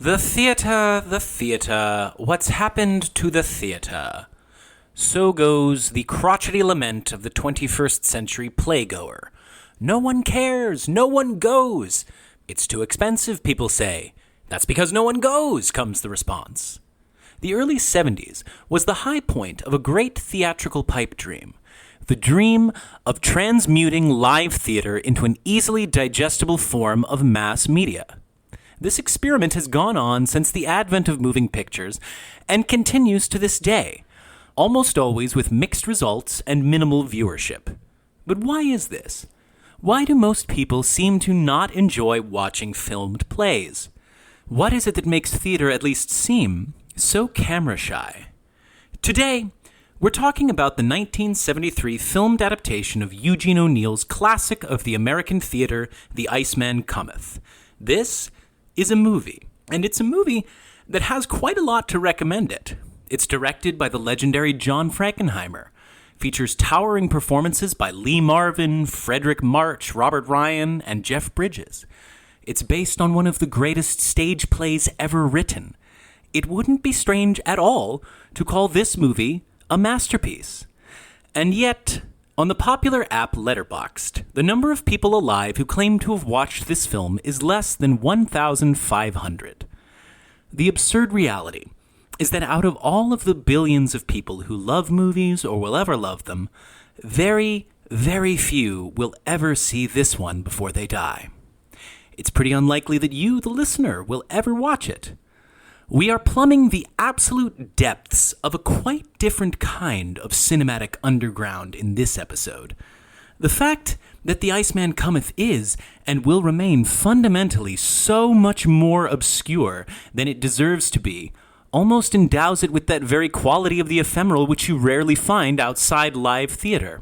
The theatre, what's happened to the theatre? So goes the crotchety lament of the 21st century playgoer. No one cares, no one goes. It's too expensive, people say. That's because no one goes, comes the response. The early 70s was the high point of a great theatrical pipe dream. The dream of transmuting live theater into an easily digestible form of mass media. This experiment has gone on since the advent of moving pictures and continues to this day, almost always with mixed results and minimal viewership. But why is this? Why do most people seem to not enjoy watching filmed plays? What is it that makes theater at least seem so camera shy? Today, we're talking about the 1973 filmed adaptation of Eugene O'Neill's classic of the American theater, The Iceman Cometh. This is a movie, and it's a movie that has quite a lot to recommend it. It's directed by the legendary John Frankenheimer, features towering performances by Lee Marvin, Frederick March, Robert Ryan, and Jeff Bridges. It's based on one of the greatest stage plays ever written. It wouldn't be strange at all to call this movie a masterpiece. And yet, on the popular app Letterboxd, the number of people alive who claim to have watched this film is less than 1,500. The absurd reality is that out of all of the billions of people who love movies or will ever love them, very, very few will ever see this one before they die. It's pretty unlikely that you, the listener, will ever watch it. We are plumbing the absolute depths of a quite different kind of cinematic underground in this episode. The fact that The Iceman Cometh is and will remain fundamentally so much more obscure than it deserves to be almost endows it with that very quality of the ephemeral which you rarely find outside live theater.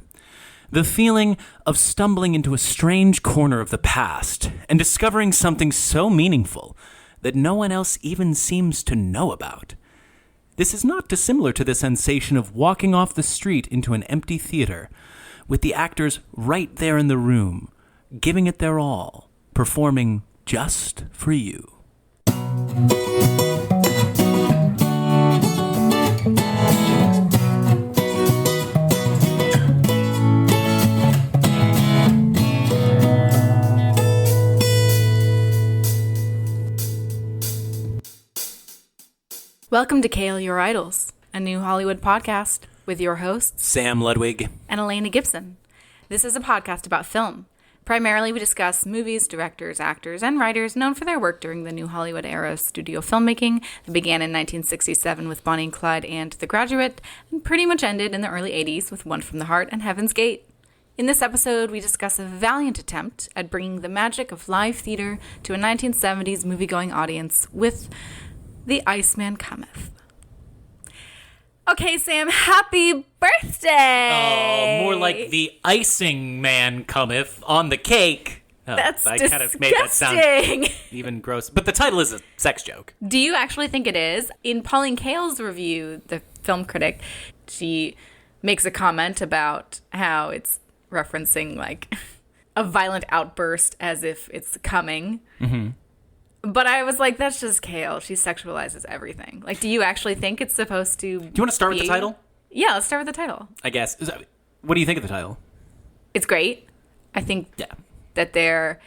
The feeling of stumbling into a strange corner of the past and discovering something so meaningful that no one else even seems to know about. This is not dissimilar to the sensation of walking off the street into an empty theater, with the actors right there in the room, giving it their all, performing just for you. Welcome to Kale Your Idols, a new Hollywood podcast with your hosts, Sam Ludwig and Elena Gibson. This is a podcast about film. Primarily, we discuss movies, directors, actors, and writers known for their work during the New Hollywood era of studio filmmaking that began in 1967 with Bonnie and Clyde and The Graduate, and pretty much ended in the early 80s with One from the Heart and Heaven's Gate. In this episode, we discuss a valiant attempt at bringing the magic of live theater to a 1970s movie-going audience with The Iceman Cometh. Okay, Sam, happy birthday! Oh, more like The Icing Man Cometh on the cake. Oh, That's I disgusting. kind of made that sound even gross. But the title is a sex joke. Do you actually think it is? In Pauline Kael's review, the film critic, she makes a comment about how it's referencing, like, a violent outburst as if it's coming. Mm-hmm. But I was like, that's just Kael. She sexualizes everything. Like, do you actually think it's supposed to Do you want to start with the title? Yeah, let's start with the title. I guess. What do you think of the title? It's great. I think that there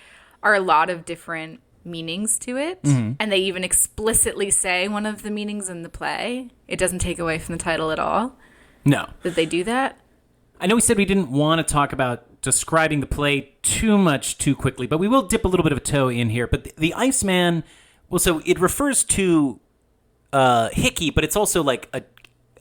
are a lot of different meanings to it. Mm-hmm. And they even explicitly say one of the meanings in the play. It doesn't take away from the title at all. No. Did they do that? I know we said we didn't want to talk about describing the play too much too quickly, but we will dip a little bit of a toe in here. But the Iceman, well, so it refers to Hickey, but it's also like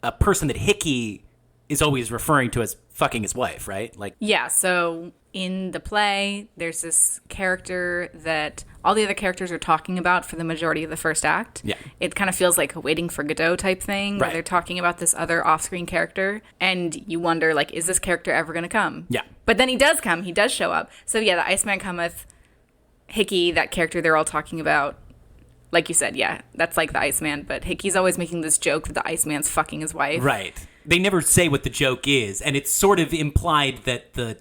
a person that Hickey is always referring to as fucking his wife, right? Like, yeah, so in the play, there's this character that all the other characters are talking about for the majority of the first act. Yeah. It kind of feels like a Waiting for Godot type thing, where they're talking about this other off-screen character, and you wonder, like, is this character ever going to come? Yeah. But then he does come. He does show up. So, yeah, the Iceman Cometh, Hickey, that character they're all talking about, like you said, yeah, that's like the Iceman, but Hickey's always making this joke that the Iceman's fucking his wife. Right. They never say what the joke is, and it's sort of implied that the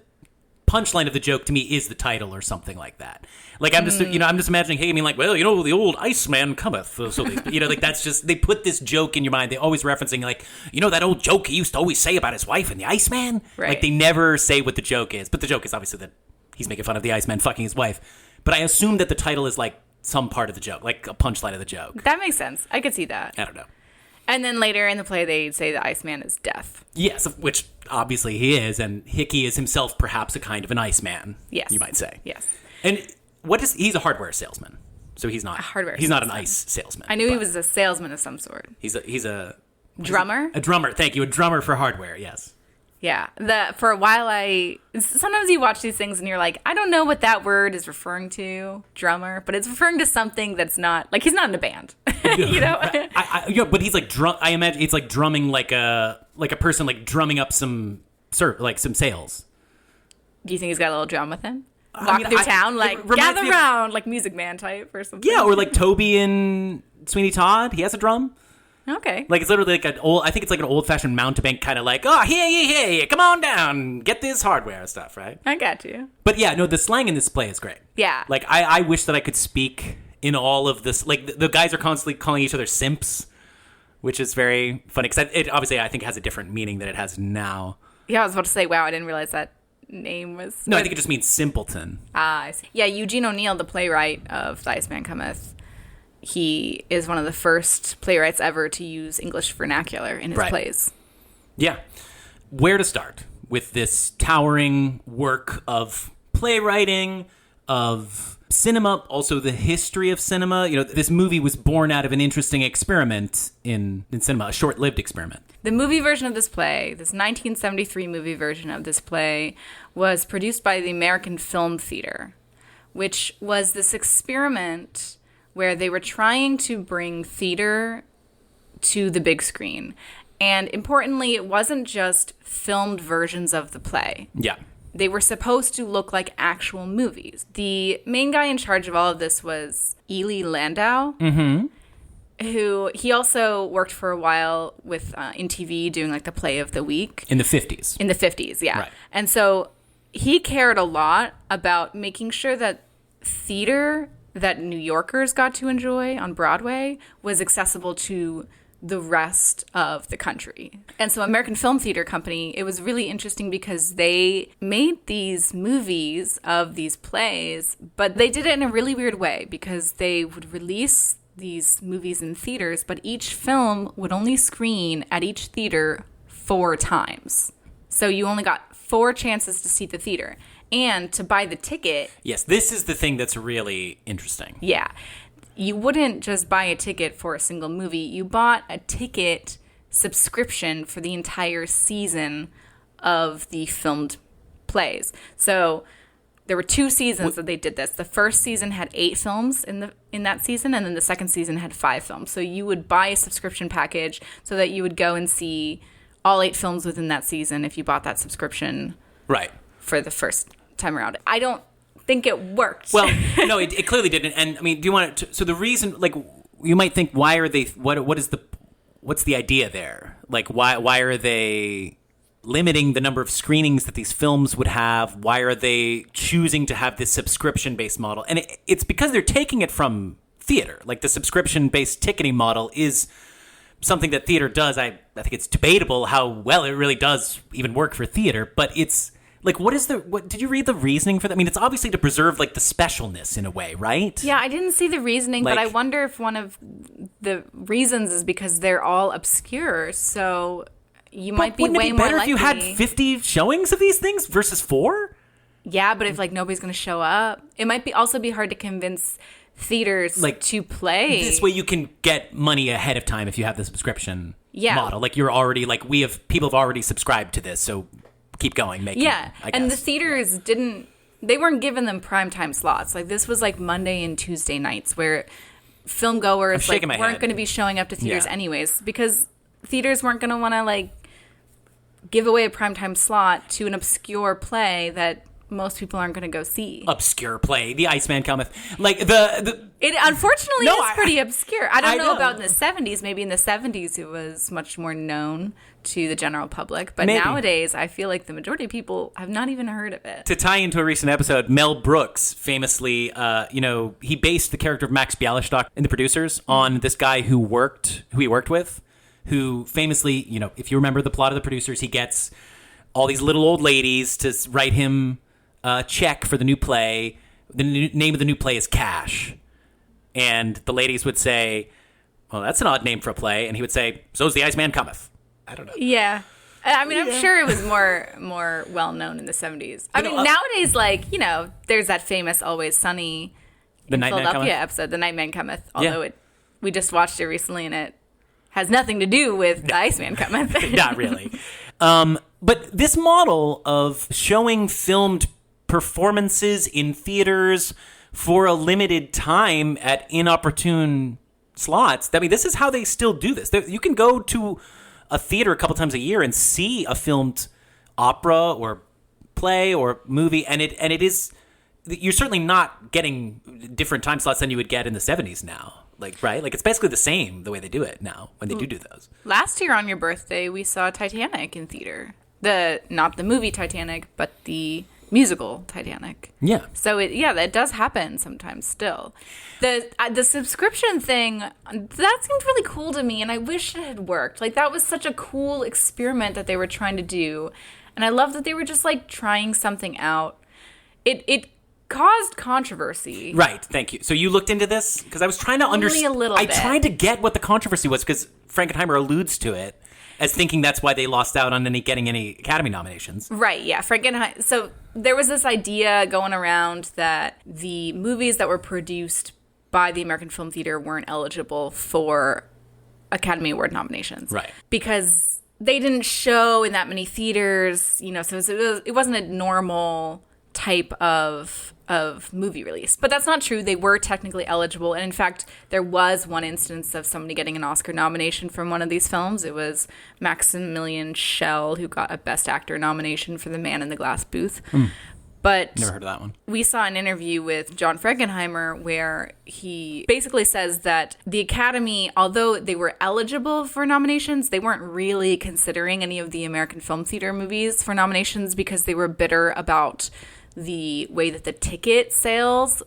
punchline of the joke to me is the title or something like that. Like, I'm just, I'm just imagining Hickey being like, well, the old Iceman Cometh. So they, like, that's just, they put this joke in your mind. They're always referencing, like, that old joke he used to always say about his wife and the Iceman? Right. Like, they never say what the joke is. But the joke is obviously that he's making fun of the Iceman fucking his wife. But I assume that the title is, like, some part of the joke, like a punchline of the joke. That makes sense. I could see that. I don't know. And then later in the play, they say the Iceman is death. Yes, which obviously he is, and Hickey is himself perhaps a kind of an Iceman. Yes, you might say. Yes. And he's a hardware salesman, so he's not He's not an ice salesman. I knew he was a salesman of some sort. He's a drummer. A drummer. Thank you. A drummer for hardware. Yes. Yeah. For a while, sometimes you watch these things and you're like, I don't know what that word is referring to, drummer, but it's referring to something that's not, like, he's not in a band, but he's like I imagine it's like drumming like a person like drumming up some sales. Do you think he's got a little drum with him? Walking through town, like, gather round, like Music Man type or something. Yeah, or like Toby in Sweeney Todd. He has a drum. Okay. Like, it's literally like I think it's like an old-fashioned mountebank kind of like, oh, hey, come on down, get this hardware stuff, right? I got you. But yeah, no, the slang in this play is great. Yeah. Like, I wish that I could speak in all of this. Like, the guys are constantly calling each other simps, which is very funny, because it obviously, I think, has a different meaning than it has now. Yeah, I was about to say, wow, I didn't realize that name was... No, I think it just means simpleton. I see. Yeah, Eugene O'Neill, the playwright of The Iceman Cometh, he is one of the first playwrights ever to use English vernacular in his plays. Yeah. Where to start with this towering work of playwriting, of cinema, also the history of cinema? This movie was born out of an interesting experiment in cinema, a short-lived experiment. The movie version of this play, this 1973 movie version of this play, was produced by the American Film Theater, which was this experiment where they were trying to bring theater to the big screen. And importantly, it wasn't just filmed versions of the play. Yeah. They were supposed to look like actual movies. The main guy in charge of all of this was Ely Landau, who he also worked for a while with in TV doing like the play of the week. In the 50s. In the 50s, yeah. Right. And so he cared a lot about making sure that theater that New Yorkers got to enjoy on Broadway was accessible to the rest of the country. And so American Film Theater Company, it was really interesting because they made these movies of these plays, but they did it in a really weird way because they would release these movies in theaters, but each film would only screen at each theater 4 times. So you only got 4 chances to see the theater. And to buy the ticket... Yes, this is the thing that's really interesting. Yeah. You wouldn't just buy a ticket for a single movie. You bought a ticket subscription for the entire season of the filmed plays. So there were 2 seasons that they did this. The first season had 8 films in that season, and then the second season had 5 films. So you would buy a subscription package so that you would go and see all 8 films within that season if you bought that subscription for the first time around. I don't think it worked. Well, no, it clearly didn't. And I mean, do you want to? So the reason, like, you might think, why are they? What's the idea there? Like, why are they limiting the number of screenings that these films would have? Why are they choosing to have this subscription-based model? And it's because they're taking it from theater. Like, the subscription-based ticketing model is something that theater does. I think it's debatable how well it really does even work for theater, but it's like, what did you read the reasoning for that? I mean, it's obviously to preserve like the specialness in a way, right? Yeah, I didn't see the reasoning, but I wonder if one of the reasons is because they're all obscure, so you might be way more likely. Wouldn't it be better if you had 50 showings of these things versus 4? Yeah, but if like nobody's going to show up, it might also be hard to convince theaters to play. This way you can get money ahead of time if you have the subscription model. Like, you're already, like, people have already subscribed to this, so keep going, making it, I guess. And the theaters they weren't giving them primetime slots. Like, this was like Monday and Tuesday nights where film goers weren't going to be showing up to theaters anyways, because theaters weren't going to want to like give away a primetime slot to an obscure play that most people aren't going to go see. Obscure play, The Iceman Cometh. Like, it unfortunately is pretty obscure. I don't know about in the 70s. Maybe in the 70s it was much more known to the general public. But nowadays, I feel like the majority of people have not even heard of it. To tie into a recent episode, Mel Brooks famously, he based the character of Max Bialystock in The Producers on this guy who he worked with, who famously, if you remember the plot of The Producers, he gets all these little old ladies to write him a check for the new play. The name of the new play is Cash. And the ladies would say, well, that's an odd name for a play. And he would say, so's The Iceman Cometh. I don't know. Yeah. I mean, I'm sure it was more well-known in the 70s. I mean, nowadays, there's that famous Always Sunny in Philadelphia episode, The Nightman Cometh. Although we just watched it recently, and it has nothing to do with The Iceman Cometh. Not really. But this model of showing filmed performances in theaters for a limited time at inopportune slots, I mean, this is how they still do this. You can go to a theater a couple times a year and see a filmed opera or play or movie, and it is, you're certainly not getting different time slots than you would get in the 70s now. Right? It's basically the same the way they do it now when they do those. Last year on your birthday, we saw Titanic in theater. Not the movie Titanic, but the musical Titanic. Yeah. So that does happen sometimes still. The subscription thing, that seemed really cool to me, and I wish it had worked. That was such a cool experiment that they were trying to do, and I love that they were just trying something out. It caused controversy. Right, thank you. So you looked into this? Because I was trying to understand. Only a little bit. I tried to get what the controversy was, because Frankenheimer alludes to it as thinking that's why they lost out on getting any Academy nominations. Right, yeah. Frankenheimer. So there was this idea going around that the movies that were produced by the American Film Theater weren't eligible for Academy Award nominations. Right. Because they didn't show in that many theaters, so it wasn't a normal type of movie release. But that's not true. They were technically eligible. And in fact, there was one instance of somebody getting an Oscar nomination from one of these films. It was Maximilian Schell, who got a Best Actor nomination for The Man in the Glass Booth. But never heard of that one. We saw an interview with John Frankenheimer where he basically says that the Academy, although they were eligible for nominations, they weren't really considering any of the American Film Theater movies for nominations because they were bitter about the way that the ticket sales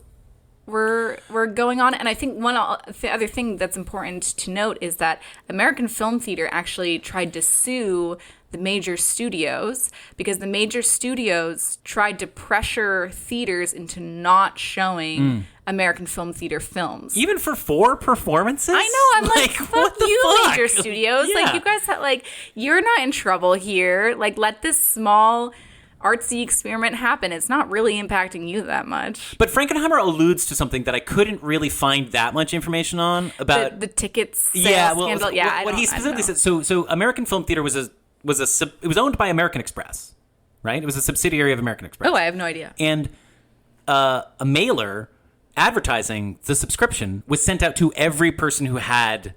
were going on. And I think the other thing that's important to note is that American Film Theater actually tried to sue the major studios because the major studios tried to pressure theaters into not showing American Film Theater films. Even for 4 performances? I know. I'm fuck you, fuck? major studios. Yeah. You guys have, you're not in trouble here. Let this small artsy experiment happen. It's not really impacting you that much. But Frankenheimer alludes to something that I couldn't really find that much information on about the tickets sales scandal. What he specifically said. So American Film Theater it was owned by American Express, right? It was a subsidiary of American Express. Oh, I have no idea. And a mailer advertising the subscription was sent out to every person who had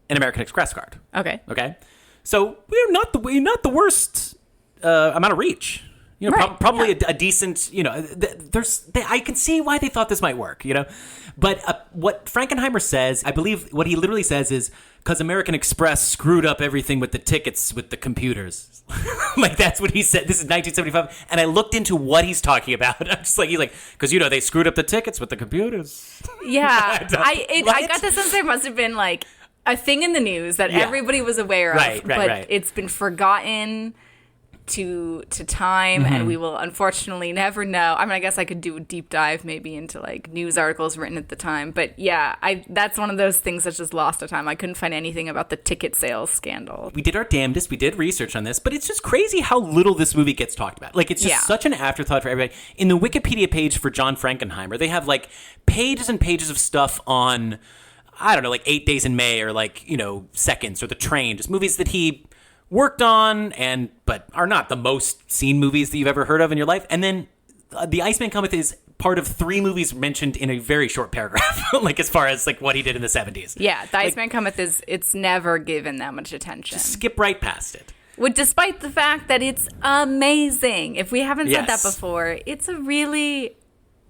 an American Express card. Okay. So we're not the worst amount of reach. Right. Probably a decent, I can see why they thought this might work, But what Frankenheimer says, I believe what he literally says is, because American Express screwed up everything with the tickets, with the computers. That's what he said. This is 1975. And I looked into what he's talking about. I'm just he's because, they screwed up the tickets with the computers. Yeah. I got the sense there must have been, a thing in the news that everybody was aware of. Right. It's been forgotten to time, and we will unfortunately never know. I mean, I guess I could do a deep dive maybe into news articles written at the time, but yeah, that's one of those things that's just lost to time. I couldn't find anything about the ticket sales scandal. We did our damnedest. We did research on this, but it's just crazy how little this movie gets talked about. It's just such an afterthought for everybody. In the Wikipedia page for John Frankenheimer, they have pages and pages of stuff on, I don't know, 8 Days in May or Seconds or The Train, just movies that he worked on but are not the most seen movies that you've ever heard of in your life. And then The Iceman Cometh is part of 3 movies mentioned in a very short paragraph, as far as what he did in the 70s. Yeah, The Iceman Cometh it's never given that much attention. Just skip right past it. Despite the fact that it's amazing. If we haven't said that Yes. before, it's a really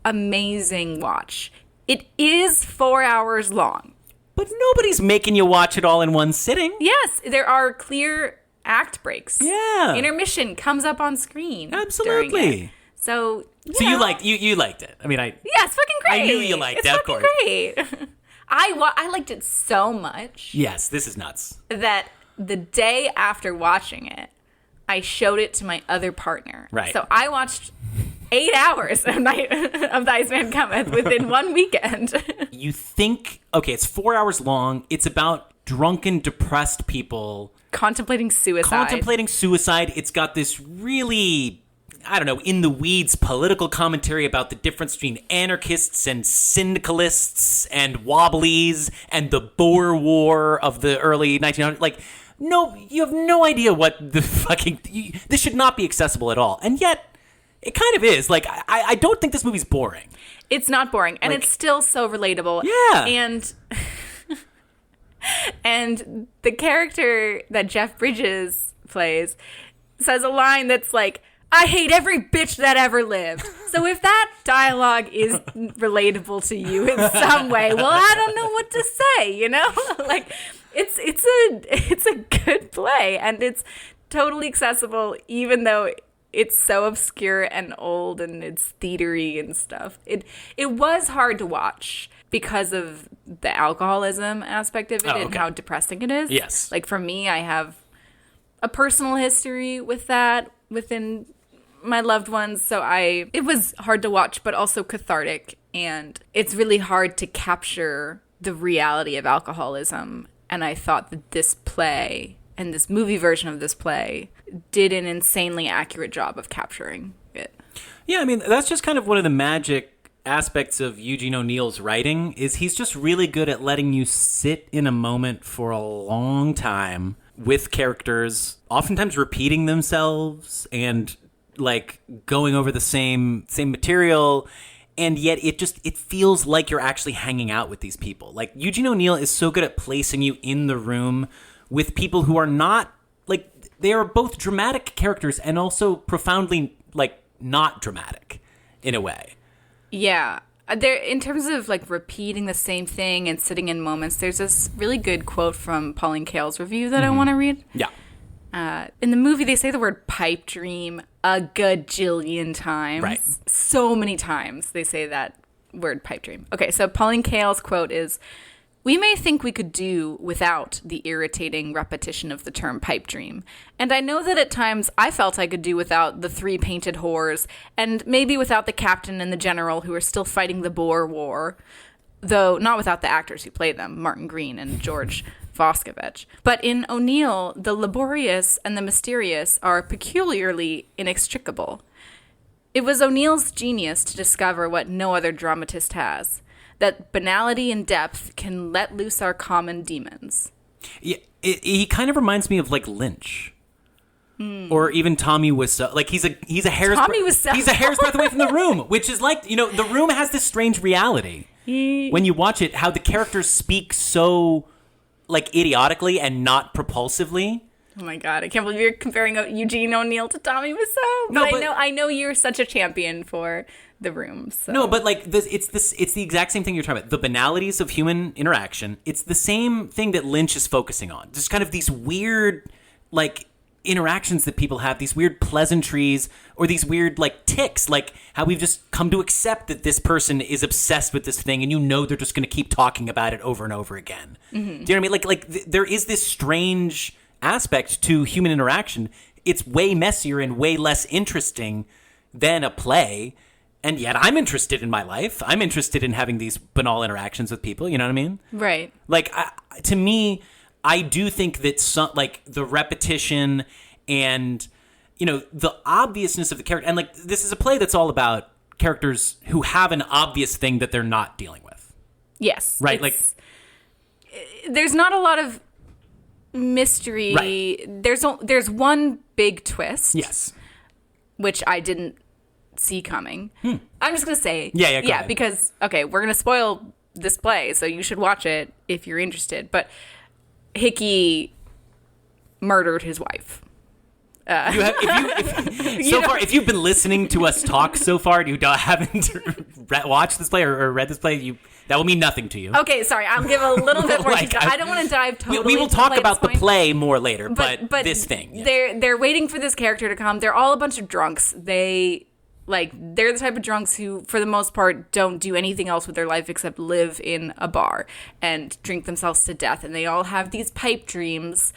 amazing watch. It is 4 hours long. But nobody's making you watch it all in one sitting. Yes, there are clear act breaks. Yeah. Intermission comes up on screen. Absolutely. during it. So you liked it. I mean, yeah, it's fucking great. I knew you liked it's it, of fucking course. great. I liked it so much Yes, this is nuts. that the day after watching it, I showed it to my other partner. Right. So I watched 8 hours of the Iceman Cometh within one weekend. You think, okay, it's 4 hours long. It's about drunken, depressed people Contemplating suicide. It's got this really, I don't know, in the weeds political commentary about the difference between anarchists and syndicalists and wobblies and the Boer War of the early 1900s. Like, no, you have no idea what the fucking... this should not be accessible at all. And yet, it kind of is. Like, I don't think this movie's boring. It's not boring. And it's still so relatable. Yeah. And the character that Jeff Bridges plays says a line that's like, I hate every bitch that ever lived. So if that dialogue is relatable to you in some way, well, I don't know what to say, you know? Like, it's a good play, and it's totally accessible, even though it's so obscure and old and it's theatery and stuff. It was hard to watch because of the alcoholism aspect of it and how depressing it is. Yes. Like, for me, I have a personal history with that within my loved ones, so it was hard to watch, but also cathartic, and it's really hard to capture the reality of alcoholism, and I thought that this play and this movie version of this play did an insanely accurate job of capturing it. Yeah, I mean, that's just kind of one of the magic aspects of Eugene O'Neill's writing, is he's just really good at letting you sit in a moment for a long time with characters, oftentimes repeating themselves and like going over the same material, and yet it feels like you're actually hanging out with these people. Like, Eugene O'Neill is so good at placing you in the room with people who are not, like, they are both dramatic characters and also profoundly, like, not dramatic in a way. Yeah. There, in terms of like repeating the same thing and sitting in moments, there's this really good quote from Pauline Kael's review that I want to read. Yeah. In the movie, they say the word pipe dream a gajillion times. Right. So many times they say that word pipe dream. Okay, so Pauline Kael's quote is, "We may think we could do without the irritating repetition of the term pipe dream. And I know that at times I felt I could do without the 3 painted whores, and maybe without the captain and the general who are still fighting the Boer War, though not without the actors who play them, Martin Green and George Voskovich. But in O'Neill, the laborious and the mysterious are peculiarly inextricable. It was O'Neill's genius to discover what no other dramatist has, that banality and depth can let loose our common demons." Yeah, he kind of reminds me of like Lynch. Or even Tommy Wiseau. Like, he's a hair's he's a hair's breadth away from The Room, which is like, you know, The Room has this strange reality. When you watch it, how the characters speak so like idiotically and not propulsively. Oh my God, I can't believe you're comparing Eugene O'Neill to Tommy Wiseau. But I know you're such a champion for The Room. So. No, but like it's the exact same thing you're talking about. The banalities of human interaction. It's the same thing that Lynch is focusing on. Just kind of these weird like interactions that people have, these weird pleasantries or these weird like tics, like how we've just come to accept that this person is obsessed with this thing and you know they're just going to keep talking about it over and over again. Mm-hmm. Do you know what I mean? Like there is this strange aspect to human interaction. It's way messier and way less interesting than a play, and yet I'm interested in my life. I'm interested in having these banal interactions with people, you know what I mean? Right. Like, to me, I do think that some, like, the repetition and, you know, the obviousness of the character, and like, this is a play that's all about characters who have an obvious thing that they're not dealing with. Yes. Right? Like, there's not a lot of mystery. Right. There's one big twist. Yes. Which I didn't see coming. I'm just going to say. Yeah, go ahead. Because, okay, we're going to spoil this play, so you should watch it if you're interested. But Hickey murdered his wife. If you've been listening to us talk so far and you haven't watched this play or read this play, that will mean nothing to you. Okay, sorry. I'll give a little bit more detail. I don't want to dive totally. We will talk about the play more later, but this thing. Yeah. They're waiting for this character to come. They're all a bunch of drunks. They're the type of drunks who, for the most part, don't do anything else with their life except live in a bar and drink themselves to death. And they all have these pipe dreams,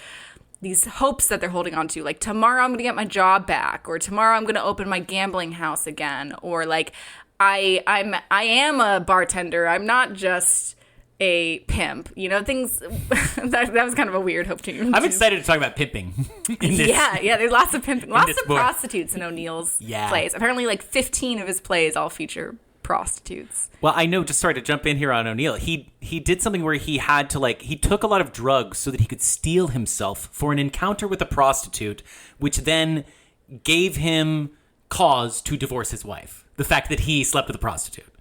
these hopes that they're holding on to. Like, tomorrow I'm going to get my job back, or tomorrow I'm going to open my gambling house again, or like, I am a bartender. I'm not just a pimp. Things that was kind of a weird hope dream. I'm excited to talk about pimping. Yeah. There's lots of pimping, lots of prostitutes in O'Neill's plays. Apparently, like 15 of his plays all feature prostitutes. Well, I know. Just sorry to jump in here on O'Neill. He did something where he had to he took a lot of drugs so that he could steel himself for an encounter with a prostitute, which then gave him cause to divorce his wife. The fact that he slept with a prostitute.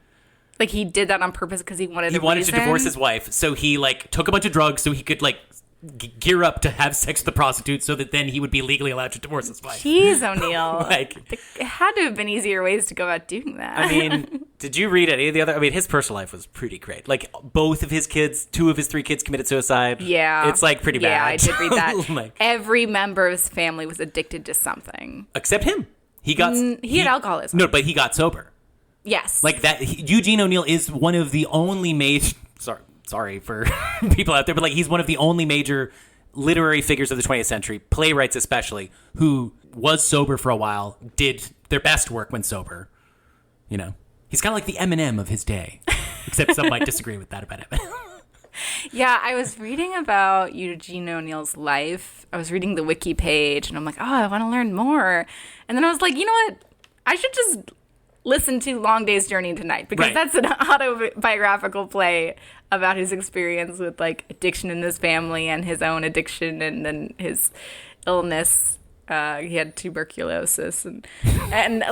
Like, he did that on purpose because he wanted to divorce his wife. So he took a bunch of drugs so he could gear up to have sex with the prostitute so that then he would be legally allowed to divorce his wife. Jeez, O'Neill. It had to have been easier ways to go about doing that. I mean, did you read any of the other? I mean, his personal life was pretty great. Like, both of his kids, 2 of his 3 kids committed suicide. Yeah. It's pretty bad. Yeah, I did read that. Every member of his family was addicted to something. Except him. He had alcoholism. No, but he got sober. Yes. Eugene O'Neill is one of the only major... Sorry for people out there, but he's one of the only major literary figures of the 20th century, playwrights especially, who was sober for a while, did their best work when sober. He's kind of like the Eminem of his day, except some might disagree with that about Eminem. Yeah, I was reading about Eugene O'Neill's life. I was reading the wiki page, and I'm like, I want to learn more. And then I was like, you know what? I should just listen to Long Day's Journey into Night, because that's an autobiographical play about his experience with addiction in his family and his own addiction and then his illness. He had tuberculosis and I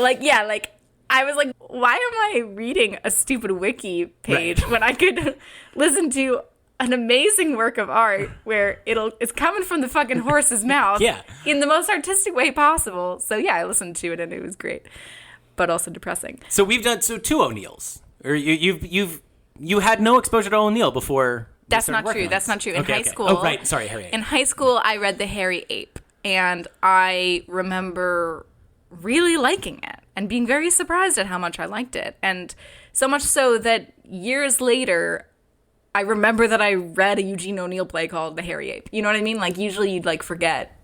was like, why am I reading a stupid wiki page when I could listen to an amazing work of art where it's coming from the fucking horse's mouth in the most artistic way possible. So I listened to it and it was great, but also depressing. So we've done 2 O'Neills, or you had no exposure to O'Neill before. That's not true. That's not true. In high school. Oh, right. Sorry, Harry. In high school, I read The Hairy Ape, and I remember really liking it and being very surprised at how much I liked it. And so much so that years later, I remember that I read a Eugene O'Neill play called The Hairy Ape. You know what I mean? Usually you'd forget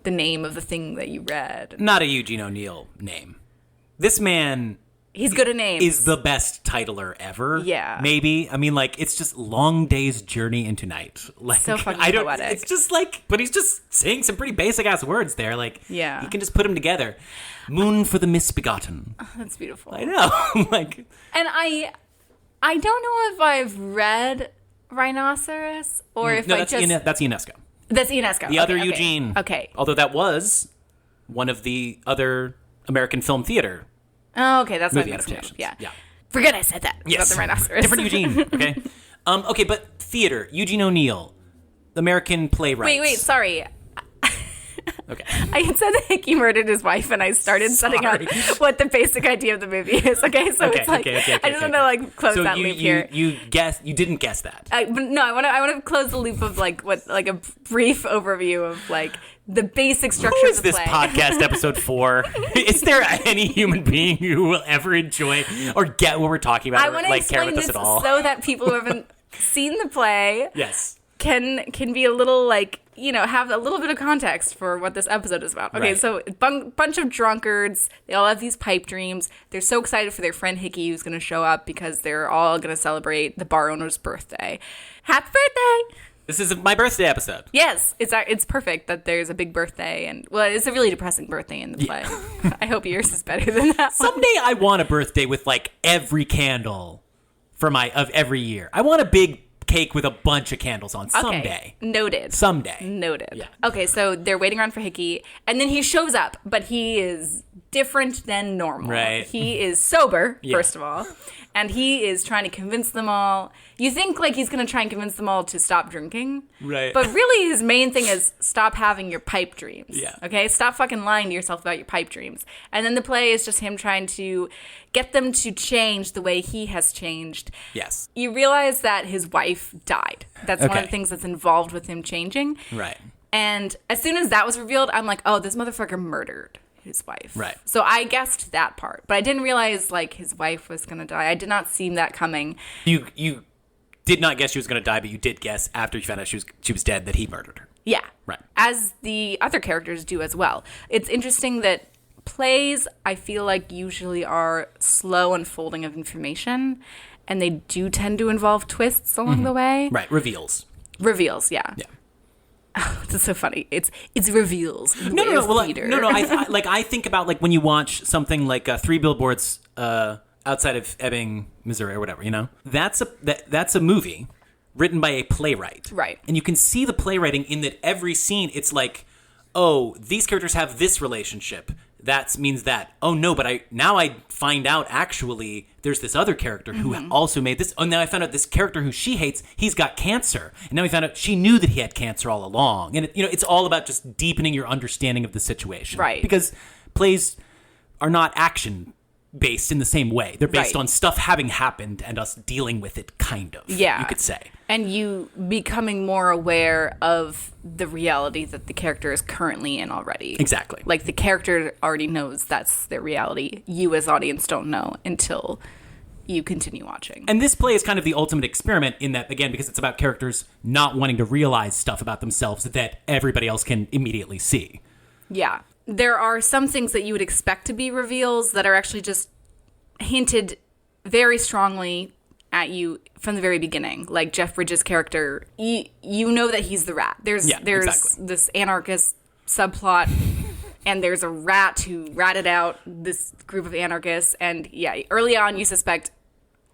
the name of the thing that you read. Not a Eugene O'Neill name. This man... He's good at names. Is the best titler ever. Yeah. Maybe. I mean, it's just Long Day's Journey into Night. So fucking poetic. It's just but he's just saying some pretty basic ass words there. You can just put them together. Moon for the Misbegotten. Oh, that's beautiful. I know. And I don't know if I've read Rhinoceros or if that's Ionesco. That's Ionesco. The other Eugene. Okay. Although that was one of the other American film theater. Oh, okay, that's movie adaptations. Yeah. Forget I said that about the Rhinoceros. Different Eugene, okay? Okay, but theater, Eugene O'Neill, American playwright. Wait, sorry. Okay. I had said that he murdered his wife, and I started setting up what the basic idea of the movie is. Okay, so it's I just want to close that loop here. You didn't guess that. But no, I want to close the loop of a brief overview of the basic structure of the play. Who is this podcast episode for? Is there any human being who will ever enjoy or get what we're talking about? I want to explain this so that people who haven't seen the play, can be a little have a little bit of context for what this episode is about. Okay, so bunch of drunkards. They all have these pipe dreams. They're so excited for their friend Hickey who's going to show up because they're all going to celebrate the bar owner's birthday. Happy birthday! This is my birthday episode. Yes, it's perfect that there's a big birthday, and it's a really depressing birthday in the play. I hope yours is better than that. Someday I want a birthday with every candle of every year. I want a big cake with a bunch of candles on someday. Okay. Noted. Someday. Noted. Yeah. Okay, so they're waiting around for Hickey, and then he shows up, but he is different than normal. Right. He is sober, first of all, and he is trying to convince them all. You think like he's going to try and convince them all to stop drinking. Right. But really his main thing is stop having your pipe dreams. Yeah. Okay? Stop fucking lying to yourself about your pipe dreams. And then the play is just him trying to get them to change the way he has changed. Yes. You realize that his wife died. That's one of the things that's involved with him changing. Right. And as soon as that was revealed, I'm like, oh, this motherfucker murdered his wife. Right. So I guessed that part, but I didn't realize like his wife was gonna die. I did not see that coming. You did not guess she was going to die, but you did guess after you found out she was dead that he murdered her. Yeah. Right. As the other characters do as well. It's interesting that plays, I feel like, usually are slow unfolding of information, and they do tend to involve twists along the way. Right. Reveals. Reveals, yeah. Yeah. It's so funny. It's reveals. No. Well, I think about like when you watch something like Three Billboards Outside of Ebbing, Missouri, or whatever. You know, that's a movie written by a playwright. Right. And you can see the playwriting in that every scene. It's like, oh, these characters have this relationship. That means that. Oh no, but I find out actually there's this other character who also made this. Oh, now I found out this character who she hates, he's got cancer. And now we found out she knew that he had cancer all along. And it's all about just deepening your understanding of the situation. Right. Because plays are not action based in the same way. They're based on stuff having happened and us dealing with it, kind of. Yeah. You could say. And you becoming more aware of the reality that the character is currently in already. Exactly. Like the character already knows that's their reality. You as audience don't know until you continue watching. And this play is kind of the ultimate experiment in that, again, because it's about characters not wanting to realize stuff about themselves that everybody else can immediately see. Yeah. There are some things that you would expect to be reveals that are actually just hinted very strongly at you from the very beginning. Like Jeff Bridges' character, you know that he's the rat. There's exactly. This anarchist subplot, and there's a rat who ratted out this group of anarchists. And yeah, early on you suspect,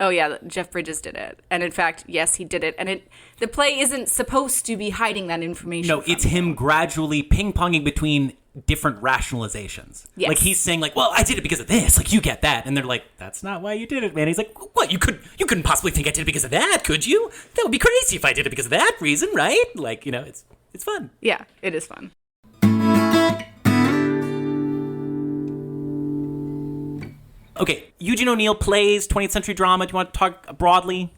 oh yeah, Jeff Bridges did it. And in fact, yes, he did it. And the play isn't supposed to be hiding that information. No, it's him gradually ping-ponging between different rationalizations. Yes. Like he's saying like, well, I did it because of this. Like you get that. And they're like, that's not why you did it, man. He's like, what? You couldn't possibly think I did it because of that, could you? That would be crazy if I did it because of that reason, right? Like, it's fun. Yeah, it is fun. Okay, Eugene O'Neill plays 20th century drama. Do you want to talk broadly?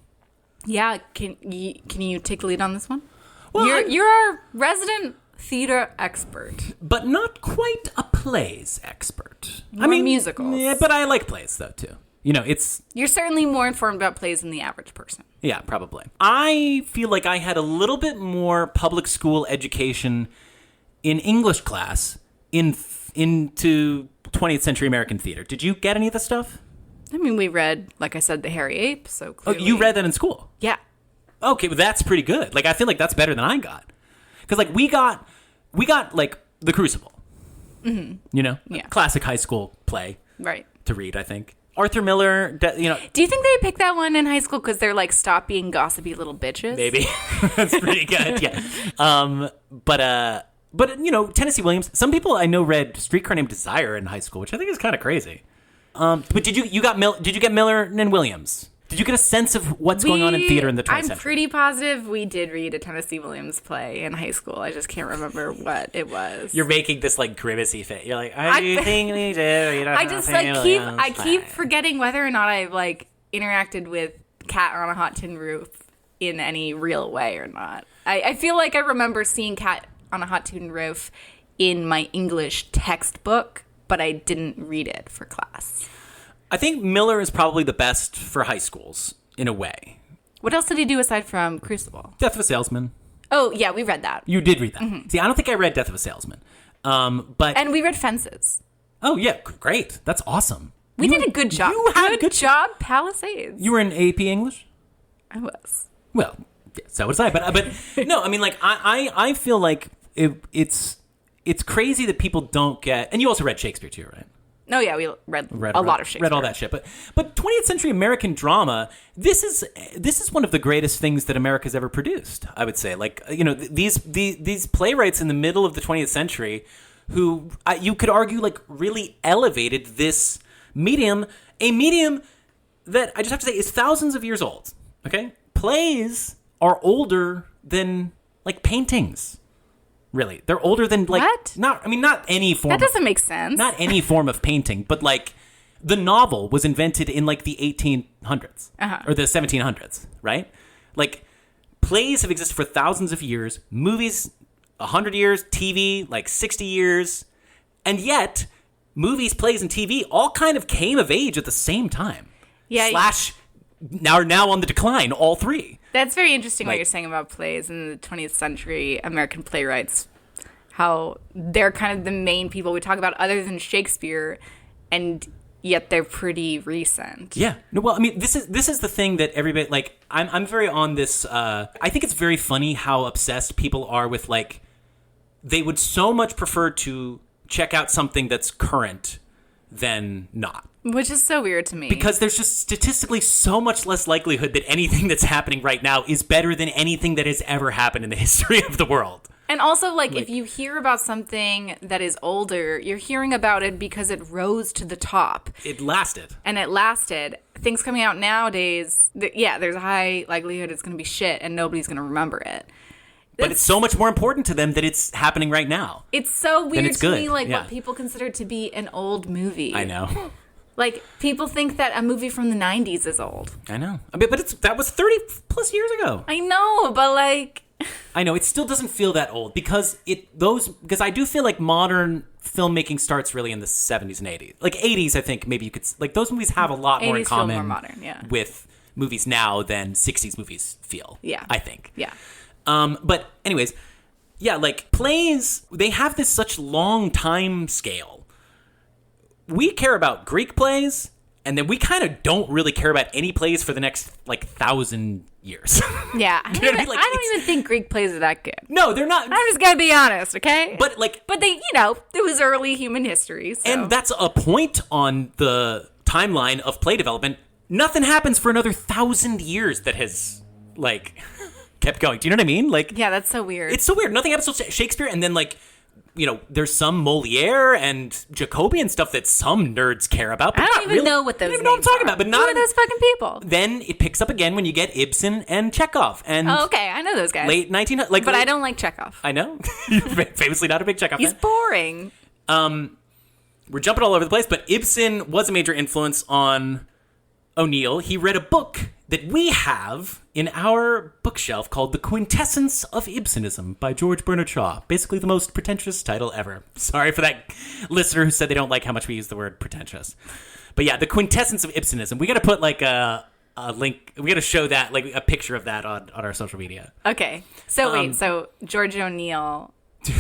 Yeah, can you take the lead on this one? Well, you're our resident theater expert, but not quite a plays expert. More musicals. Yeah, but I like plays though too. You're certainly more informed about plays than the average person. Yeah, probably. I feel like I had a little bit more public school education in English class into 20th century American theater. Did you get any of the stuff? I mean, we read, like I said, The Hairy Ape, so clearly... Oh, you read that in school? Yeah. Okay, well, that's pretty good. Like, I feel like that's better than I got. Because, like, we got, like, The Crucible. Mm-hmm. Yeah. Classic high school play. Right. To read, I think. Arthur Miller, Do you think they picked that one in high school because they're like, stop being gossipy little bitches? Maybe. That's pretty good, yeah. But Tennessee Williams, some people I know read Streetcar Named Desire in high school, which I think is kind of crazy. But did you get Miller and Williams? Did you get a sense of what's going on in theater in the 20th century? I'm pretty positive we did read a Tennessee Williams play in high school. I just can't remember what it was. You're making this like grimacy face. You're like, I think we do. I keep forgetting whether or not I like interacted with Cat on a Hot Tin Roof in any real way or not. I feel like I remember seeing Cat on a Hot Tin Roof in my English textbook, but I didn't read it for class. I think Miller is probably the best for high schools, in a way. What else did he do aside from Crucible? Death of a Salesman. Oh, yeah, we read that. You did read that. Mm-hmm. See, I don't think I read Death of a Salesman. And we read Fences. Oh, yeah, great. That's awesome. We did a good job. You had good job, Palisades. You were in AP English? I was. Well, yeah, so was I. But no, I mean, like, I feel like it's crazy that people don't get... And you also read Shakespeare, too, right? Oh, yeah, we read a lot of Shakespeare. Read all that shit. But 20th century American drama, this is one of the greatest things that America's ever produced, I would say. Like, these playwrights in the middle of the 20th century who you could argue like really elevated this medium, a medium that I just have to say is thousands of years old. Okay? Plays are older than like paintings. Really. They're older than like what? Not any form. That doesn't make sense. Not any form of painting, but like the novel was invented in like the 1800s or the 1700s, right? Like plays have existed for thousands of years, movies 100 years, TV like 60 years, and yet movies, plays, and TV all kind of came of age at the same time. Yeah. Now on the decline, all three. That's very interesting what you're saying about plays in the 20th century, American playwrights, how they're kind of the main people we talk about other than Shakespeare, and yet they're pretty recent. Yeah. No, well, I mean, this is the thing that everybody, like, I'm very on this, I think it's very funny how obsessed people are with, like, they would so much prefer to check out something that's current than not. Which is so weird to me. Because there's just statistically so much less likelihood that anything that's happening right now is better than anything that has ever happened in the history of the world. And also, like, if you hear about something that is older, you're hearing about it because it rose to the top. It lasted. And it lasted. Things coming out nowadays, there's a high likelihood it's going to be shit and nobody's going to remember it. But it's so much more important to them that it's happening right now. It's so weird to me, like, what people consider to be an old movie. I know. Like, people think that a movie from the 90s is old. I know. I mean, but that was 30 plus years ago. I know, but, like... I know, it still doesn't feel that old because I do feel like modern filmmaking starts really in the 70s and 80s. Like 80s, I think maybe you could, like those movies have a lot more in common feel more modern, yeah. with movies now than 60s movies feel. Yeah. I think. Yeah. But anyways, yeah, like plays, they have this such long time scale. We care about Greek plays, and then we kind of don't really care about any plays for the next, like, 1,000 years. Yeah. I don't even think Greek plays are that good. No, they're not. I'm just going to be honest, okay? But they, it was early human history. So. And that's a point on the timeline of play development. Nothing happens for another 1,000 years that has, like, kept going. Do you know what I mean? Like, yeah, that's so weird. It's so weird. Nothing happens to Shakespeare, and then, like, there's some Moliere and Jacobi and stuff that some nerds care about. But I don't even know what those names are. I don't even know what I'm talking about. But who are those fucking people? Then it picks up again when you get Ibsen and Chekhov. And okay, I know those guys. Late 1900s. But I don't like Chekhov. I know. Famously not a big Chekhov fan. He's boring. We're jumping all over the place, but Ibsen was a major influence on O'Neill. He read a book that we have in our bookshelf called The Quintessence of Ibsenism by George Bernard Shaw. Basically the most pretentious title ever. Sorry for that listener who said they don't like how much we use the word pretentious. But yeah, The Quintessence of Ibsenism. We got to put like a link. We got to show that, like a picture of that on our social media. Okay. So so George O'Neill...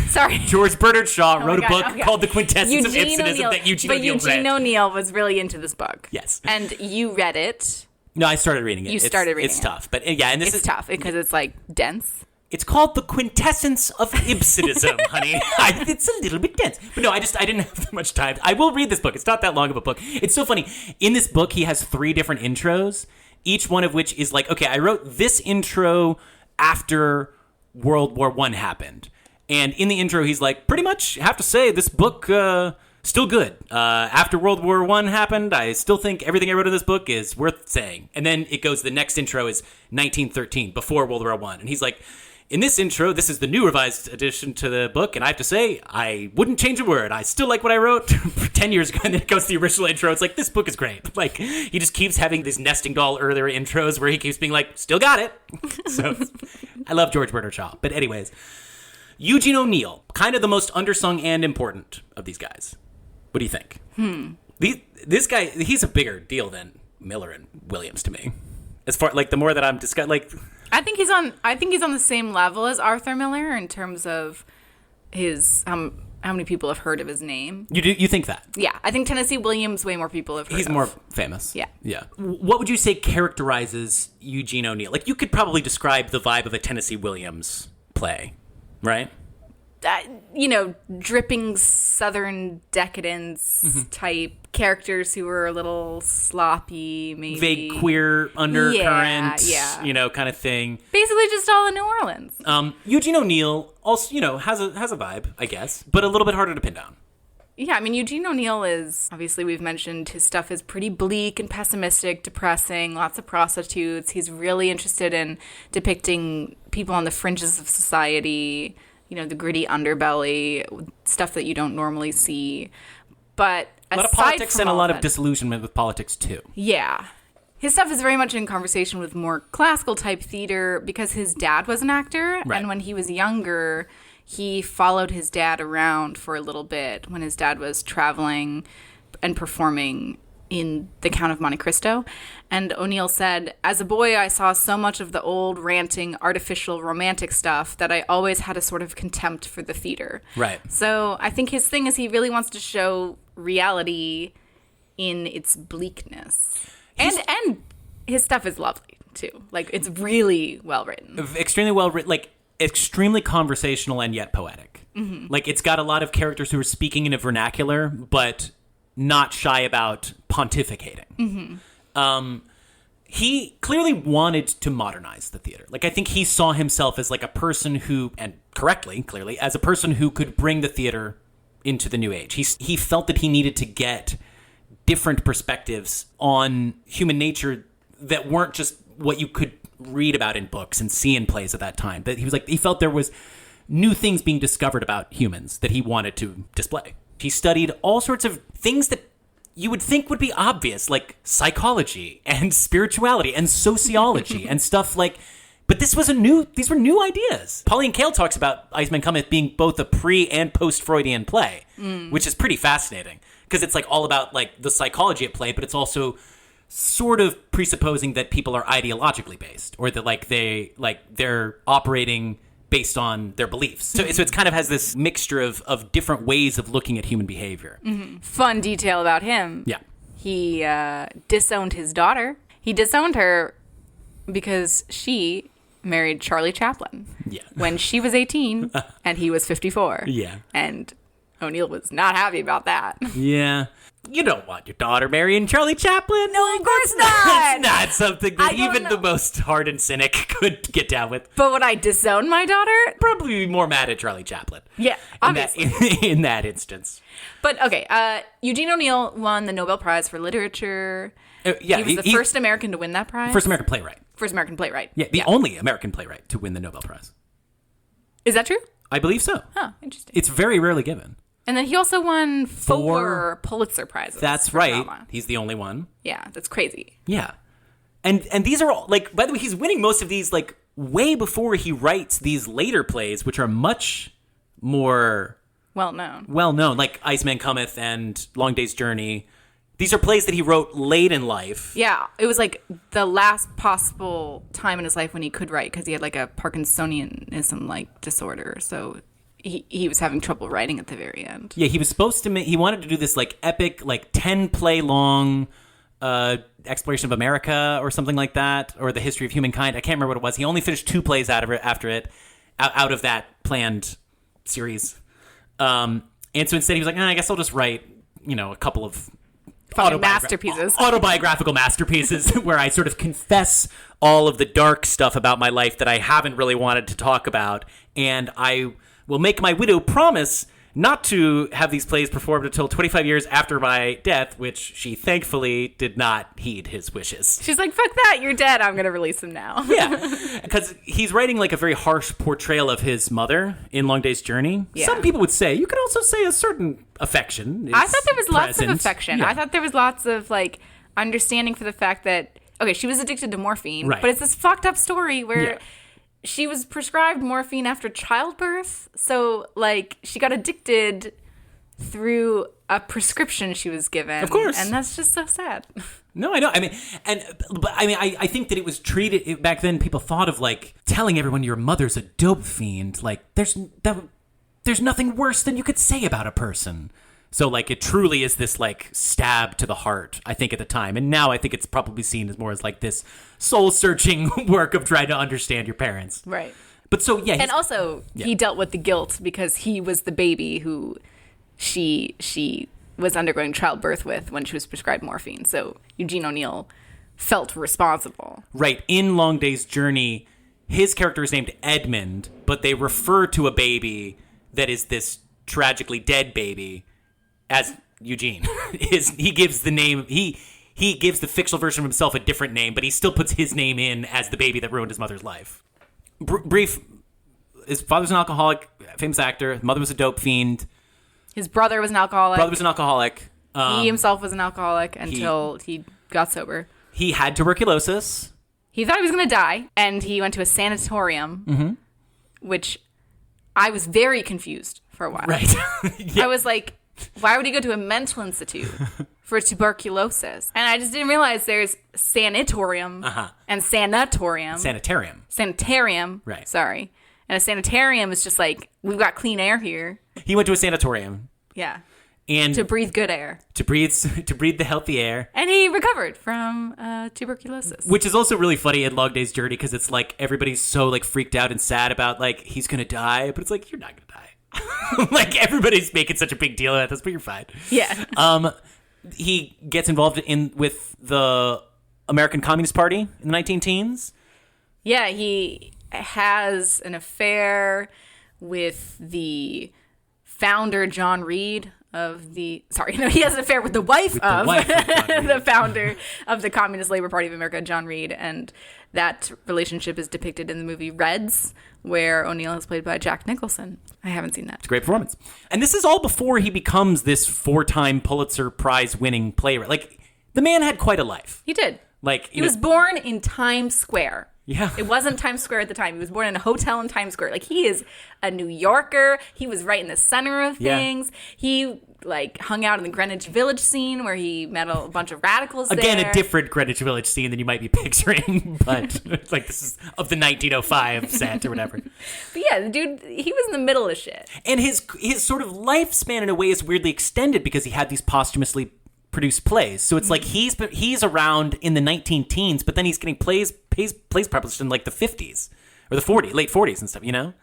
Sorry. George Bernard Shaw wrote a book called The Quintessence of Ibsenism O'Neill, that Eugene O'Neill read. But Eugene O'Neill was really into this book. Yes. And you read it. No, I started reading it. You started reading it. It's tough. But yeah, and it's tough because it's like dense. It's called The Quintessence of Ibsenism, honey. It's a little bit dense. But no, I didn't have that much time. I will read this book. It's not that long of a book. It's so funny. In this book, he has 3 different intros, each one of which is like, okay, I wrote this intro after World War I happened. And in the intro, he's like, pretty much have to say this book, still good. After World War I happened, I still think everything I wrote in this book is worth saying. And then it goes, the next intro is 1913, before World War I. And he's like, in this intro, this is the new revised edition to the book, and I have to say, I wouldn't change a word. I still like what I wrote 10 years ago, and then it goes to the original intro. It's like, this book is great. Like, he just keeps having these nesting doll earlier intros where he keeps being like, still got it. So, I love George Bernard Shaw. But anyways, Eugene O'Neill, kind of the most undersung and important of these guys. What do you think? This guy, he's a bigger deal than Miller and Williams to me. As far, like, the more that I'm discussing, like... I think he's on the same level as Arthur Miller in terms of his... how many people have heard of his name. You think that? Yeah. I think Tennessee Williams, way more people have heard of. He's more famous. Yeah. Yeah. What would you say characterizes Eugene O'Neill? Like, you could probably describe the vibe of a Tennessee Williams play, right? dripping Southern decadence type characters who were a little sloppy, maybe. Vague queer undercurrent, kind of thing. Basically just all in New Orleans. Eugene O'Neill also, has a vibe, I guess, but a little bit harder to pin down. Yeah, I mean, Eugene O'Neill is, obviously we've mentioned his stuff is pretty bleak and pessimistic, depressing, lots of prostitutes. He's really interested in depicting people on the fringes of society, the gritty underbelly, stuff that you don't normally see. But a lot of politics and a lot of disillusionment with politics, too. Yeah. His stuff is very much in conversation with more classical type theater because his dad was an actor. Right. And when he was younger, he followed his dad around for a little bit when his dad was traveling and performing in The Count of Monte Cristo. And O'Neill said, as a boy, I saw so much of the old, ranting, artificial, romantic stuff that I always had a sort of contempt for the theater. Right. So I think his thing is he really wants to show reality in its bleakness. And his stuff is lovely, too. Like, it's really well written. Extremely well written. Like, extremely conversational and yet poetic. Mm-hmm. Like, it's got a lot of characters who are speaking in a vernacular, but not shy about pontificating. Mm-hmm. He clearly wanted to modernize the theater. Like, I think he saw himself as like a person who, and correctly, clearly, as a person who could bring the theater into the new age. He felt that he needed to get different perspectives on human nature that weren't just what you could read about in books and see in plays at that time. That he felt there was new things being discovered about humans that he wanted to display. He studied all sorts of things that you would think would be obvious, like psychology and spirituality and sociology and stuff like. But these were new ideas. Pauline Kael talks about Iceman Cometh being both a pre and post Freudian play, which is pretty fascinating because it's like all about like the psychology at play, but it's also sort of presupposing that people are ideologically based, or that they're operating based on their beliefs. So it's kind of has this mixture of different ways of looking at human behavior. Mm-hmm. Fun detail about him. Yeah. He disowned his daughter. He disowned her because she married Charlie Chaplin. Yeah. When she was 18 and he was 54. Yeah. And O'Neill was not happy about that. Yeah. You don't want your daughter marrying Charlie Chaplin. No, of course not. That's not something that even the most hardened cynic could get down with. But would I disown my daughter? Probably be more mad at Charlie Chaplin. Yeah, obviously. In that instance. But, okay, Eugene O'Neill won the Nobel Prize for Literature. Yeah, he was the first American to win that prize. First American playwright. First American playwright. Yeah, the only American playwright to win the Nobel Prize. Is that true? I believe so. Huh, interesting. It's very rarely given. And then he also won 4 Pulitzer Prizes. That's right. Drama. He's the only one. Yeah, that's crazy. Yeah. And these are all, like, by the way, he's winning most of these, like, way before he writes these later plays, which are much more well-known, like Iceman Cometh and Long Day's Journey. These are plays that he wrote late in life. Yeah, it was like the last possible time in his life when he could write because he had like a Parkinsonianism-like disorder, so he was having trouble writing at the very end. Yeah, he was supposed to he wanted to do this like epic, like 10-play long exploration of America or something like that, or the history of humankind. I can't remember what it was. He only finished 2 plays out of that planned series. And so instead he was like, I guess I'll just write, a couple of autobiographical masterpieces where I sort of confess all of the dark stuff about my life that I haven't really wanted to talk about, and I will make my widow promise not to have these plays performed until 25 years after my death, which she thankfully did not heed his wishes. She's like, fuck that, you're dead, I'm going to release him now. Yeah, because he's writing like a very harsh portrayal of his mother in Long Day's Journey. Yeah. Some people would say, you could also say a certain affection is I thought there was present. Lots of affection. Yeah. I thought there was lots of like understanding for the fact that, okay, she was addicted to morphine, right, but it's this fucked up story where... Yeah. She was prescribed morphine after childbirth, so, like, she got addicted through a prescription she was given. Of course. And that's just so sad. No, I know. I think that it was treated, back then, people thought of, like, telling everyone your mother's a dope fiend. Like, there's nothing worse than you could say about a person. So, like, it truly is this, like, stab to the heart, I think, at the time. And now I think it's probably seen as more as, like, this soul-searching work of trying to understand your parents. Right. But so, yeah. And also, he dealt with the guilt because he was the baby who she was undergoing childbirth with when she was prescribed morphine. So Eugene O'Neill felt responsible. Right. In Long Day's Journey, his character is named Edmund, but they refer to a baby that is this tragically dead baby as Eugene. He gives the name... He gives the fictional version of himself a different name, but he still puts his name in as the baby that ruined his mother's life. Brief, his father's an alcoholic, famous actor. His mother was a dope fiend. His brother was an alcoholic. He himself was an alcoholic until he got sober. He had tuberculosis. He thought he was going to die, and he went to a sanatorium, which I was very confused for a while. Right. I was like, why would he go to a mental institute for tuberculosis? And I just didn't realize there's sanatorium and sanatorium. Sanitarium. Right. Sorry. And a sanitarium is just like, we've got clean air here. He went to a sanatorium. Yeah. And to breathe good air. To breathe the healthy air. And he recovered from tuberculosis. Which is also really funny in Long Day's Journey because it's like everybody's so like freaked out and sad about like he's going to die. But it's like, you're not going to die. Like everybody's making such a big deal about this, but you're fine. Yeah. He gets involved with the American Communist Party in the 19-teens. Yeah, he has an affair with the founder, John Reed, he has an affair with the wife of the founder of the Communist Labor Party of America, John Reed, and that relationship is depicted in the movie Reds, where O'Neill is played by Jack Nicholson. I haven't seen that. It's a great performance. And this is all before he becomes this 4-time Pulitzer Prize-winning playwright. Like, the man had quite a life. He did. Like, he was born in Times Square. Yeah. It wasn't Times Square at the time. He was born in a hotel in Times Square. Like, he is a New Yorker. He was right in the center of things. He, like, hung out in the Greenwich Village scene where he met a bunch of radicals Again, there. a different Greenwich Village scene than you might be picturing, but like this is of the 1905 set or whatever. But yeah, the dude, he was in the middle of shit. And his sort of lifespan in a way is weirdly extended because he had these posthumously produced plays. So it's like he's around in the 19-teens, but then he's getting plays published in like the 50s or the late 40s and stuff, you know?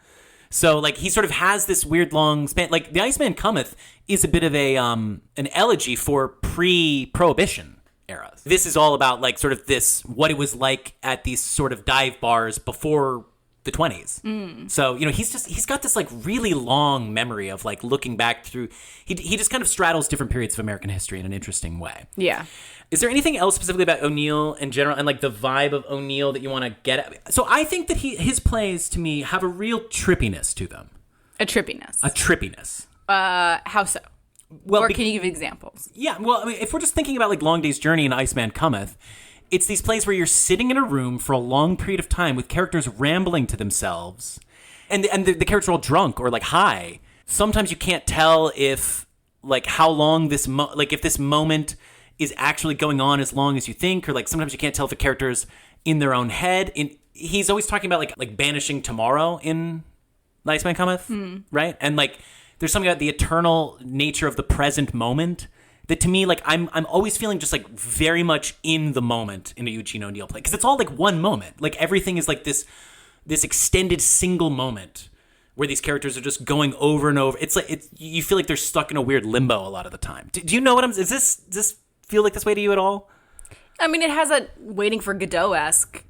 So like he sort of has this weird long span. Like The Iceman Cometh is a bit of an elegy for pre-Prohibition era. This is all about like sort of what it was like at these sort of dive bars before the 20s. So, you know, he's got this like really long memory of like looking back through. He just kind of straddles different periods of American history in an interesting way. Yeah. Is there anything else specifically about O'Neill in general and like the vibe of O'Neill that you want to get at? So I think that his plays to me have a real trippiness to them. A trippiness. How so? Well, or can you give examples? Yeah, well, I mean, if we're just thinking about like Long Day's Journey and Iceman Cometh, it's these plays where you're sitting in a room for a long period of time with characters rambling to themselves, and the characters are all drunk or like high. Sometimes you can't tell if like how long this if this moment is actually going on as long as you think, or like sometimes you can't tell if a character's in their own head. He's always talking about like banishing tomorrow in Iceman Cometh, right? And like there's something about the eternal nature of the present moment that to me, like I'm always feeling just like very much in the moment in a Eugene O'Neill play, because it's all like one moment. Like everything is like this extended single moment where these characters are just going over and over. It's like you feel like they're stuck in a weird limbo a lot of the time. Do you know what does this feel like this way to you at all? I mean, it has a Waiting for Godot-esque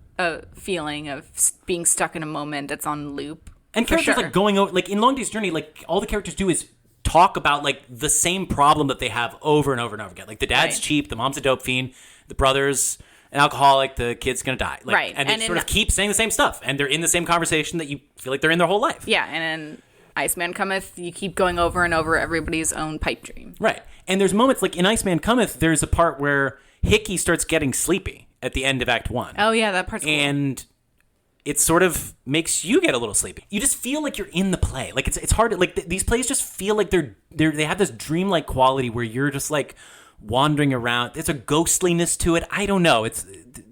feeling of being stuck in a moment that's on loop. And characters like going over, like in Long Day's Journey, like all the characters do is talk about like the same problem that they have over and over and over again. Like the dad's cheap, the mom's a dope fiend, the brother's an alcoholic, the kid's gonna die. Like, right. And they sort of keep saying the same stuff, and they're in the same conversation that you feel like they're in their whole life. Yeah, and in Iceman Cometh, you keep going over and over everybody's own pipe dream. Right. And there's moments like in Iceman Cometh, there's a part where Hickey starts getting sleepy at the end of Act 1. Oh yeah, that part's cool. And it sort of makes you get a little sleepy. You just feel like you're in the play. Like it's hard to, like these plays just feel like they have this dreamlike quality where you're just like wandering around. There's a ghostliness to it. I don't know. Do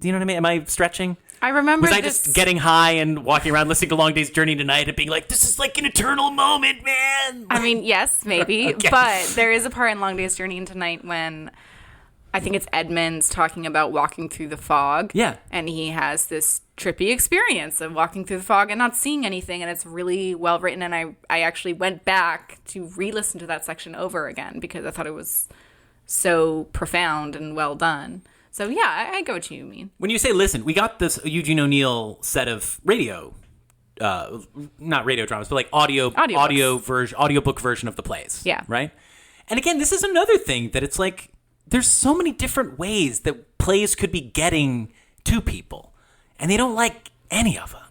you know what I mean? Am I stretching? I remember Was I just getting high and walking around listening to Long Day's Journey tonight and being like, this is like an eternal moment, man? I mean, yes, maybe. Okay. But there is a part in Long Day's Journey tonight when I think it's Edmund's talking about walking through the fog. Yeah. And he has this trippy experience of walking through the fog and not seeing anything, and it's really well written. And I actually went back to re-listen to that section over again because I thought it was so profound and well done. So yeah, I get what you mean. When you say listen, we got this Eugene O'Neill set of not radio dramas, but like audiobook version of the plays. Yeah. Right? And again, this is another thing that it's like, there's so many different ways that plays could be getting to people, and they don't like any of them.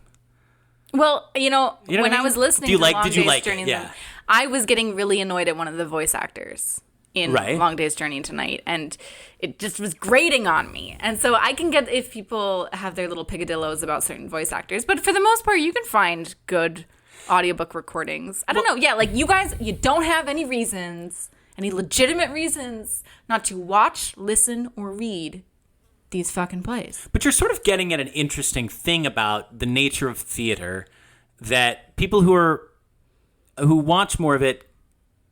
Well, when what I mean? I was listening to Long Day's Journey, Yeah. I was getting really annoyed at one of the voice actors in Long Day's Journey Tonight, and it just was grating on me. And so I can get if people have their little piccadillos about certain voice actors, but for the most part, you can find good audiobook recordings. I don't know. Yeah, like you guys, you don't have any legitimate reasons not to watch, listen, or read these fucking plays. But you're sort of getting at an interesting thing about the nature of theater that people who watch more of it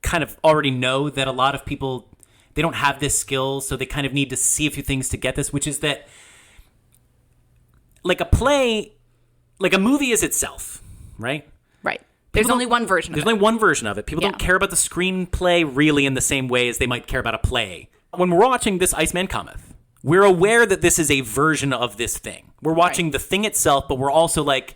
kind of already know that a lot of people, they don't have this skill, so they kind of need to see a few things to get this, which is that like a play, like a movie is itself, right? Right. There's only one version of it. There's only one version of it. People don't care about the screenplay really in the same way as they might care about a play. When we're watching this Iceman Cometh, we're aware that this is a version of this thing. We're watching the thing itself, but we're also like,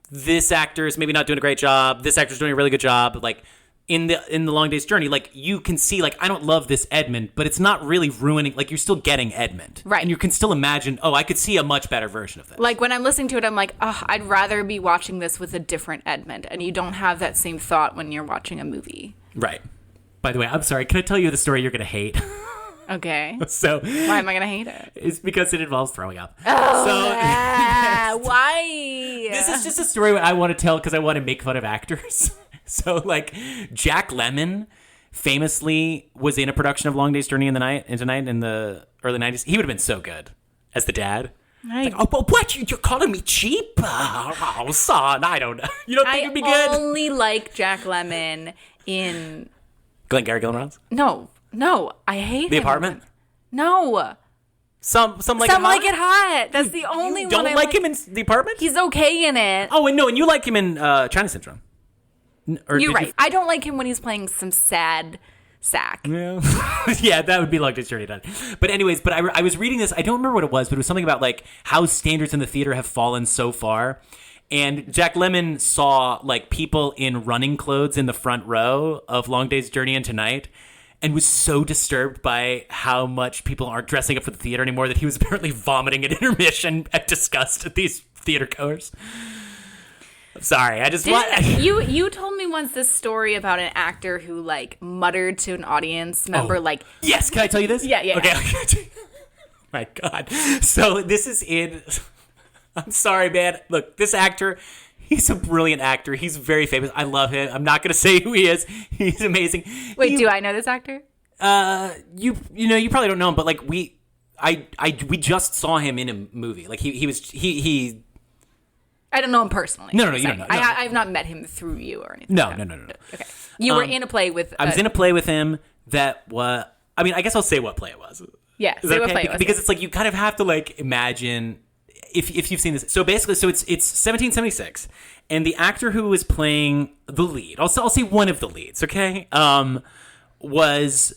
this actor is maybe not doing a great job. This actor's doing a really good job. Like in the Long Day's Journey, like you can see, like I don't love this Edmund, but it's not really ruining. Like you're still getting Edmund, right? And you can still imagine. Oh, I could see a much better version of this. Like when I'm listening to it, I'm like, oh, I'd rather be watching this with a different Edmund, and you don't have that same thought when you're watching a movie, right? By the way, I'm sorry. Can I tell you the story you're gonna hate? Okay. So why am I gonna hate it? It's because it involves throwing up. Oh, why? This is just a story I want to tell because I want to make fun of actors. So, like, Jack Lemmon famously was in a production of Long Day's Journey into Night in the early 90s. He would have been so good as the dad. Like, oh, but what? You're calling me cheap? Oh, son, I don't know. You don't think it'd be good? I only like Jack Lemmon in... Glengarry Glen Ross? No, I hate The him. Apartment? No. Some like it hot. That's the only one I don't like him in The Apartment? He's okay in it. Oh, and you like him in China Syndrome. You're right. I don't like him when he's playing some sad sack. Yeah, yeah, that would be Long Day's Journey done. But anyways, I was reading this. I don't remember what it was, but it was something about like how standards in the theater have fallen so far. And Jack Lemmon saw like people in running clothes in the front row of Long Day's Journey into Night, and was so disturbed by how much people aren't dressing up for the theater anymore that he was apparently vomiting at intermission at disgust at these theater goers. I'm sorry. I just want... You told me once this story about an actor who like muttered to an audience member like... Yes, can I tell you this? Yeah. Okay. My God. So this is in... I'm sorry, man. Look, this actor, he's a brilliant actor. He's very famous. I love him. I'm not going to say who he is. He's amazing. Wait, do I know this actor? You probably don't know him, but like we just saw him in a movie. Like he I don't know him personally. No, you don't know. No. I've not met him through you or anything. No. Okay. You were in a play with... I was in a play with him that was... I mean, I guess I'll say what play it was. Yeah, say what play it was. Because it's like you kind of have to like imagine... If you've seen this, so basically, it's 1776, and the actor who was playing the lead, I'll say one of the leads, okay, was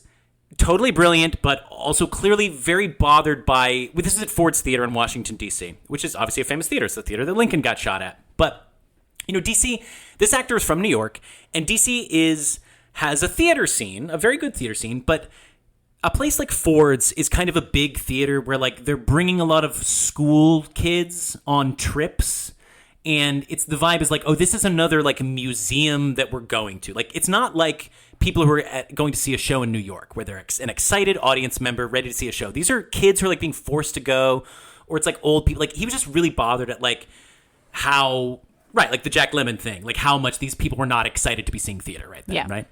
totally brilliant, but also clearly very bothered by. This is at Ford's Theater in Washington D.C., which is obviously a famous theater. It's the theater that Lincoln got shot at. But D.C. This actor is from New York, and D.C. has a theater scene, a very good theater scene, but. A place like Ford's is kind of a big theater where like they're bringing a lot of school kids on trips, and the vibe is like, oh, this is another like museum that we're going to. Like it's not like people who are going to see a show in New York where they're an excited audience member ready to see a show. These are kids who are like being forced to go, or it's like old people. Like he was just really bothered at like how like the Jack Lemmon thing, like how much these people were not excited to be seeing theater right then, right?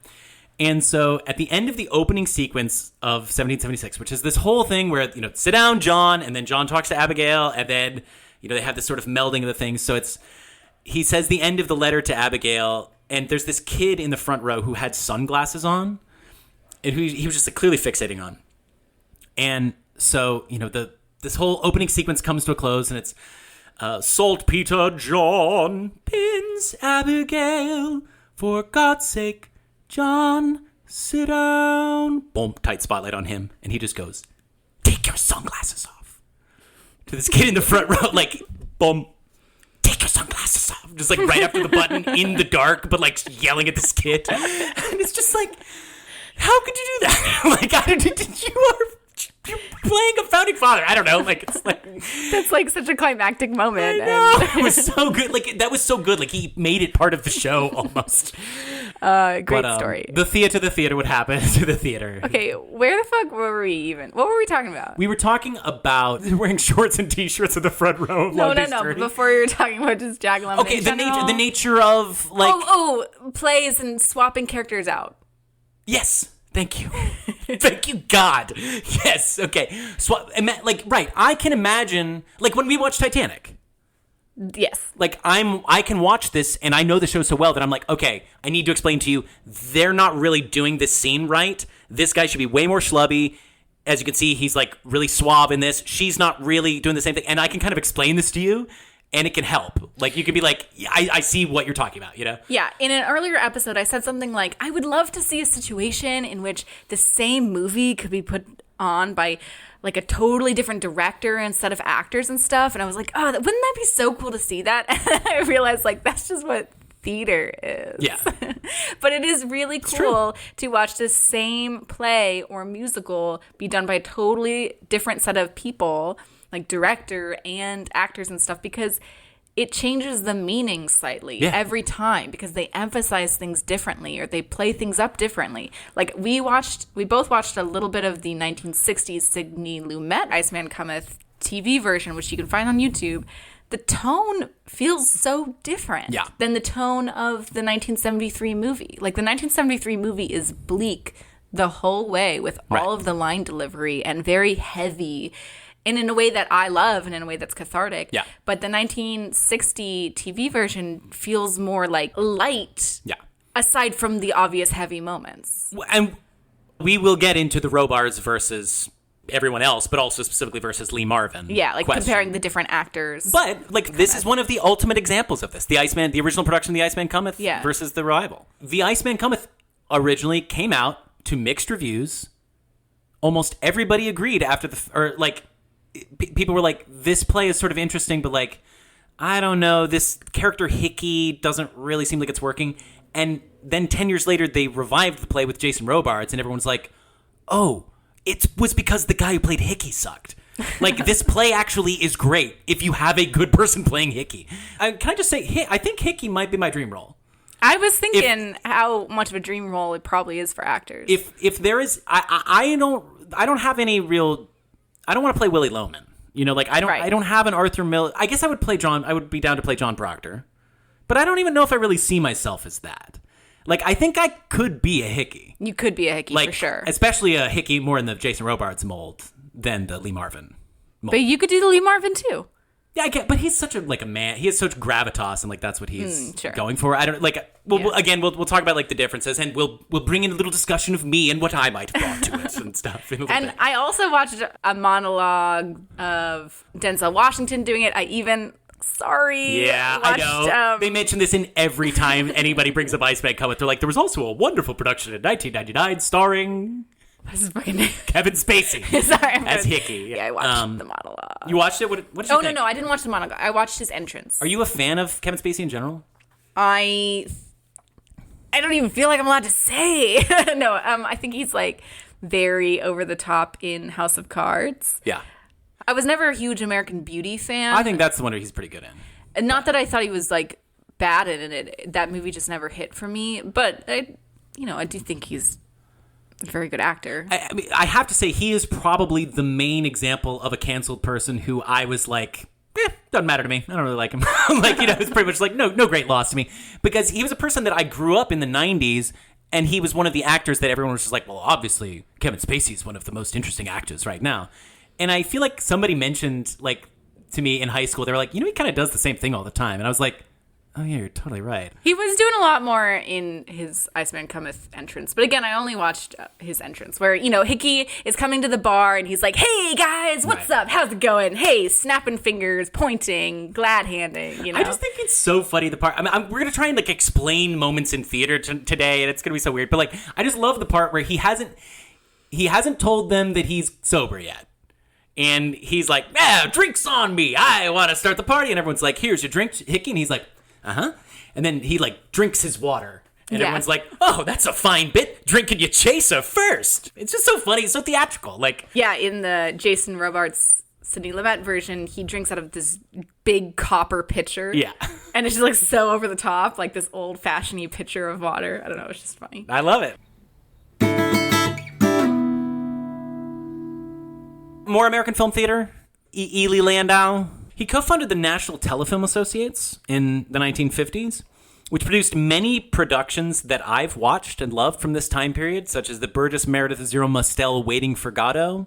And so at the end of the opening sequence of 1776, which is this whole thing where, sit down, John, and then John talks to Abigail, and then, they have this sort of melding of the things. So he says the end of the letter to Abigail, and there's this kid in the front row who had sunglasses on, and who he was just like, clearly fixating on. And so, this whole opening sequence comes to a close, and it's Saltpeter John pins Abigail. For God's sake, John, sit down. Boom, tight spotlight on him. And he just goes, take your sunglasses off. To this kid in the front row, like, boom, take your sunglasses off. Just like right after the button in the dark, but like yelling at this kid. And it's just like, how could you do that? Like, you're playing a founding father. I don't know. Like, it's like that's like such a climactic moment. I know. It was so good. Like, that was so good. Like, he made it part of the show almost. Great story. The theater would happen to the theater. Okay, where the fuck were we even? What were we talking about? We were talking about wearing shorts and t-shirts in the front row of Long Day's Journey. Before you were talking about just Jack Lemmon. Okay, the nature of like plays and swapping characters out. Yes. Thank you. Thank you, God. Yes. Okay. So, right. I can imagine, like, when we watch Titanic. Yes. Like, I can watch this, and I know the show so well that I'm like, okay, I need to explain to you, they're not really doing this scene right. This guy should be way more schlubby. As you can see, he's, like, really suave in this. She's not really doing the same thing. And I can kind of explain this to you. And it can help. Like, you can be like, I see what you're talking about, Yeah. In an earlier episode, I said something like, I would love to see a situation in which the same movie could be put on by, like, a totally different director instead of actors and stuff. And I was like, oh, wouldn't that be so cool to see that? And I realized, like, that's just what theater is. Yeah. But it is really cool to watch the same play or musical be done by a totally different set of people, like director and actors and stuff, because it changes the meaning slightly every time because they emphasize things differently or they play things up differently. Like we both watched a little bit of the 1960s Sidney Lumet Iceman Cometh TV version, which you can find on YouTube. The tone feels so different than the tone of the 1973 movie. Like the 1973 movie is bleak the whole way with all of the line delivery and very heavy. And in a way that I love and in a way that's cathartic. Yeah. But the 1960 TV version feels more like light. Yeah. Aside from the obvious heavy moments. And we will get into the Robards versus everyone else, but also specifically versus Lee Marvin. Yeah, like comparing the different actors. But like this is one of the ultimate examples of this. The original production of The Iceman Cometh versus the revival. The Iceman Cometh originally came out to mixed reviews. Almost everybody agreed after people were like, this play is sort of interesting, but like, I don't know, this character Hickey doesn't really seem like it's working. And then 10 years later, they revived the play with Jason Robards, and everyone's like, oh, it was because the guy who played Hickey sucked. Like, this play actually is great if you have a good person playing Hickey. Can I just say, I think Hickey might be my dream role. I was thinking how much of a dream role it probably is for actors. If there is, I don't have any real... I don't want to play Willie Loman. I don't have an Arthur Miller. I guess I would be down to play John Proctor. But I don't even know if I really see myself as that. Like, I think I could be a Hickey. You could be a Hickey, for sure. Especially a Hickey more in the Jason Robards mold than the Lee Marvin mold. But you could do the Lee Marvin, too. Yeah, I get, but he's such a man. He has such gravitas, and like that's what he's going for. I don't like. We'll talk about like the differences, and we'll bring in a little discussion of me and what I might have brought to it and stuff. And I also watched a monologue of Denzel Washington doing it. I know. They mention this in every time anybody brings up Iceman Cometh. They're like, there was also a wonderful production in 1999 starring. What's his fucking name? Kevin Spacey. Sorry, as Hickey. Yeah, I watched the monologue. You watched it? What did you think? No, I didn't watch the monologue. I watched his entrance. Are you a fan of Kevin Spacey in general? I don't even feel like I'm allowed to say. No, I think he's like very over the top in House of Cards. Yeah. I was never a huge American Beauty fan. I think that's the one he's pretty good in. And not that I thought he was like bad in it. That movie just never hit for me. But I do think he's a very good actor. I mean, I have to say he is probably the main example of a canceled person who I was like, doesn't matter to me. I don't really like him. It's pretty much like no great loss to me, because he was a person that I grew up in the 90s, and he was one of the actors that everyone was just like, well, obviously Kevin Spacey is one of the most interesting actors right now. And I feel like somebody mentioned like to me in high school, they were like, he kind of does the same thing all the time, and I was like, Oh, yeah, you're totally right. He was doing a lot more in his Iceman Cometh entrance. But again, I only watched his entrance where, Hickey is coming to the bar and he's like, hey, guys, what's up? How's it going? Hey, snapping fingers, pointing, glad handing, I just think it's so funny, the part. I mean, we're going to try and, explain moments in theater today, and it's going to be so weird. But, I just love the part where he hasn't told them that he's sober yet. And he's like, drinks on me. I want to start the party. And everyone's like, here's your drink, Hickey. And he's like, uh-huh. And then he, drinks his water. And everyone's like, oh, that's a fine bit. Drinking your chaser first. It's just so funny. It's so theatrical. Yeah, in the Jason Robards Sidney Lumet version, he drinks out of this big copper pitcher. Yeah. And it's just, so over the top, this old-fashioned pitcher of water. I don't know. It's just funny. I love it. More American film theater. Ely Landau. He co-founded the National Telefilm Associates in the 1950s, which produced many productions that I've watched and loved from this time period, such as the Burgess Meredith Zero Mostel Waiting for Godot.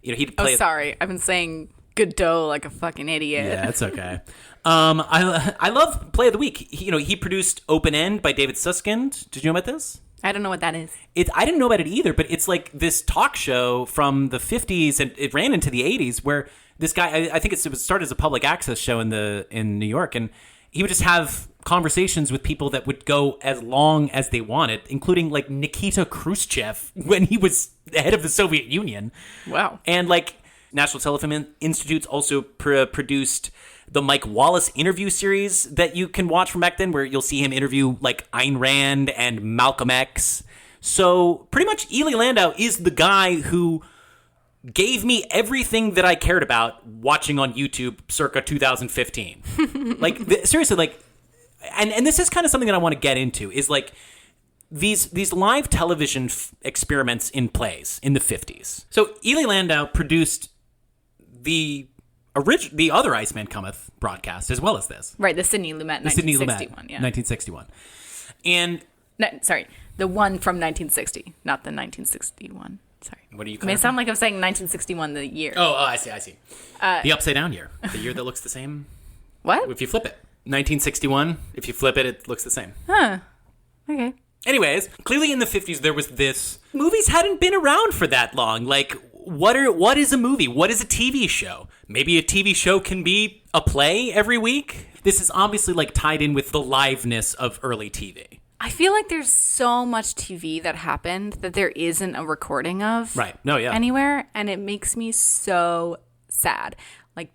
He'd play. Oh, sorry. I've been saying Godot like a fucking idiot. Yeah, that's okay. I love Play of the Week. He produced Open End by David Suskind. Did you know about this? I don't know what that is. I didn't know about it either, but it's this talk show from the 50s, and it ran into the 80s, where this guy, I think it started as a public access show in New York, and he would just have conversations with people that would go as long as they wanted, including Nikita Khrushchev when he was the head of the Soviet Union. Wow. And National Telefilm Institute also produced the Mike Wallace interview series that you can watch from back then, where you'll see him interview Ayn Rand and Malcolm X. So pretty much Ely Landau is the guy who gave me everything that I cared about watching on YouTube circa 2015. Seriously, and this is kind of something that I want to get into, is these live television experiments in plays in the 50s. So Ely Landau produced the other Iceman Cometh broadcast, as well as this. Right, the Sidney Lumet 1961. Yeah. 1961. And... No, sorry, the one from 1960, not the 1961. Sorry. What are you? It may sound like I'm saying 1961, the year. Oh, I see. The upside down year, the year that looks the same. What? If you flip it, 1961. If you flip it, it looks the same. Huh. Okay. Anyways, clearly in the 50s there was this. Movies hadn't been around for that long. What is a movie? What is a TV show? Maybe a TV show can be a play every week. This is obviously tied in with the liveness of early TV. I feel like there's so much TV that happened that there isn't a recording of. Right. No, yeah. Anywhere, and it makes me so sad.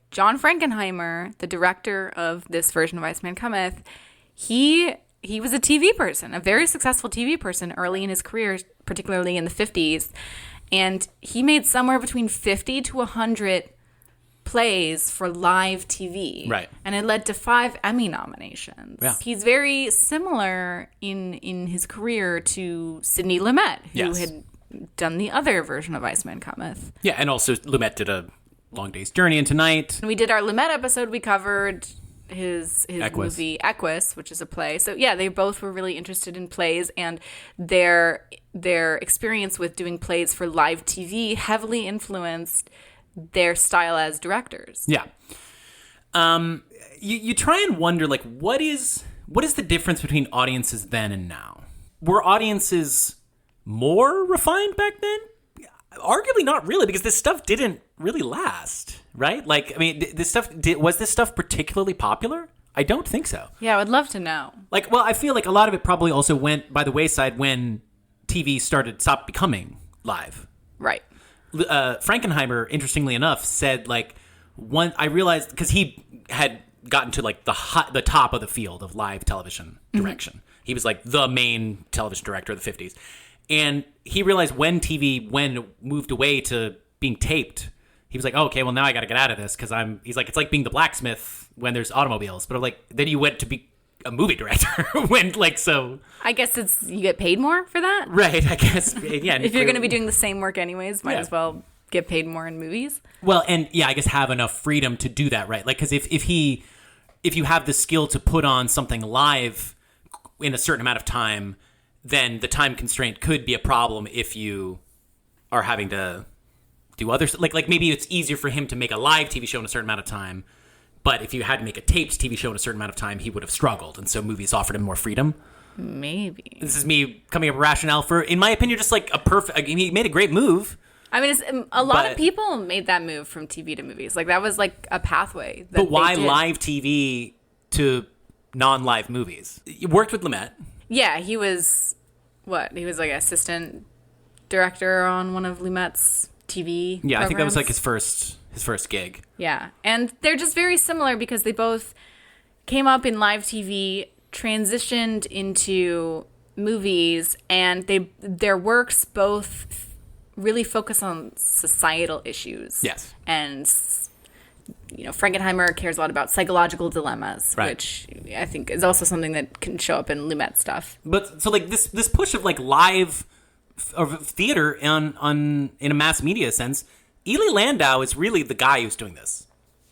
John Frankenheimer, the director of this version of Iceman Cometh, he was a TV person, a very successful TV person early in his career, particularly in the 50s, and he made somewhere between 50 to 100 plays for live TV. Right. And it led to 5 Emmy nominations. Yeah. He's very similar in his career to Sidney Lumet, who had done the other version of Iceman Cometh. Yeah, and also Lumet did a Long Day's Journey into Night. And we did our Lumet episode. We covered his Equus. movie Equus, which is a play. So yeah, they both were really interested in plays, and their experience with doing plays for live TV heavily influenced their style as directors. Yeah. You try and wonder, what is the difference between audiences then and now? Were audiences more refined back then? Arguably not really, because this stuff didn't really last, right? Was this stuff particularly popular? I don't think so. Yeah, I would love to know. I feel like a lot of it probably also went by the wayside when TV stopped becoming live. Right. Frankenheimer, interestingly enough, said I realized, because he had gotten to the top of the field of live television direction. Mm-hmm. He was the main television director of the 50s, and he realized when TV moved away to being taped, he was like, oh, okay, well now I got to get out of this, because he's like, it's like being the blacksmith when there's automobiles, but then you went to be a movie director when so. I guess you get paid more for that, right? I guess, yeah. If you're going to be doing the same work anyways, might as well get paid more in movies. Well, and yeah, I guess have enough freedom to do that, right? Because if you have the skill to put on something live in a certain amount of time, then the time constraint could be a problem if you are having to do other maybe it's easier for him to make a live TV show in a certain amount of time, But if you had to make a taped TV show in a certain amount of time, he would have struggled. And so movies offered him more freedom. Maybe. This is me coming up with rationale for, in my opinion, just like a perfect... he made a great move. I mean, a lot of people made that move from TV to movies. Like, that was like a pathway. But why live TV to non-live movies? You worked with Lumet. Yeah, he was... He was like assistant director on one of Lumet's TV programs. I think that was like his first gig. Yeah, and they're just very similar because they both came up in live TV, transitioned into movies, and their works both really focus on societal issues. Yes. And, Frankenheimer cares a lot about psychological dilemmas, which I think is also something that can show up in Lumet stuff. But so like this push of like live theater in a mass media sense, Ely Landau is really the guy who's doing this.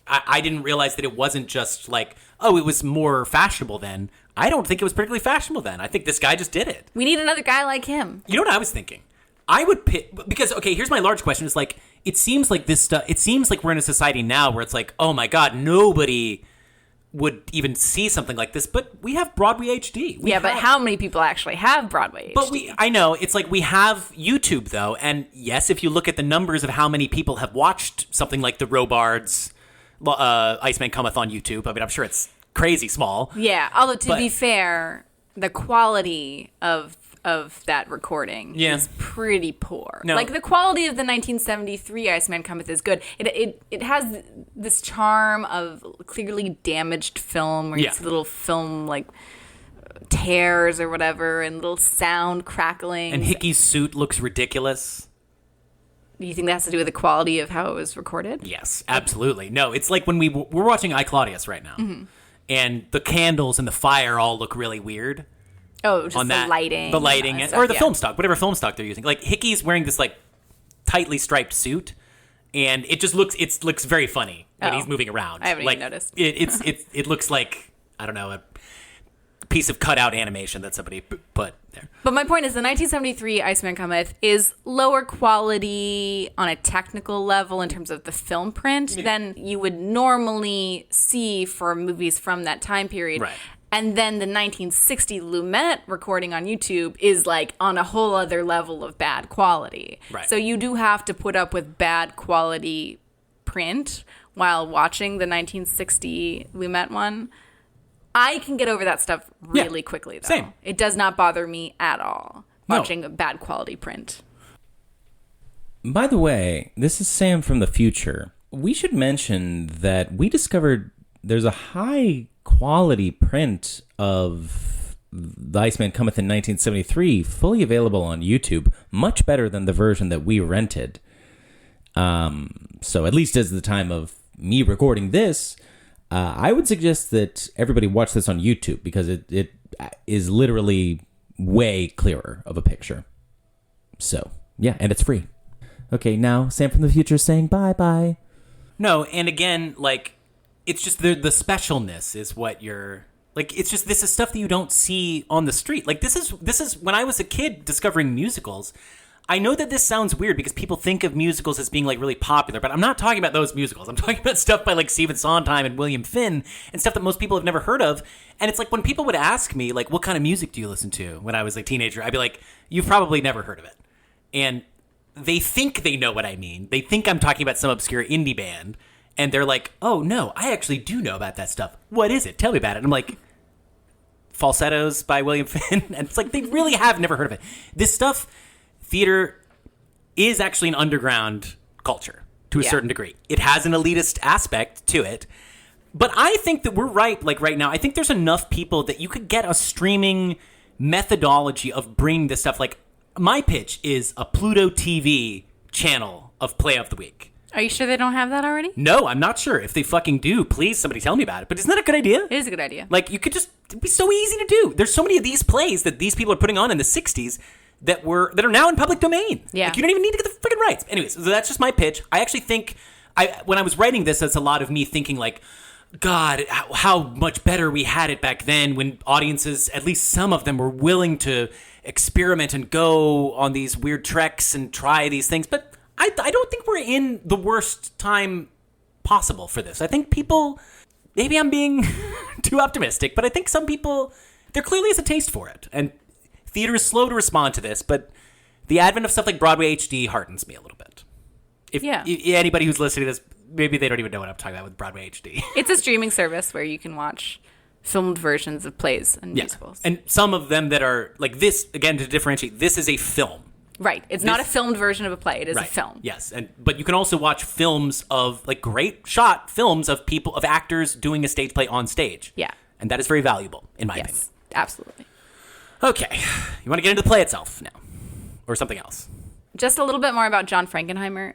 I didn't realize that it wasn't just like, it was more fashionable then. I don't think it was particularly fashionable then. I think this guy just did it. We need another guy like him. You know what I was thinking? I would pick, because, okay, here's my large question. Is like, it seems like this stuff, it seems like we're in a society now where it's like, oh my God, nobody would even see something like this, but we have Broadway HD. But how many people actually have Broadway HD? I know, it's like we have YouTube though, and yes, if you look at the numbers of how many people have watched something like the Robards, Iceman Cometh on YouTube, I mean, I'm sure it's crazy small. Yeah, although to be fair, the quality of that recording is pretty poor. No. Like, the quality of the 1973 Iceman Cometh is good. It has this charm of clearly damaged film where you see little film, like, tears or whatever and little sound crackling. And Hickey's suit looks ridiculous. Do you think that has to do with the quality of how it was recorded? Yes, absolutely. No, it's like when we're watching I, Claudius right now, and the candles and the fire all look really weird. Oh, just on the lighting. The lighting, or the film stock, whatever film stock they're using. Like, Hickey's wearing this, like, tightly striped suit, and it looks very funny when he's moving around. I haven't even noticed. It looks like, I don't know, a piece of cutout animation that somebody put there. But my point is, the 1973 Iceman Cometh is lower quality on a technical level in terms of the film print than you would normally see for movies from that time period. Right. And then the 1960 Lumet recording on YouTube is like on a whole other level of bad quality. Right. So you do have to put up with bad quality print while watching the 1960 Lumet one. I can get over that stuff really quickly, though. Same. It does not bother me at all watching a bad quality print. By the way, this is Sam from the future. We should mention that we discovered there's a high quality print of The Iceman Cometh in 1973, fully available on YouTube, much better than the version that we rented. So at least as the time of me recording this, I would suggest that everybody watch this on YouTube because it is literally way clearer of a picture. So, yeah, and it's free. Okay, now Sam from the future is saying bye-bye. No, and again, like, it's just the specialness is what you're... Like, it's just, this is stuff that you don't see on the street. Like, this is when I was a kid discovering musicals, I know that this sounds weird because people think of musicals as being, like, really popular, but I'm not talking about those musicals. I'm talking about stuff by, like, Stephen Sondheim and William Finn and stuff that most people have never heard of. And it's like when people would ask me, like, what kind of music do you listen to when I was a teenager? I'd be like, you've probably never heard of it. And they think they know what I mean. They think I'm talking about some obscure indie band. And they're like, oh, no, I actually do know about that stuff. What is it? Tell me about it. And I'm like, Falsettos by William Finn. And it's like, they really have never heard of it. This stuff, theater is actually an underground culture to a certain degree. It has an elitist aspect to it. But I think that we're right, like right now. I think there's enough people that you could get a streaming methodology of bringing this stuff. Like, my pitch is a Pluto TV channel of Play of the Week. Are you sure they don't have that already? No, I'm not sure. If they fucking do, please somebody tell me about it. But isn't that a good idea? It is a good idea. Like, you could just, it'd be so easy to do. There's so many of these plays that these people are putting on in the 60s that are now in public domain. Yeah. Like, you don't even need to get the freaking rights. Anyways, so that's just my pitch. I actually think, when I was writing this, it's a lot of me thinking like, God, how much better we had it back then when audiences, at least some of them, were willing to experiment and go on these weird treks and try these things. But I don't think we're in the worst time possible for this. I think people maybe I'm being too optimistic, but I think some people, there clearly is a taste for it. And theater is slow to respond to this, but the advent of stuff like Broadway HD heartens me a little bit. If anybody who's listening to this, maybe they don't even know what I'm talking about with Broadway HD. It's a streaming service where you can watch filmed versions of plays and musicals. And some of them that are like this, again, to differentiate, this is a film. Right. It's not a filmed version of a play. It is a film. Yes. But you can also watch films of, like, great shot films of actors doing a stage play on stage. Yeah. And that is very valuable, in my opinion. Yes, absolutely. Okay. You want to get into the play itself now? Or something else? Just a little bit more about John Frankenheimer.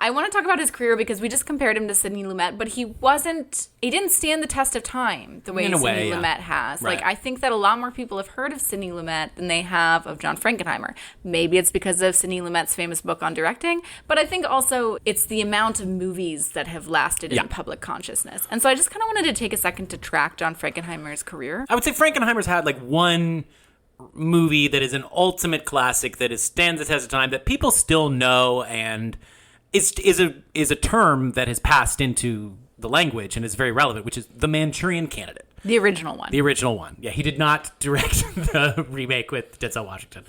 I want to talk about his career because we just compared him to Sidney Lumet, but he didn't stand the test of time the way Sidney Lumet has. Right. Like, I think that a lot more people have heard of Sidney Lumet than they have of John Frankenheimer. Maybe it's because of Sidney Lumet's famous book on directing, but I think also it's the amount of movies that have lasted in public consciousness. And so I just kind of wanted to take a second to track John Frankenheimer's career. I would say Frankenheimer's had, like, one movie that is an ultimate classic that stands the test of time that people still know and is a term that has passed into the language and is very relevant, which is The Manchurian Candidate. The original one. The original one. Yeah, he did not direct the remake with Denzel Washington.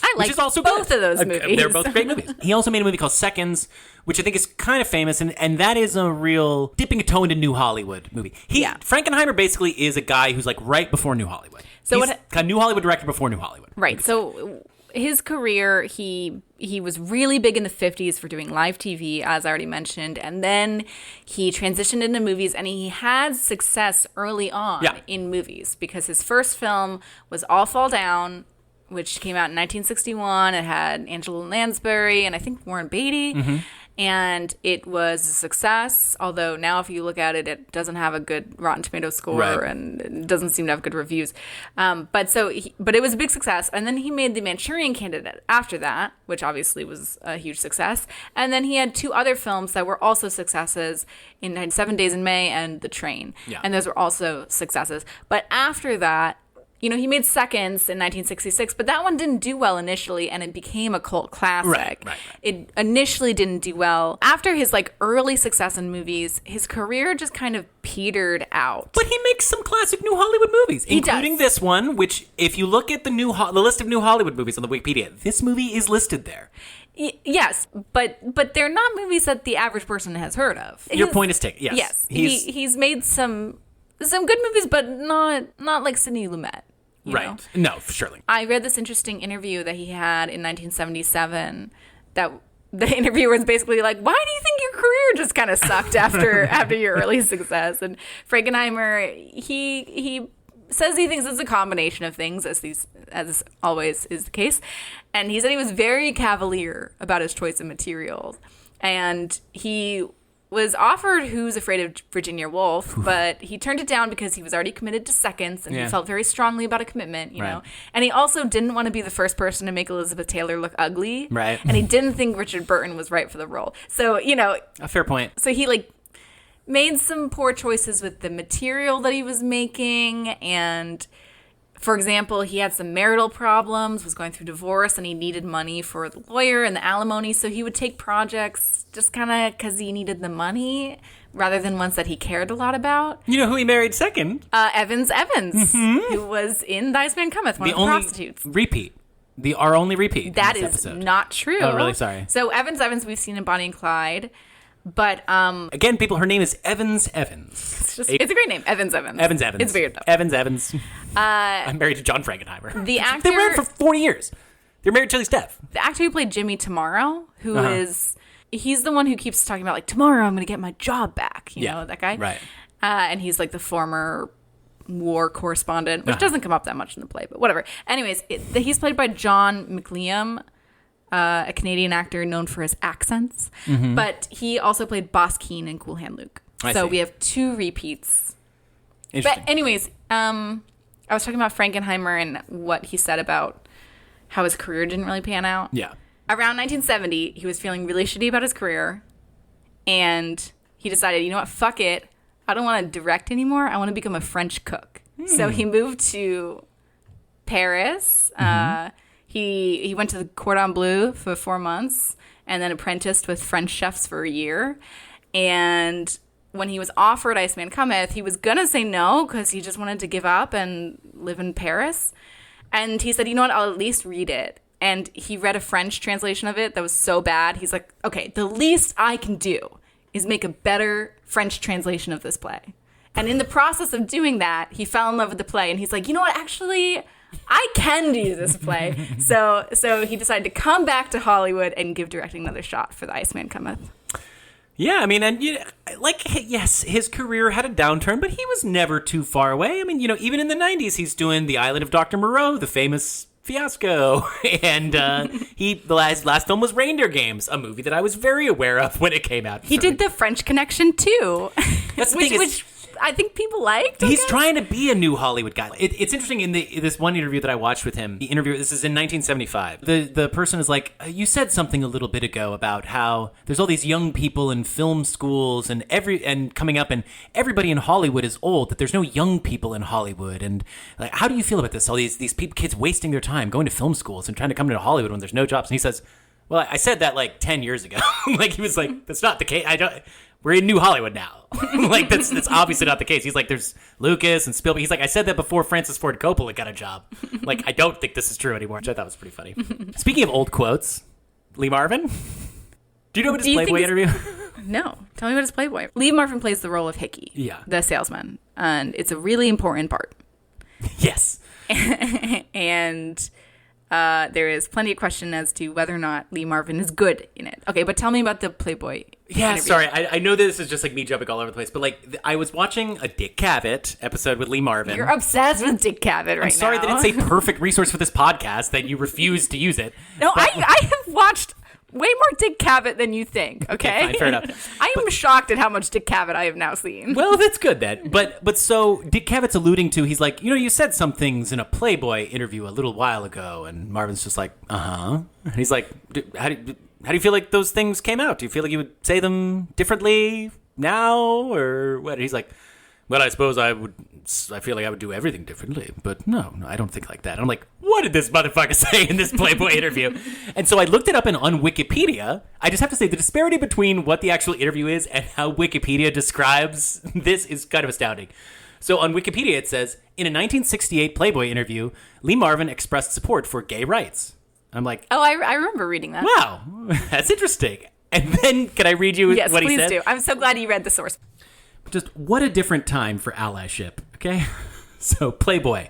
I like both of those movies. They're both great movies. He also made a movie called Seconds, which I think is kind of famous, and that is a real dipping a toe into New Hollywood movie. Frankenheimer basically is a guy who's like right before New Hollywood. So he's a New Hollywood director before New Hollywood. Right. So his career, he was really big in the 50s for doing live TV, as I already mentioned, and then he transitioned into movies, and he had success early on in movies because his first film was All Fall Down, which came out in 1961. It had Angela Lansbury and I think Warren Beatty. Mm-hmm. And it was a success, although now if you look at it, it doesn't have a good Rotten Tomatoes score and it doesn't seem to have good reviews. But it was a big success. And then he made The Manchurian Candidate after that, which obviously was a huge success. And then he had two other films that were also successes in 7 Days in May and The Train. Yeah. And those were also successes. But after that, he made Seconds in 1966, but that one didn't do well initially, and it became a cult classic. Right. It initially didn't do well. After his early success in movies, his career just kind of petered out. But he makes some classic New Hollywood movies, including this one, which if you look at the list of New Hollywood movies on the Wikipedia, this movie is listed there. Yes, but they're not movies that the average person has heard of. Your point is taken. Yes. He's made some good movies, but not like Sidney Lumet. You know? No, surely. I read this interesting interview that he had in 1977 that the interviewer was basically like, why do you think your career just kind of sucked after your early success? And Frankenheimer, he says he thinks it's a combination of things, as always is the case. And he said he was very cavalier about his choice of materials. And he was offered Who's Afraid of Virginia Woolf, but he turned it down because he was already committed to Seconds, and he felt very strongly about a commitment, you know. And he also didn't want to be the first person to make Elizabeth Taylor look ugly. Right. And he didn't think Richard Burton was right for the role. So, a fair point. So he, made some poor choices with the material that he was making, and for example, he had some marital problems, was going through divorce, and he needed money for the lawyer and the alimony, so he would take projects just kind of because he needed the money rather than ones that he cared a lot about. You know who he married second? Evans, who was in The Iceman Cometh, one of the prostitutes. Our only repeat. That is not true. Oh, really? Sorry. So Evans, we've seen in Bonnie and Clyde. But again, people, her name is Evans. It's a great name, Evans. It's weird though. Evans. I'm married to John Frankenheimer. The actor, they were married for 40 years. They're married till his death. The actor who played Jimmy Tomorrow, he's the one who keeps talking about tomorrow I'm going to get my job back. You know that guy, right? And he's the former war correspondent, which doesn't come up that much in the play, but whatever. Anyways, he's played by John McLeam. A Canadian actor known for his accents, but he also played Boss Keen in Cool Hand Luke. So we have two repeats. But anyways, I was talking about Frankenheimer and what he said about how his career didn't really pan out. Yeah. Around 1970, he was feeling really shitty about his career, and he decided, you know what, fuck it. I don't want to direct anymore. I want to become a French cook. So he moved to Paris. He went to the Cordon Bleu for 4 months and then apprenticed with French chefs for a year. And when he was offered Iceman Cometh, he was going to say no because he just wanted to give up and live in Paris. And he said, you know what, I'll at least read it. And he read a French translation of it that was so bad. He's like, okay, the least I can do is make a better French translation of this play. And in the process of doing that, he fell in love with the play. And he's like, you know what, actually, I can do this play. So he decided to come back to Hollywood and give directing another shot for the Iceman Cometh. Yeah, I mean, and yes, his career had a downturn, but he was never too far away. I mean, even in the 90s, he's doing The Island of Dr. Moreau, the famous fiasco. And the last film was Reindeer Games, a movie that I was very aware of when it came out. He did The French Connection, too. That's the which, thing which I think people liked. He's trying to be a new Hollywood guy. It's interesting in this one interview that I watched with him. The interview, this is in 1975. The person is like, you said something a little bit ago about how there's all these young people in film schools and coming up, and everybody in Hollywood is old. That there's no young people in Hollywood. And like, how do you feel about this? All these kids wasting their time going to film schools and trying to come to Hollywood when there's no jobs. And he says, well, I said that like 10 years ago. Like, he was like, that's not the case. We're in New Hollywood now. Like, that's obviously not the case. He's like, there's Lucas and Spielberg. He's like, I said that before Francis Ford Coppola got a job. Like, I don't think this is true anymore, which I thought was pretty funny. Speaking of old quotes, Lee Marvin. Do you know about his Playboy interview? No. Tell me about his Playboy. Lee Marvin plays the role of Hickey, the salesman. And it's a really important part. Yes. And there is plenty of question as to whether or not Lee Marvin is good in it. Okay, but tell me about the Playboy interview. Sorry. I know this is just like me jumping all over the place, but like I was watching a Dick Cavett episode with Lee Marvin. You're obsessed with Dick Cavett right now. I'm sorry that it's a perfect resource for this podcast that you refuse to use it. No, I have watched way more Dick Cavett than you think, okay? Fine, fair enough. I am shocked at how much Dick Cavett I have now seen. Well, that's good then. But so Dick Cavett's alluding to, he's like, you said some things in a Playboy interview a little while ago, and Marvin's just like, uh-huh. And he's like, how do you feel like those things came out? Do you feel like you would say them differently now, or what? And he's like, well, I suppose I feel like I would do everything differently, but no, I don't think like that. And I'm like, what did this motherfucker say in this Playboy interview? And so I looked it up on Wikipedia. I just have to say the disparity between what the actual interview is and how Wikipedia describes this is kind of astounding. So on Wikipedia it says, in a 1968 Playboy interview, Lee Marvin expressed support for gay rights. I'm like, oh, I remember reading that. Wow, that's interesting. And then can I read you what he said? Yes, please do. I'm so glad you read the source. Just what a different time for allyship, okay? So, Playboy.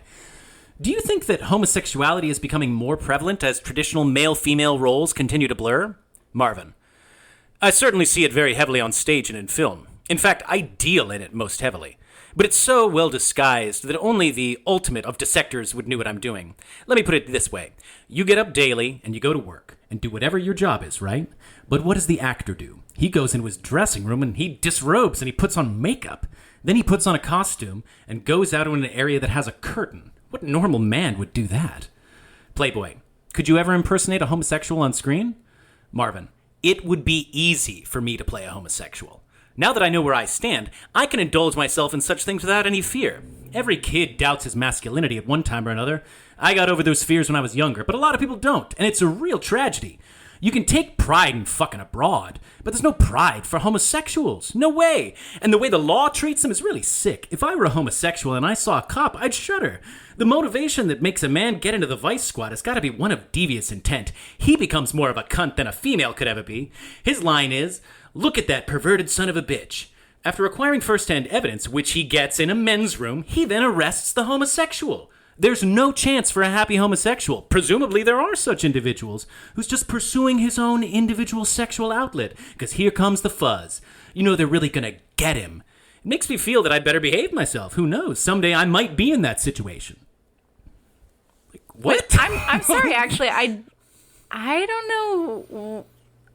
Do you think that homosexuality is becoming more prevalent as traditional male-female roles continue to blur? Marvin. I certainly see it very heavily on stage and in film. In fact, I deal in it most heavily. But it's so well disguised that only the ultimate of dissectors would know what I'm doing. Let me put it this way. You get up daily and you go to work and do whatever your job is, right? But what does the actor do? He goes into his dressing room and he disrobes and he puts on makeup. Then he puts on a costume and goes out in an area that has a curtain. What normal man would do that? Playboy. Could you ever impersonate a homosexual on screen? Marvin. It would be easy for me to play a homosexual. Now that I know where I stand, I can indulge myself in such things without any fear. Every kid doubts his masculinity at one time or another. I got over those fears when I was younger, but a lot of people don't, and it's a real tragedy. You can take pride in fucking abroad, but there's no pride for homosexuals. No way. And the way the law treats them is really sick. If I were a homosexual and I saw a cop, I'd shudder. The motivation that makes a man get into the vice squad has got to be one of devious intent. He becomes more of a cunt than a female could ever be. His line is, look at that perverted son of a bitch. After acquiring first-hand evidence, which he gets in a men's room, he then arrests the homosexual. There's no chance for a happy homosexual. Presumably there are such individuals who's just pursuing his own individual sexual outlet, because here comes the fuzz. They're really gonna get him. It makes me feel that I'd better behave myself. Who knows? Someday I might be in that situation. Like, what? But I'm sorry, actually, I don't know.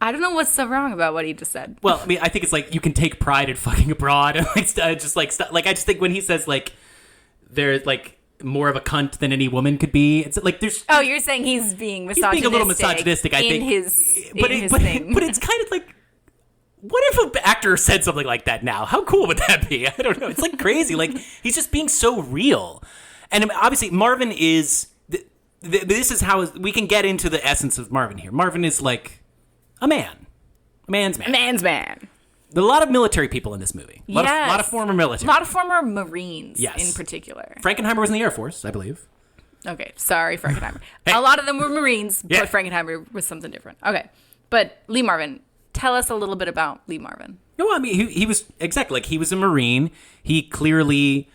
I don't know what's so wrong about what he just said. Well, I mean, I think it's like you can take pride in fucking abroad, and I just think when he says like they're like more of a cunt than any woman could be, it's like there's. Oh, you're saying he's being misogynistic. He's being a little misogynistic, I think. But it's kind of like, what if an actor said something like that now? How cool would that be? I don't know. It's like crazy. Like he's just being so real, and obviously Marvin is. This is how we can get into the essence of Marvin here. Marvin is like. A man's man. A man's man. There are a lot of military people in this movie. A lot of former military. A lot of former Marines, in particular. Frankenheimer was in the Air Force, I believe. Okay, sorry, Frankenheimer. Hey. A lot of them were Marines, but Frankenheimer was something different. Okay, but Lee Marvin, tell us a little bit about Lee Marvin. No, I mean, he was, exactly, like, he was a Marine. He clearly,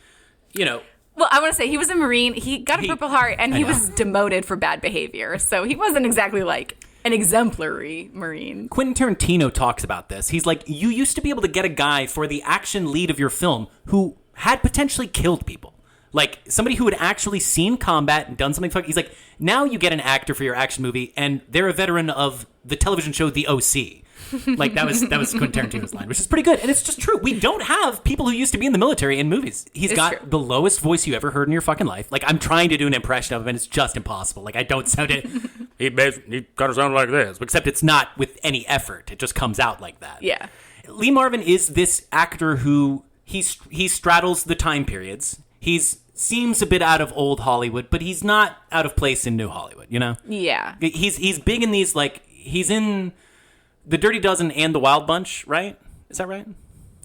Well, I want to say he was a Marine. He got a Purple Heart, and he was demoted for bad behavior. So he wasn't exactly like an exemplary Marine. Quentin Tarantino talks about this. He's like, you used to be able to get a guy for the action lead of your film who had potentially killed people. Like, somebody who had actually seen combat and done something fucking... He's like, now you get an actor for your action movie, and they're a veteran of the television show The O.C. Like, that was Quentin Tarantino's line, which is pretty good. And it's just true. We don't have people who used to be in the military in movies. He's got the lowest voice you ever heard in your fucking life. Like, I'm trying to do an impression of him, and it's just impossible. Like, I don't sound it... he kind of sounds like this. Except it's not with any effort. It just comes out like that. Yeah. Lee Marvin is this actor who... He straddles the time periods. Seems a bit out of old Hollywood, but he's not out of place in new Hollywood, Yeah. He's big in these, like, he's in The Dirty Dozen and The Wild Bunch, right? Is that right?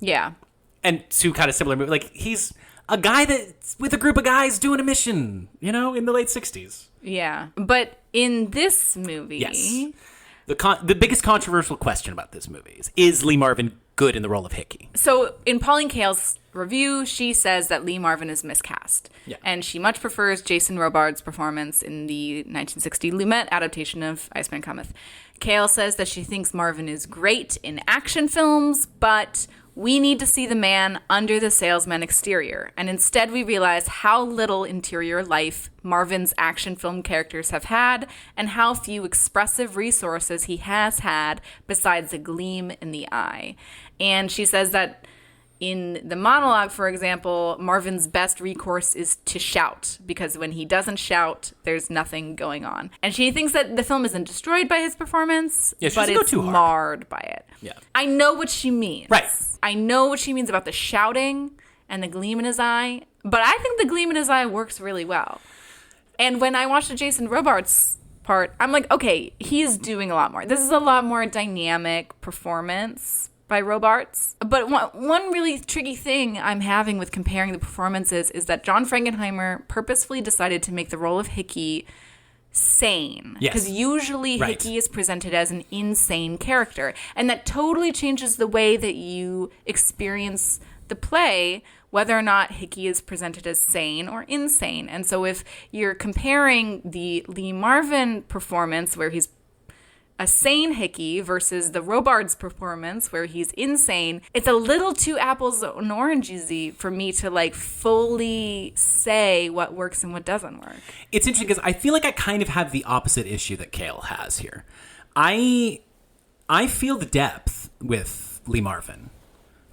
Yeah. And two kind of similar movies. Like, he's a guy that's with a group of guys doing a mission, in the late 60s. Yeah. But in this movie... Yes. The biggest controversial question about this movie is Lee Marvin good in the role of Hickey? So in Pauline Kael's review, she says that Lee Marvin is miscast. Yeah. And she much prefers Jason Robards' performance in the 1960 Lumet adaptation of Iceman Cometh. Kael says that she thinks Marvin is great in action films, but we need to see the man under the salesman exterior. And instead we realize how little interior life Marvin's action film characters have had and how few expressive resources he has had besides a gleam in the eye. And she says that in the monologue, for example, Marvin's best recourse is to shout, because when he doesn't shout, there's nothing going on. And she thinks that the film isn't destroyed by his performance, but it's marred by it. Yeah. I know what she means. Right. I know what she means about the shouting and the gleam in his eye, but I think the gleam in his eye works really well. And when I watched the Jason Robards part, I'm like, okay, he's doing a lot more. This is a lot more dynamic performance by Robards. But one really tricky thing I'm having with comparing the performances is that John Frankenheimer purposefully decided to make the role of Hickey sane. Yes. Because usually Hickey is presented as an insane character. And that totally changes the way that you experience the play, whether or not Hickey is presented as sane or insane. And so if you're comparing the Lee Marvin performance, where he's a sane Hickey, versus the Robards performance where he's insane, it's a little too apples and oranges-y for me to fully say what works and what doesn't work. It's interesting because I feel like I kind of have the opposite issue that Kael has here. I feel the depth with Lee Marvin.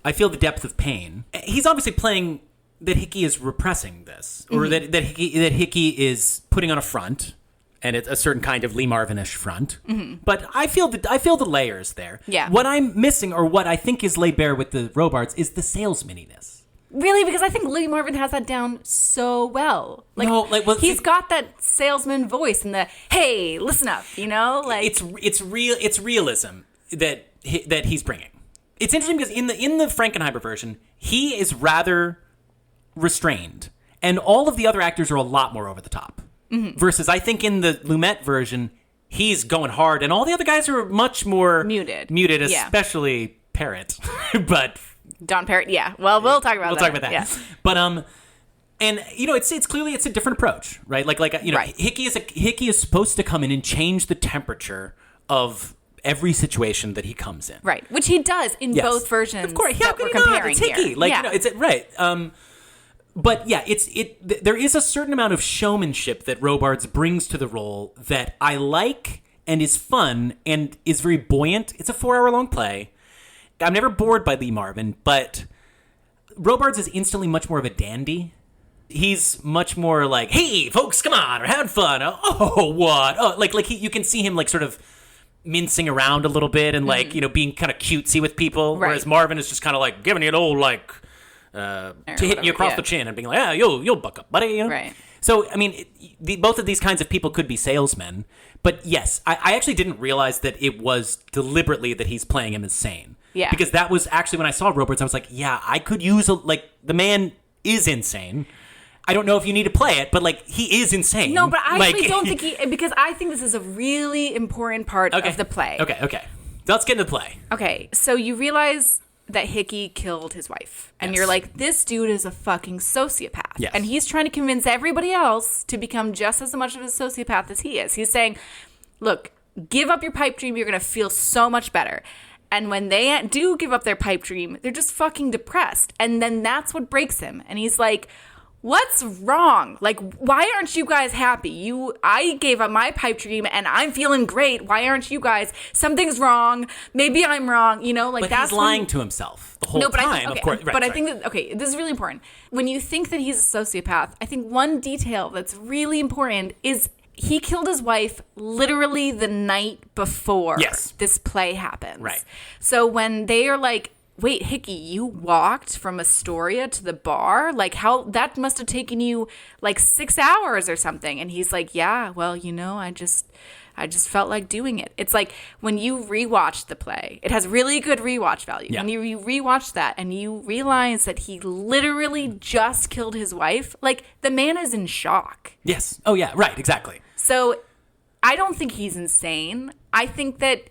I feel the depth of pain. He's obviously playing that Hickey is repressing this, or that Hickey is putting on a front. And it's a certain kind of Lee Marvin-ish front. Mm-hmm. But I feel the layers there. Yeah. What I'm missing, or what I think is laid bare with the Robards, is the salesmaniness. Really? Because I think Lee Marvin has that down so well. He's got that salesman voice and the, hey, listen up, It's realism that he's bringing. It's interesting because in the Frankenheimer version, he is rather restrained. And all of the other actors are a lot more over the top. Mm-hmm. Versus, I think in the Lumet version, he's going hard, and all the other guys are much more muted, especially Parrott. But Don Parrott, yeah. Well, we'll talk about that. Yeah. But and it's clearly it's a different approach, right? Right. Hickey is supposed to come in and change the temperature of every situation that he comes in, right? Which he does in both versions. Of course, that we're comparing it's Hickey. Here. It's right. But yeah, there is a certain amount of showmanship that Robards brings to the role that I like and is fun and is very buoyant. It's a 4-hour-long play. I'm never bored by Lee Marvin, but Robards is instantly much more of a dandy. He's much more like, hey, folks, come on, we're having fun. Oh, what? Oh, you can see him sort of mincing around a little bit and being kind of cutesy with people, right. Whereas Marvin is just kind of giving you an old to hit you across the chin and being like, you'll buck up, buddy. Right. So, I mean, both of these kinds of people could be salesmen. But yes, I actually didn't realize that it was deliberately that he's playing him as sane. Yeah. Because that was actually when I saw Robards, I was like, yeah, I could use the man is insane. I don't know if you need to play it, but he is insane. No, but I actually don't think because I think this is a really important part of the play. Okay. Let's get into the play. Okay, so you realize that Hickey killed his wife. And you're like, this dude is a fucking sociopath. Yes. And he's trying to convince everybody else to become just as much of a sociopath as he is. He's saying, look, give up your pipe dream. You're going to feel so much better. And when they do give up their pipe dream, they're just fucking depressed. And then that's what breaks him. And he's like, what's wrong? Why aren't you guys happy? I gave up my pipe dream and I'm feeling great. Why aren't you guys? Something's wrong. Maybe I'm wrong. But that's he's lying to himself the whole time. Of course. But I think that, this is really important. When you think that he's a sociopath, I think one detail that's really important is he killed his wife literally the night before this play happens. Right. So when they are like, wait, Hickey, you walked from Astoria to the bar? How that must have taken you 6 hours or something. And he's like, yeah, well, I just felt like doing it. It's like when you rewatch the play, it has really good rewatch value. Yeah. When you rewatch that and you realize that he literally just killed his wife, the man is in shock. Yes. Oh, yeah. Right. Exactly. So I don't think he's insane. I think that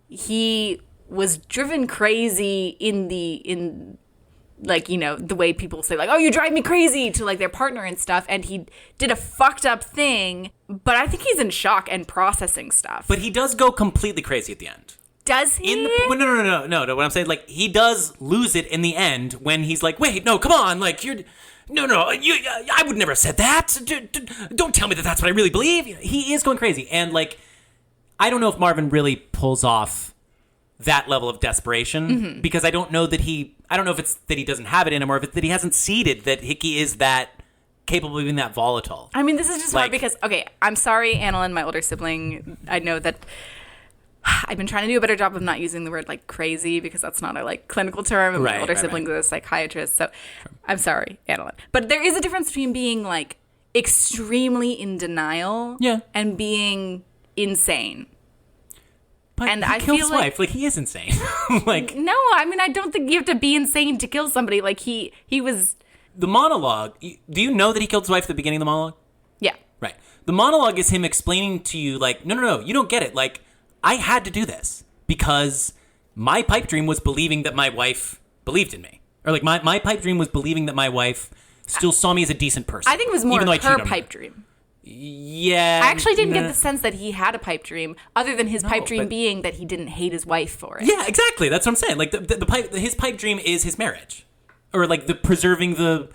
he was driven crazy in the way people say oh, you drive me crazy to their partner and stuff, and he did a fucked up thing, but I think he's in shock and processing stuff. But he does go completely crazy at the end. Does he? No. What I'm saying, he does lose it in the end when he's like, wait, no, come on, you're... No, I would never have said that. Don't tell me that that's what I really believe. He is going crazy. And, I don't know if Marvin really pulls off that level of desperation because I don't know if it's that he doesn't have it in him or if it's that he hasn't seeded that Hickey is that capable of being that volatile. I mean, this is just hard because, I'm sorry, Annalyn, my older sibling. I know that I've been trying to do a better job of not using the word crazy because that's not a clinical term. And my older sibling is a psychiatrist, so I'm sorry, Annalyn. But there is a difference between being extremely in denial and being insane. But and he killed his wife. He is insane. No, I mean, I don't think you have to be insane to kill somebody. He was... The monologue, do you know that he killed his wife at the beginning of the monologue? Yeah. Right. The monologue is him explaining to you, no, you don't get it. I had to do this because my pipe dream was believing that my wife believed in me. Or my pipe dream was believing that my wife still saw me as a decent person. I think it was more her pipe dream. Yeah. I actually didn't get the sense that he had a pipe dream other than his pipe dream being that he didn't hate his wife for it. Yeah, exactly. That's what I'm saying. His pipe dream is his marriage. Or the preserving the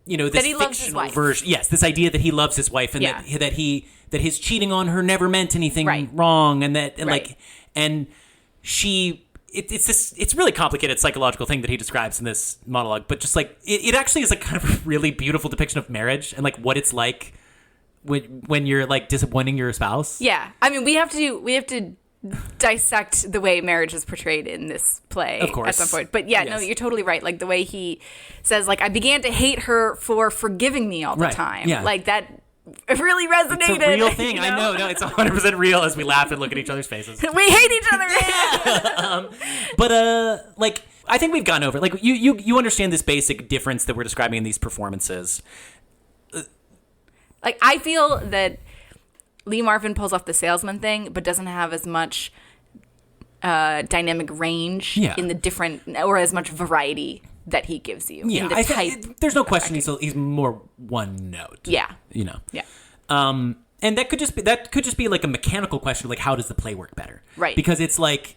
this that he loves his wife. Version. Yes, this idea that he loves his wife and that his cheating on her never meant anything wrong and that and she it's really complicated psychological thing that he describes in this monologue, but just it actually is a kind of a really beautiful depiction of marriage and what it's like when you're disappointing your spouse. Yeah. I mean, we have to dissect the way marriage is portrayed in this play, of course, at some point. But no, you're totally right. The way he says, I began to hate her for forgiving me all the time. Yeah. That really resonated. It's a real thing. I know. No, it's 100% real as we laugh and look at each other's faces. We hate each other. But I think we've gone over it. You understand this basic difference that we're describing in these performances. I feel that Lee Marvin pulls off the salesman thing, but doesn't have as much dynamic range in the different, or as much variety that he gives you. Yeah, in the type. There's no question he's more one note. Yeah, Yeah. And that could just be a mechanical question, how does the play work better? Right. Because it's a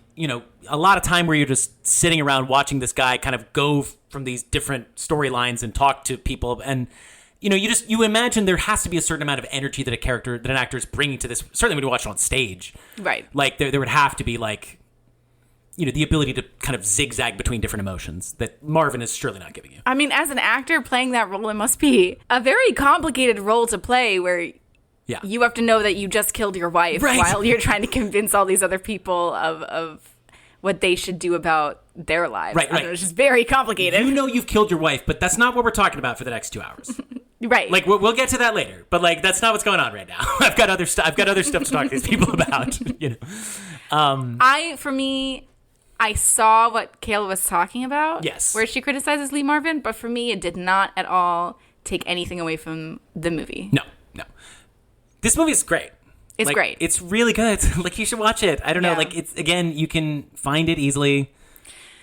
lot of time where you're just sitting around watching this guy kind of go from these different storylines and talk to people and. You imagine there has to be a certain amount of energy that an actor is bringing to this. Certainly when you watch it on stage, right? There would have to be the ability to kind of zigzag between different emotions that Marvin is surely not giving you. I mean, as an actor playing that role, it must be a very complicated role to play where you have to know that you just killed your wife while you're trying to convince all these other people of what they should do about their lives. Right. It's just very complicated. You've killed your wife, but that's not what we're talking about for the next 2 hours. Right. We'll get to that later, but that's not what's going on right now. I've got other stuff to talk to these people about. I I saw what Kayla was talking about. Yes. Where she criticizes Lee Marvin, but for me, it did not at all take anything away from the movie. No. This movie is great. It's great. It's really good. Like, you should watch it. I don't know. Like, it's, again, you can find it easily.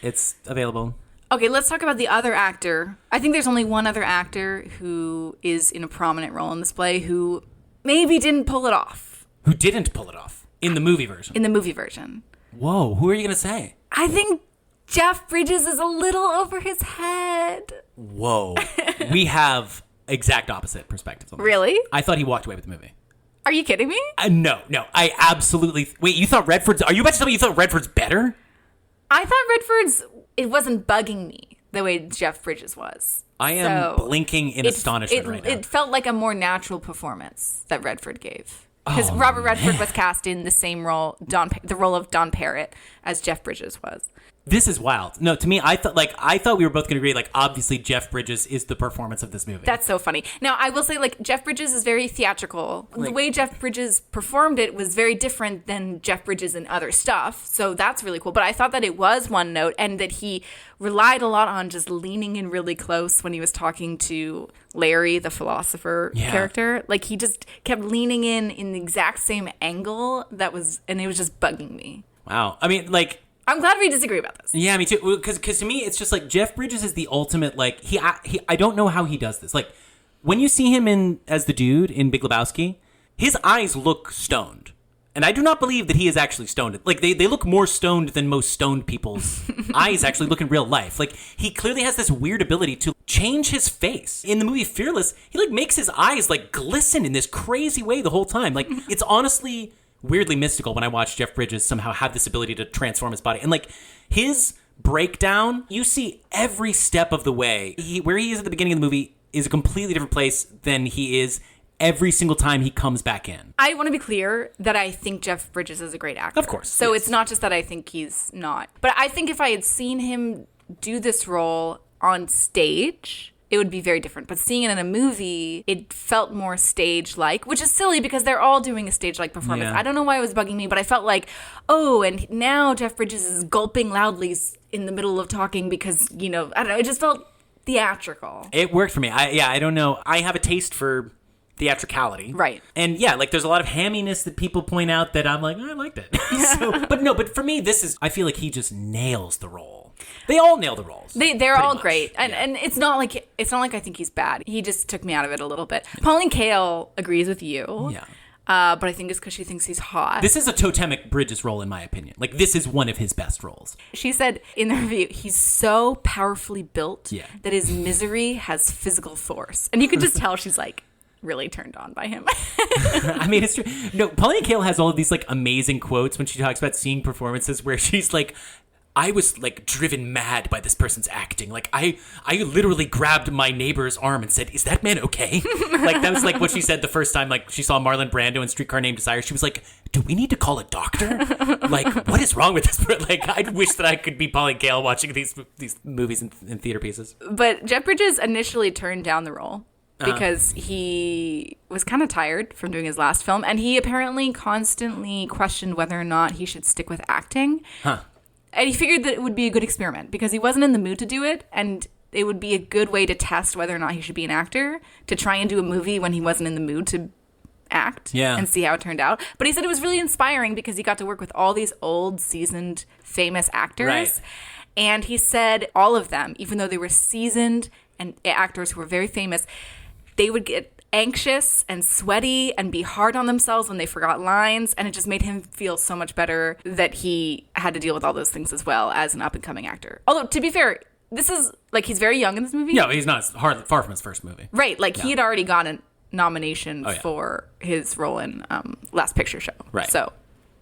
It's available. Okay, let's talk about the other actor. I think there's only one other actor who is in a prominent role in this play who maybe didn't pull it off. Who didn't pull it off? In the movie version? In the movie version. Whoa, who are you going to say? I think Jeff Bridges is a little over his head. Whoa. We have exact opposite perspectives on this. Really? I thought he walked away with the movie. Are you kidding me? No. I absolutely... Wait, you thought Redford's... Are you about to tell me you thought Redford's better? I thought Redford's... It wasn't bugging me the way Jeff Bridges was. I am blinking in astonishment right now. It felt like a more natural performance that Redford gave. Because Robert Redford was cast in the same role, the role of Don Parrott, as Jeff Bridges was. This is wild. No, to me, I thought we were both going to agree, like, obviously Jeff Bridges is the performance of this movie. That's so funny. Now, I will say, like, Jeff Bridges is very theatrical. The way Jeff Bridges performed it was very different than Jeff Bridges in other stuff. So that's really cool. But I thought that it was one note and that he relied a lot on just leaning in really close when he was talking to Larry, the philosopher character. Like, he just kept leaning in the exact same angle and it was just bugging me. Wow. I mean, like... I'm glad we disagree about this. Yeah, me too. Because to me, it's just like Jeff Bridges is the ultimate, like, I don't know how he does this. Like, when you see him as the dude in Big Lebowski, his eyes look stoned. And I do not believe that he is actually stoned. Like, they look more stoned than most stoned people's eyes actually look in real life. Like, he clearly has this weird ability to change his face. In the movie Fearless, he, like, makes his eyes, like, glisten in this crazy way the whole time. Like, it's honestly... weirdly mystical when I watch Jeff Bridges somehow have this ability to transform his body. And, like, his breakdown, you see every step of the way. Where he is at the beginning of the movie is a completely different place than he is every single time he comes back in. I want to be clear that I think Jeff Bridges is a great actor. Of course. So yes. It's not just that I think he's not. But I think if I had seen him do this role on stage... it would be very different. But seeing it in a movie, it felt more stage-like, which is silly because they're all doing a stage-like performance. Yeah. I don't know why it was bugging me, but I felt like, oh, and now Jeff Bridges is gulping loudly in the middle of talking because, I don't know, it just felt theatrical. It worked for me. I don't know. I have a taste for theatricality. Right. And yeah, like there's a lot of hamminess that people point out that I'm like, I liked it. But for me, I feel like he just nails the role. They all nail the roles. They're all much. Great. And it's not like I think he's bad. He just took me out of it a little bit. Pauline Kael agrees with you. Yeah. But I think it's because she thinks he's hot. This is a totemic Bridges role, in my opinion. Like, this is one of his best roles. She said in the review, he's so powerfully built that his misery has physical force. And you could just tell she's like really turned on by him. I mean, it's true. No, Pauline Kael has all of these like amazing quotes when she talks about seeing performances where she's like, I was like driven mad by this person's acting. Like I literally grabbed my neighbor's arm and said, "Is that man okay?" Like that was like what she said the first time like she saw Marlon Brando in Streetcar Named Desire. She was like, "Do we need to call a doctor? Like what is wrong with this?" Like I wish that I could be Pauline Kael watching these movies in theater pieces. But Jeff Bridges initially turned down the role because he was kind of tired from doing his last film, and he apparently constantly questioned whether or not he should stick with acting. Huh. And he figured that it would be a good experiment because he wasn't in the mood to do it, and it would be a good way to test whether or not he should be an actor, to try and do a movie when he wasn't in the mood to act and see how it turned out. But he said it was really inspiring because he got to work with all these old, seasoned, famous actors. Right. And he said all of them, even though they were seasoned and actors who were very famous, they would get anxious and sweaty and be hard on themselves when they forgot lines, and it just made him feel so much better that he had to deal with all those things as well as an up-and-coming actor. Although, to be fair, this is, like, he's very young in this movie. No, he's not far from his first movie. Right, like, he had already gotten a nomination for his role in Last Picture Show. Right. So...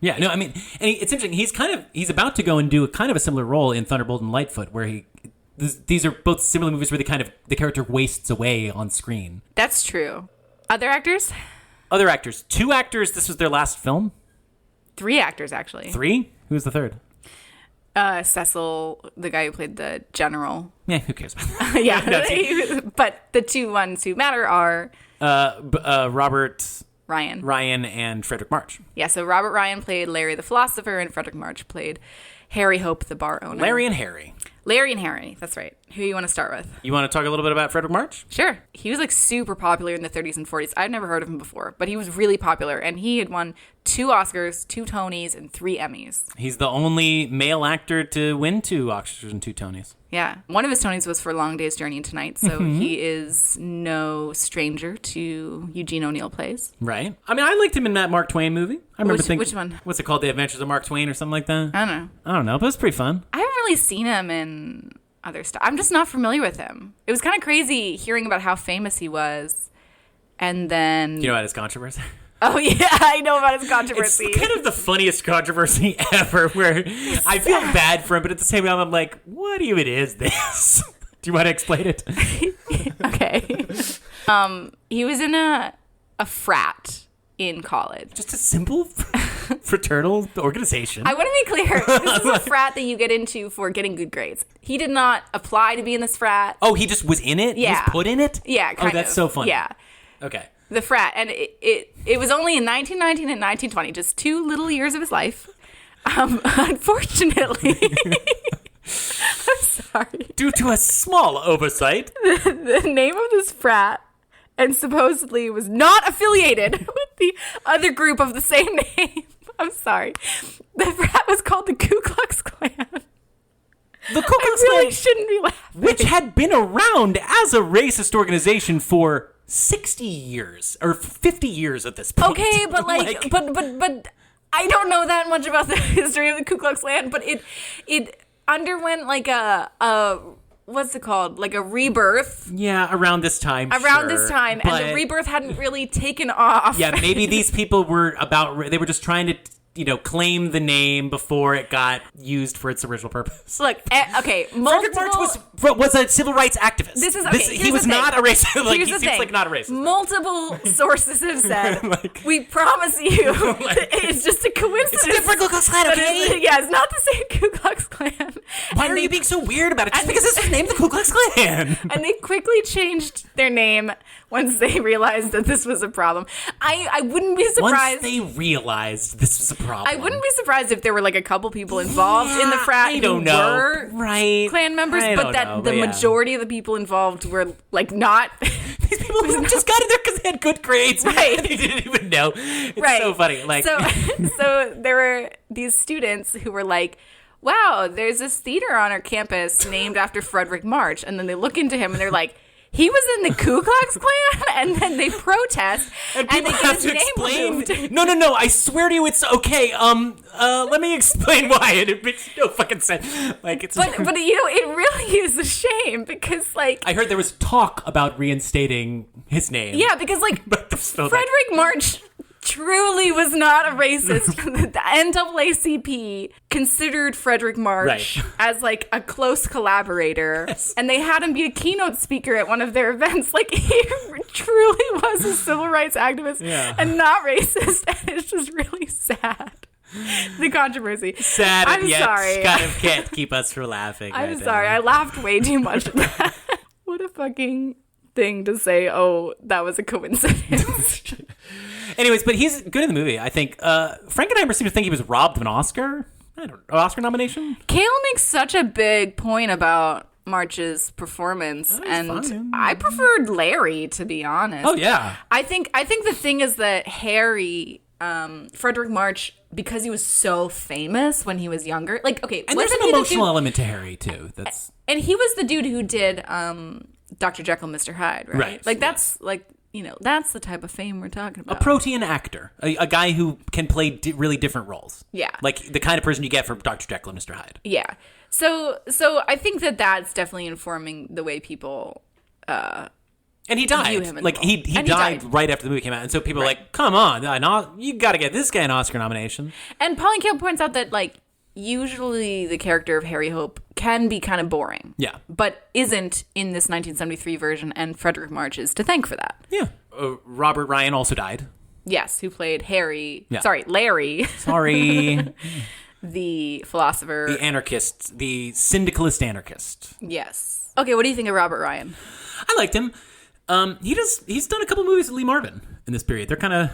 yeah, no, I mean, and it's interesting. He's about to go and do a similar role in Thunderbolt and Lightfoot, where these are both similar movies where the character wastes away on screen. That's true. Other actors? Other actors. 2 actors. This was their last film. 3 actors, actually. 3? Who's the third? Cecil, the guy who played the general. Yeah, who cares about that? Yeah, but the 2 ones who matter are Robert Ryan, and Frederick March. Yeah, so Robert Ryan played Larry the philosopher, and Frederick March played Harry Hope, the bar owner. Larry and Harry. Larry and Harry, that's right. Who you want to start with? You want to talk a little bit about Frederick March? Sure. He was like super popular in the 30s and 40s. I'd never heard of him before, but he was really popular. And he had won 2 Oscars, 2 Tonys, and 3 Emmys. He's the only male actor to win 2 Oscars and 2 Tonys. Yeah. One of his Tonys was for Long Day's Journey into Night, so he is no stranger to Eugene O'Neill plays. Right. I mean, I liked him in that Mark Twain movie. I remember thinking, which one? What's it called? The Adventures of Mark Twain or something like that? I don't know, but it's pretty fun. I haven't really seen him in other stuff. I'm just not familiar with him. It was kind of crazy hearing about how famous he was, and then... You know about his controversy? Oh, yeah, I know about his controversy. It's kind of the funniest controversy ever, where I feel bad for him, but at the same time, I'm like, what even is this? Do you want to explain it? Okay. He was in a frat in college. Just a simple fraternal organization. I want to be clear. This is a frat that you get into for getting good grades. He did not apply to be in this frat. Oh, he just was in it? Yeah. He was put in it? Yeah, kind of. Oh, that's so funny. Yeah. Okay. The frat. And it was only in 1919 and 1920, just 2 little years of his life. Unfortunately... I'm sorry. Due to a small oversight. The name of this frat, and supposedly was not affiliated with the other group of the same name. I'm sorry. The frat was called the Ku Klux Klan. The Ku Klux Klan really shouldn't be laughing. Which had been around as a racist organization for 60 years or 50 years at this point. Okay, but but I don't know that much about the history of the Ku Klux Klan, but it underwent like a what's it called? Like a rebirth. Yeah, around this time. This time. And the rebirth hadn't really taken off. Yeah, maybe these people were they were just trying to, claim the name before it got used for its original purpose. Look, okay, Frederick March was a civil rights activist. He was not a racist. He seems like not a racist. Multiple sources have said, we promise you, it's just a coincidence. It's a different Ku Klux Klan, okay? Yeah, it's not the same Ku Klux Klan. Why are you being so weird about it? Just because this is named the Ku Klux Klan. And they quickly changed their name once they realized that this was a problem. I wouldn't be surprised. Once they realized this was a problem. I wouldn't be surprised if there were like a couple people involved in the frat who were Klan members, but that the majority of the people involved were like not. These people who just got in there because they had good grades. Right. They didn't even know. It's so funny. Like, so there were these students who were like, wow, there's this theater on our campus named after Frederick March. And then they look into him and they're like, he was in the Ku Klux Klan? And then they protest. And people have to explain. No. I swear to you, it's okay. Let me explain why. And it makes no fucking sense. Like, it's. But it really is a shame because, like. I heard there was talk about reinstating his name. Yeah, because, like, Frederick March truly was not a racist. The NAACP considered Frederick March as like a close collaborator, and they had him be a keynote speaker at one of their events. Like, he truly was a civil rights activist and not racist, and it's just really sad. The controversy. Sad, I'm yet sorry. Kind of can't keep us from laughing. I'm sorry. I laughed way too much at that. What a fucking thing to say, oh, that was a coincidence. Anyways, but he's good in the movie, I think. Frankenheimer seemed to think he was robbed of an Oscar. I don't know, Oscar nomination? Kale makes such a big point about March's performance, and I preferred Larry, to be honest. Oh, yeah. I think the thing is that Harry, Frederick March, because he was so famous when he was younger, like, okay. And there's an emotional element to Harry, too. And he was the dude who did Dr. Jekyll and Mr. Hyde, right? Like, that's, like, that's the type of fame we're talking about. A protean actor. A guy who can play really different roles. Yeah. Like the kind of person you get from Dr. Jekyll and Mr. Hyde. Yeah. So I think that's definitely informing the way people and he died. view him in like, he died right after the movie came out. And so people are like, come on, you got to get this guy an Oscar nomination. And Pauline Kael points out that, like, usually the character of Harry Hope can be kind of boring. Yeah. But isn't in this 1973 version, and Frederick March is to thank for that. Yeah. Robert Ryan also died. Yes, who played Harry. Yeah. Sorry, Larry. Sorry. The philosopher. The anarchist. The syndicalist anarchist. Yes. Okay, what do you think of Robert Ryan? I liked him. He's done a couple movies with Lee Marvin in this period. They're kind of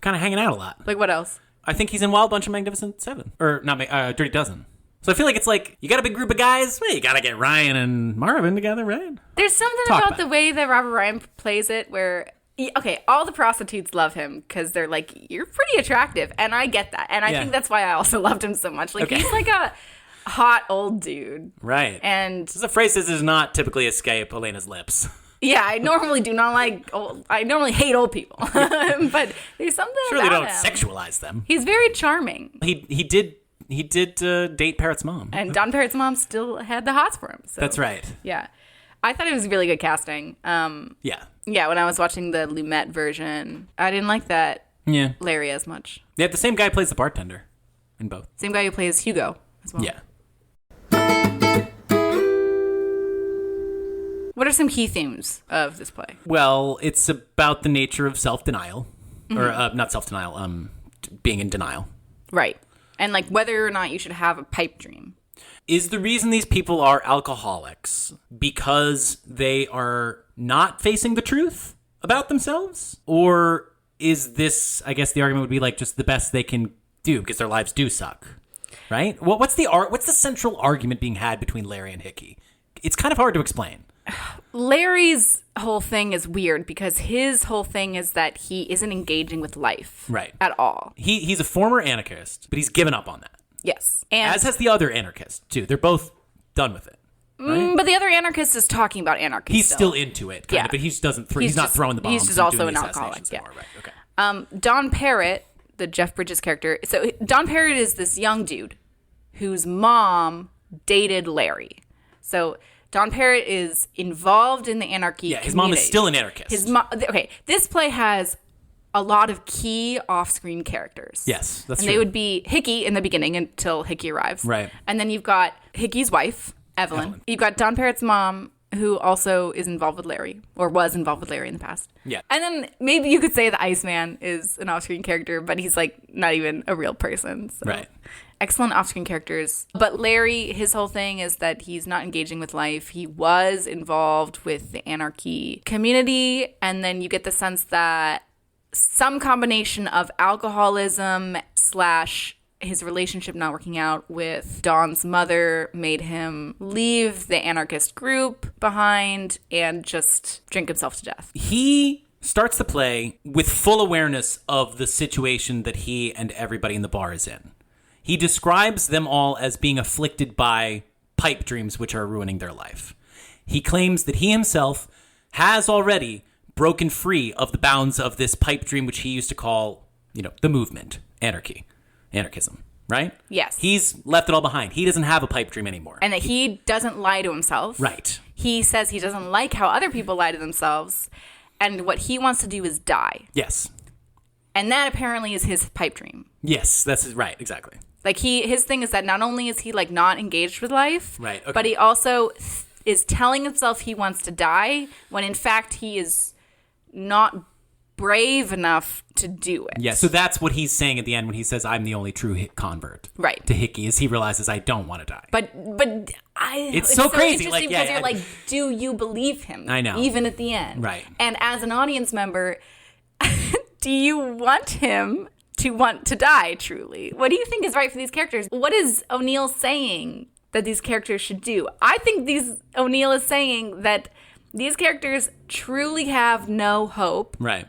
hanging out a lot. Like, what else? I think he's in Wild Bunch of Magnificent Seven. Or, not Dirty Dozen. So I feel like it's like, you got a big group of guys, well, you got to get Ryan and Marvin together, right? There's something about the way that Robert Ryan plays it where, okay, all the prostitutes love him because they're like, you're pretty attractive. And I get that. And I think that's why I also loved him so much. Like, he's like a hot old dude. Right. And this is a phrase that does not typically escape Elena's lips. Yeah, I normally do not like I normally hate old people. But there's something about him. Sure, they don't sexualize them. He's very charming. He did date Parrot's mom. And Don Parrot's mom still had the hots for him. So. That's right. Yeah. I thought it was really good casting. Yeah. Yeah, when I was watching the Lumet version, I didn't like that Larry as much. Yeah, the same guy plays the bartender in both. Same guy who plays Hugo as well. Yeah. What are some key themes of this play? Well, it's about the nature of self-denial. Or not self-denial, being in denial. Right. And like whether or not you should have a pipe dream. Is the reason these people are alcoholics because they are not facing the truth about themselves? Or is this, I guess the argument would be like just the best they can do because their lives do suck, right? Well, what's the central argument being had between Larry and Hickey? It's kind of hard to explain. Larry's whole thing is weird because his whole thing is that he isn't engaging with life at all. He's a former anarchist, but he's given up on that. Yes. And as has the other anarchist, too. They're both done with it. Right? But the other anarchist is talking about anarchy. He's still into it, kind of, but he just doesn't. He's not throwing the bombs. He's just also an alcoholic. Yeah. Right. Okay. Don Parrott, the Jeff Bridges character. So Don Parrott is this young dude whose mom dated Larry. So Don Parrott is involved in the anarchy. Yeah, his mom is still an anarchist. His mom. Okay, this play has a lot of key off-screen characters. Yes, that's true. And they would be Hickey in the beginning until Hickey arrives. Right. And then you've got Hickey's wife, Evelyn. You've got Don Parrott's mom, who also is involved with Larry, or was involved with Larry in the past. Yeah. And then maybe you could say the Iceman is an off-screen character, but he's like not even a real person. So. Right. Excellent off-screen characters. But Larry, his whole thing is that he's not engaging with life. He was involved with the anarchy community. And then you get the sense that some combination of alcoholism / his relationship not working out with Don's mother made him leave the anarchist group behind and just drink himself to death. He starts the play with full awareness of the situation that he and everybody in the bar is in. He describes them all as being afflicted by pipe dreams which are ruining their life. He claims that he himself has already broken free of the bounds of this pipe dream, which he used to call, the movement, anarchism, right? Yes. He's left it all behind. He doesn't have a pipe dream anymore. And that he doesn't lie to himself. Right. He says he doesn't like how other people lie to themselves, and what he wants to do is die. Yes. And that apparently is his pipe dream. Yes, that's right, exactly. Like his thing is that not only is he like not engaged with life, right, okay. but he also is telling himself he wants to die when in fact he is not brave enough to do it. Yeah, so that's what he's saying at the end when he says, I'm the only true convert. Right. To Hickey, is he realizes I don't want to die. But it's so crazy. Interesting because you're like, do you believe him? I know. Even at the end. Right. And as an audience member, do you want him to want to die truly? What do you think is right for these characters? What is O'Neill saying that these characters should do? I think O'Neill is saying that these characters truly have no hope. Right.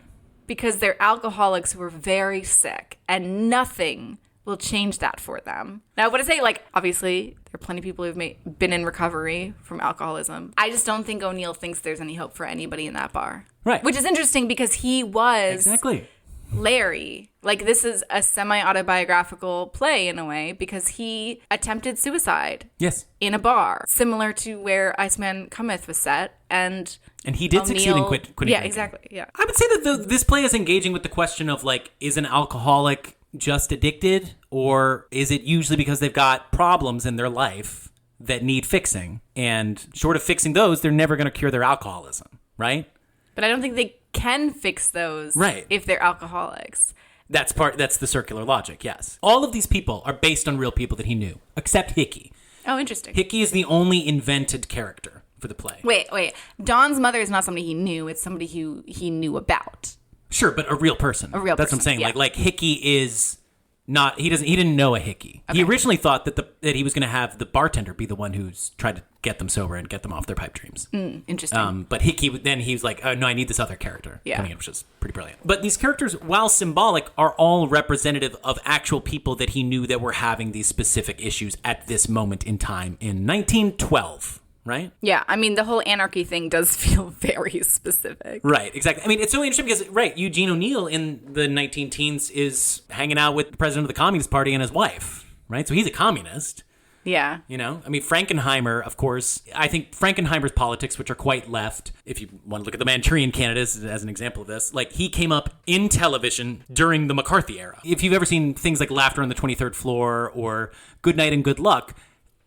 Because they're alcoholics who are very sick and nothing will change that for them. Now, what I say, obviously, there are plenty of people who've been in recovery from alcoholism. I just don't think O'Neill thinks there's any hope for anybody in that bar. Right. Which is interesting because he was... Exactly. Larry. This is a semi-autobiographical play in a way because he attempted suicide. Yes. In a bar, similar to where Iceman Cometh was set, and he did succeed in quitting. Yeah, exactly. Yeah. I would say that this play is engaging with the question of is an alcoholic just addicted, or is it usually because they've got problems in their life that need fixing, and short of fixing those, they're never going to cure their alcoholism, right? But I don't think they can fix those if they're alcoholics. That's the circular logic, yes. All of these people are based on real people that he knew, except Hickey. Oh, interesting. Hickey is the only invented character for the play. Wait. Don's mother is not somebody he knew. It's somebody who he knew about. Sure, but a real person. A real person. That's what I'm saying. Yeah. Like Hickey is He didn't know a hickey. Okay. He originally thought that he was going to have the bartender be the one who's tried to get them sober and get them off their pipe dreams. Interesting. But hickey, then he was like, oh, no, I need this other character coming in, which is pretty brilliant. But these characters, while symbolic, are all representative of actual people that he knew that were having these specific issues at this moment in time in 1912. Right? Yeah, I mean, the whole anarchy thing does feel very specific. Right, exactly. I mean, it's so interesting because, Eugene O'Neill in the 19-teens is hanging out with the president of the Communist Party and his wife, right? So he's a communist. Yeah. You know? I mean, Frankenheimer, of course, I think Frankenheimer's politics, which are quite left, if you want to look at the Manchurian Candidate as an example of this, like, he came up in television during the McCarthy era. If you've ever seen things like Laughter on the 23rd Floor or Good Night and Good Luck,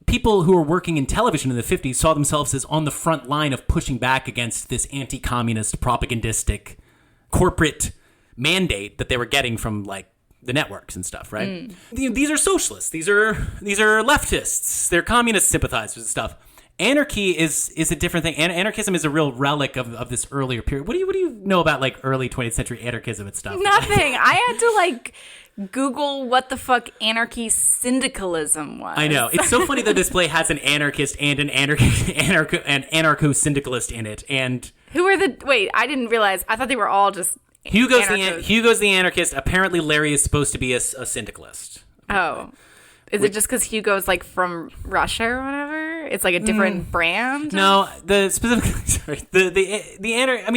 people who were working in television in the 50s saw themselves as on the front line of pushing back against this anti-communist, propagandistic, corporate mandate that they were getting from, like, the networks and stuff, right? These are socialists. These are leftists. They're communist sympathizers and stuff. Anarchy is a different thing. Anarchism is a real relic of this earlier period. What do you know about, like, early 20th century anarchism and stuff? Nothing. I had to, like, Google what the fuck anarchy syndicalism was. I know. It's so funny that this play has an anarchist and an anarcho-syndicalist in it. And who are the... Wait, I didn't realize. I thought they were all just Hugo's the anarchist. Apparently Larry is supposed to be a syndicalist. Oh. Is it just because Hugo's, like, from Russia or whatever? It's like a different brand? No, I mean,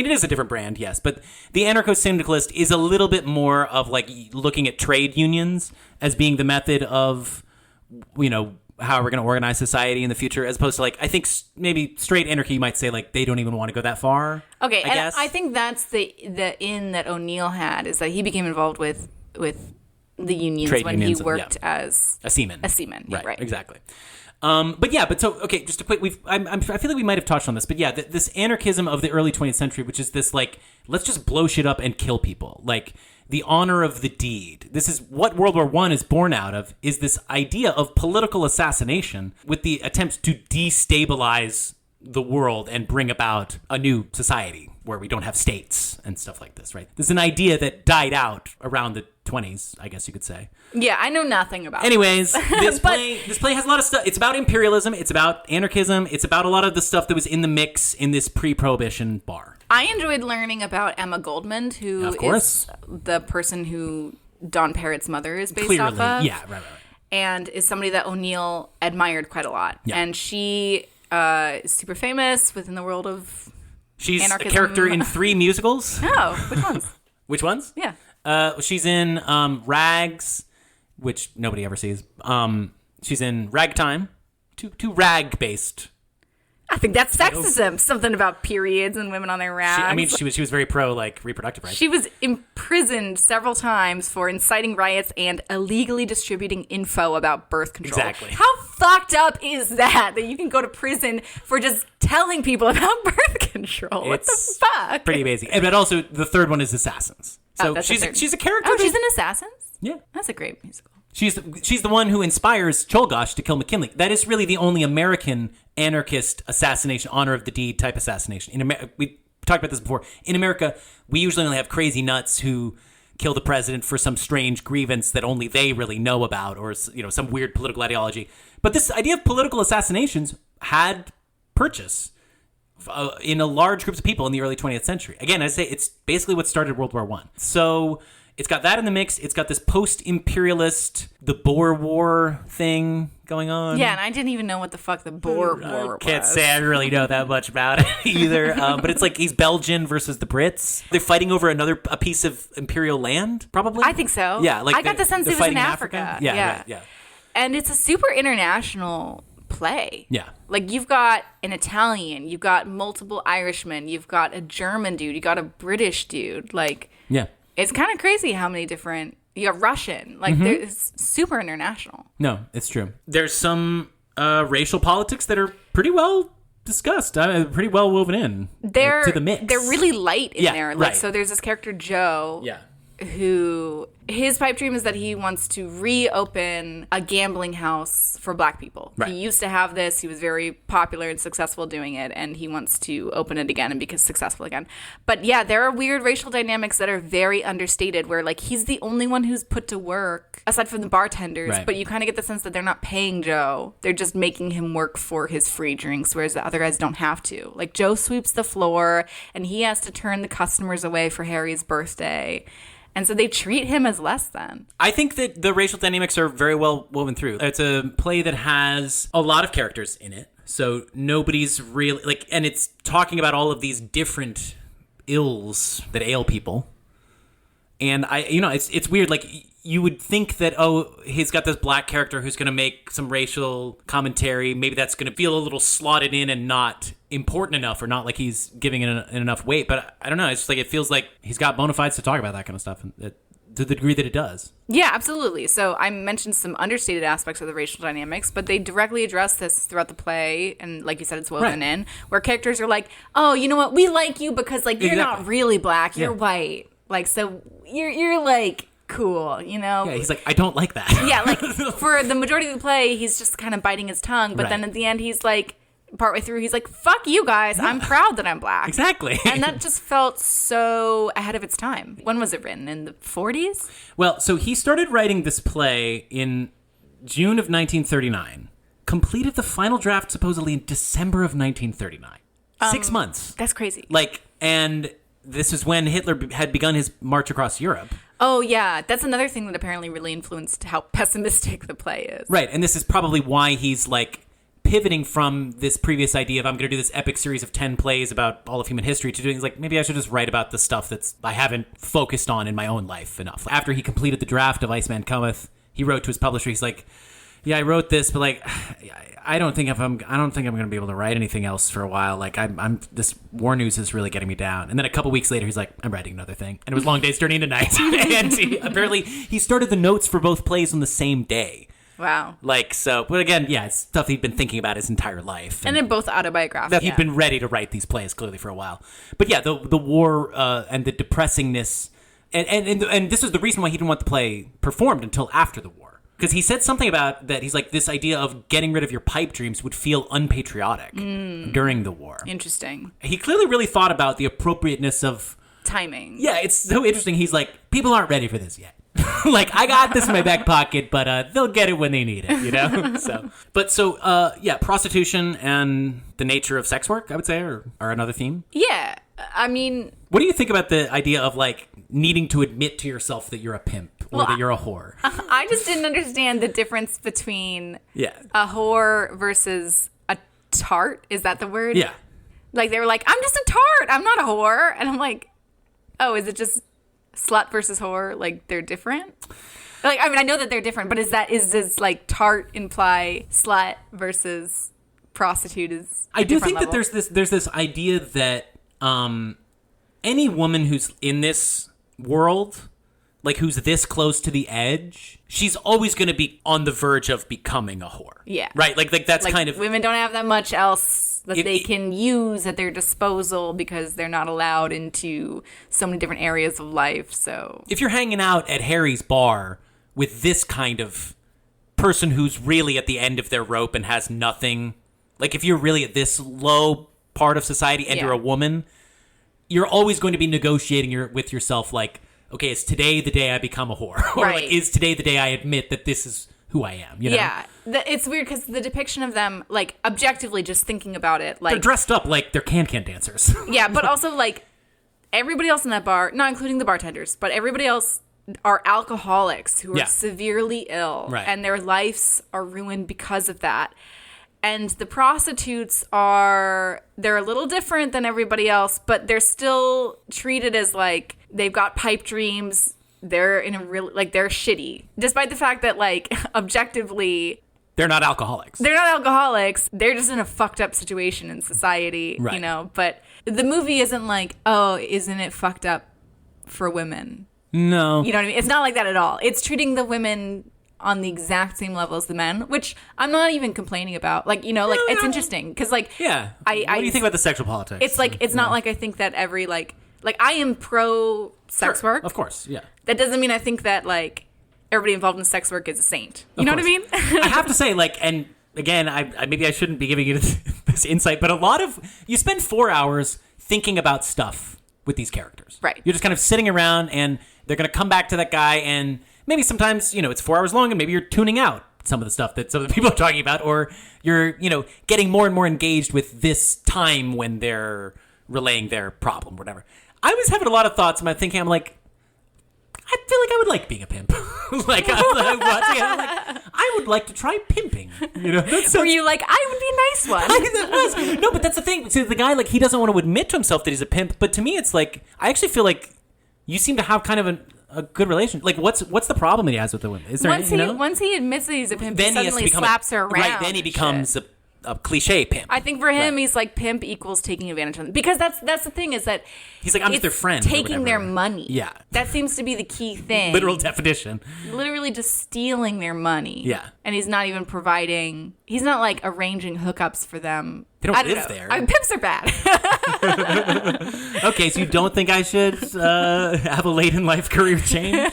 it is a different brand, yes, but the anarcho-syndicalist is a little bit more of, like, looking at trade unions as being the method of, you know, how we're going to organize society in the future, as opposed to, like, I think maybe straight anarchy, you might say, like, they don't even want to go that far. Okay, I guess. I think that's the in that O'Neill had, is that he became involved with the unions trade when unions, he worked as a seaman. Right. Exactly. Just to quick, I feel like we might have touched on this, but yeah, this anarchism of the early 20th century, which is this, like, let's just blow shit up and kill people, like the honor of the deed. This is what World War I is born out of, is this idea of political assassination with the attempt to destabilize the world and bring about a new society where we don't have states and stuff like this, right? This is an idea that died out around the 20s, I guess you could say. Yeah, I know nothing about Anyways, this play has a lot of stuff. It's about imperialism. It's about anarchism. It's about a lot of the stuff that was in the mix in this pre-prohibition bar. I enjoyed learning about Emma Goldman, who is the person who Don Parrott's mother is based off of. Yeah, right. And is somebody that O'Neill admired quite a lot. Yeah. And she is super famous within the world of She's anarchism. A character in 3 musicals. Oh, which ones? Which ones? Yeah. She's in Rags, which nobody ever sees. She's in Ragtime, two rag-based. I think that's sexism. Something about periods and women on their rags. She was very pro, like, reproductive rights. She was imprisoned several times for inciting riots and illegally distributing info about birth control. Exactly. How fucked up is that you can go to prison for just telling people about birth control? What the fuck? Pretty amazing. But also, the third one is Assassins. So she's a character. Oh, she's in Assassins? Yeah. That's a great musical. She's the one who inspires Cholgosh to kill McKinley. That is really the only American anarchist assassination, honor of the deed type assassination. We talked about this before. In America, we usually only have crazy nuts who kill the president for some strange grievance that only they really know about, or, you know, some weird political ideology. But this idea of political assassinations had purchase in a large groups of people in the early 20th century. Again, I say it's basically what started World War I. So it's got that in the mix. It's got this post-imperialist, the Boer War thing going on. Yeah, and I didn't even know what the fuck the Boer War was. I can't say I really know that much about it either. But it's like he's Belgian versus the Brits. They're fighting over a piece of imperial land, probably? I think so. Yeah. I got the sense it was in Africa. Yeah, right, yeah. And it's a super international play. Yeah. Like, you've got an Italian, you've got multiple Irishmen, you've got a German dude, you got a British dude. Like, yeah. It's kind of crazy how many different... You have Russian. Like, it's super international. No, it's true. There's some racial politics that are pretty well discussed, pretty well woven in to the mix. They're really light in there. Like, right. So there's this character, Joe, yeah, who His pipe dream is that he wants to reopen a gambling house for black people. Right. He used to have this. He was very popular and successful doing it, and he wants to open it again and be successful again. But yeah, there are weird racial dynamics that are very understated where, like, he's the only one who's put to work, aside from the bartenders, right. But you kind of get the sense that they're not paying Joe. They're just making him work for his free drinks, whereas the other guys don't have to. Like, Joe sweeps the floor, and he has to turn the customers away for Harry's birthday. And so they treat him as less than. I think that the racial dynamics are very well woven through. It's a play that has a lot of characters in it. So nobody's really, like, and it's talking about all of these different ills that ail people. And it's weird. Like, you would think that, he's got this black character who's going to make some racial commentary. Maybe that's going to feel a little slotted in and not important enough, or not like he's giving it enough weight. But I don't know. It's just like, it feels like he's got bona fides to talk about that kind of stuff, and to the degree that it does. Yeah, absolutely. So I mentioned some understated aspects of the racial dynamics, but they directly address this throughout the play. And like you said, it's woven in, where characters are like, oh, you know what? We like you because, like, you're not really black. You're white. Like, so you're like, cool, you know? Yeah, he's like, I don't like that. Yeah, like, for the majority of the play, he's just kind of biting his tongue. But then at the end, he's like, partway through, he's like, fuck you guys. I'm proud that I'm black. Exactly. And that just felt so ahead of its time. When was it written? In the 40s? Well, so he started writing this play in June of 1939. Completed the final draft supposedly in December of 1939. 6 months. That's crazy. Like, and this is when Hitler had begun his march across Europe. Oh, yeah. That's another thing that apparently really influenced how pessimistic the play is. Right. And this is probably why he's, like, pivoting from this previous idea of, I'm going to do this epic series of 10 plays about all of human history, to doing, like, maybe I should just write about the stuff I haven't focused on in my own life enough. After he completed the draft of Iceman Cometh, he wrote to his publisher, he's like, yeah, I wrote this, but, like, I don't think I'm going to be able to write anything else for a while. Like, this war news is really getting me down. And then a couple weeks later, he's like, I'm writing another thing. And it was Long Days Turning into Night. And he started the notes for both plays on the same day. Wow. Like, so, but again, yeah, it's stuff he'd been thinking about his entire life. And they're both autobiographical. That he'd been ready to write these plays, clearly, for a while. But yeah, the war and the depressingness, and this was the reason why he didn't want the play performed until after the war. Because he said something about that, he's like, this idea of getting rid of your pipe dreams would feel unpatriotic during the war. Interesting. He clearly really thought about the appropriateness of timing. Yeah, it's so interesting. He's like, people aren't ready for this yet. Like, I got this in my back pocket, but they'll get it when they need it, you know? So, prostitution and the nature of sex work, I would say, are another theme. Yeah, I mean... What do you think about the idea of, like, needing to admit to yourself that you're a pimp or that you're a whore? I just didn't understand the difference between a whore versus a tart. Is that the word? Yeah. Like, they were like, I'm just a tart. I'm not a whore. And I'm like, oh, is it just... slut versus whore, like, they're different? Like, I mean, I know that they're different, but does like tart imply slut versus prostitute is I do think level? That there's this idea that any woman who's in this world, like, who's this close to the edge, she's always going to be on the verge of becoming a whore. Yeah. Right? Like that's kind of... Women don't have that much else that they can use at their disposal because they're not allowed into so many different areas of life, so... If you're hanging out at Harry's bar with this kind of person who's really at the end of their rope and has nothing... Like, if you're really at this low part of society and you're a woman, you're always going to be negotiating with yourself, like... Okay, is today the day I become a whore? Or, like, is today the day I admit that this is who I am? You know? Yeah. It's weird because the depiction of them, like, objectively, just thinking about it, like... They're dressed up like they're can-can dancers. Yeah, but also, like, everybody else in that bar, not including the bartenders, but everybody else are alcoholics who are severely ill. Right. And their lives are ruined because of that. And the prostitutes they're a little different than everybody else, but they're still treated as, like, they've got pipe dreams. They're in a real, like, they're shitty. Despite the fact that, like, objectively... They're not alcoholics. They're not alcoholics. They're just in a fucked up situation in society, you know? But the movie isn't like, oh, isn't it fucked up for women? No. You know what I mean? It's not like that at all. It's treating the women... on the exact same level as the men, which I'm not even complaining about. Like, you know, like, it's interesting because, like, what do you think about the sexual politics? It's like, it's not like I think that every, like, Like, I am pro sex work. Of course, yeah. That doesn't mean I think that, like, everybody involved in sex work is a saint. You know what I mean? I have to say, like, and again, I maybe I shouldn't be giving you this insight, but you spend 4 hours thinking about stuff with these characters. Right. You're just kind of sitting around, and they're going to come back to that guy, and maybe sometimes, it's 4 hours long, and maybe you're tuning out some of the stuff that some of the people are talking about, or you're, getting more and more engaged with this time when they're relaying their problem, whatever. I was having a lot of thoughts about thinking, I'm like, I feel like I would like being a pimp. I would like to try pimping. Were you like, I would be a nice one? That was. No, but that's the thing. So the guy, like, he doesn't want to admit to himself that he's a pimp, but to me, it's like, I actually feel like you seem to have kind of a good relationship. Like, what's the problem that he has with the women? Is there once he admits that he's a pimp, then he suddenly slaps her around. Right, then he becomes a cliche pimp. I think for him, he's like, pimp equals taking advantage of them. Because that's the thing, is that he's like, I'm just their friend. Taking their money. Yeah. That seems to be the key thing. Literal definition. Literally just stealing their money. Yeah. And he's not even providing, he's not like arranging hookups for them. They don't live there. Pimps are bad. Okay, so you don't think I should have a late in life career change?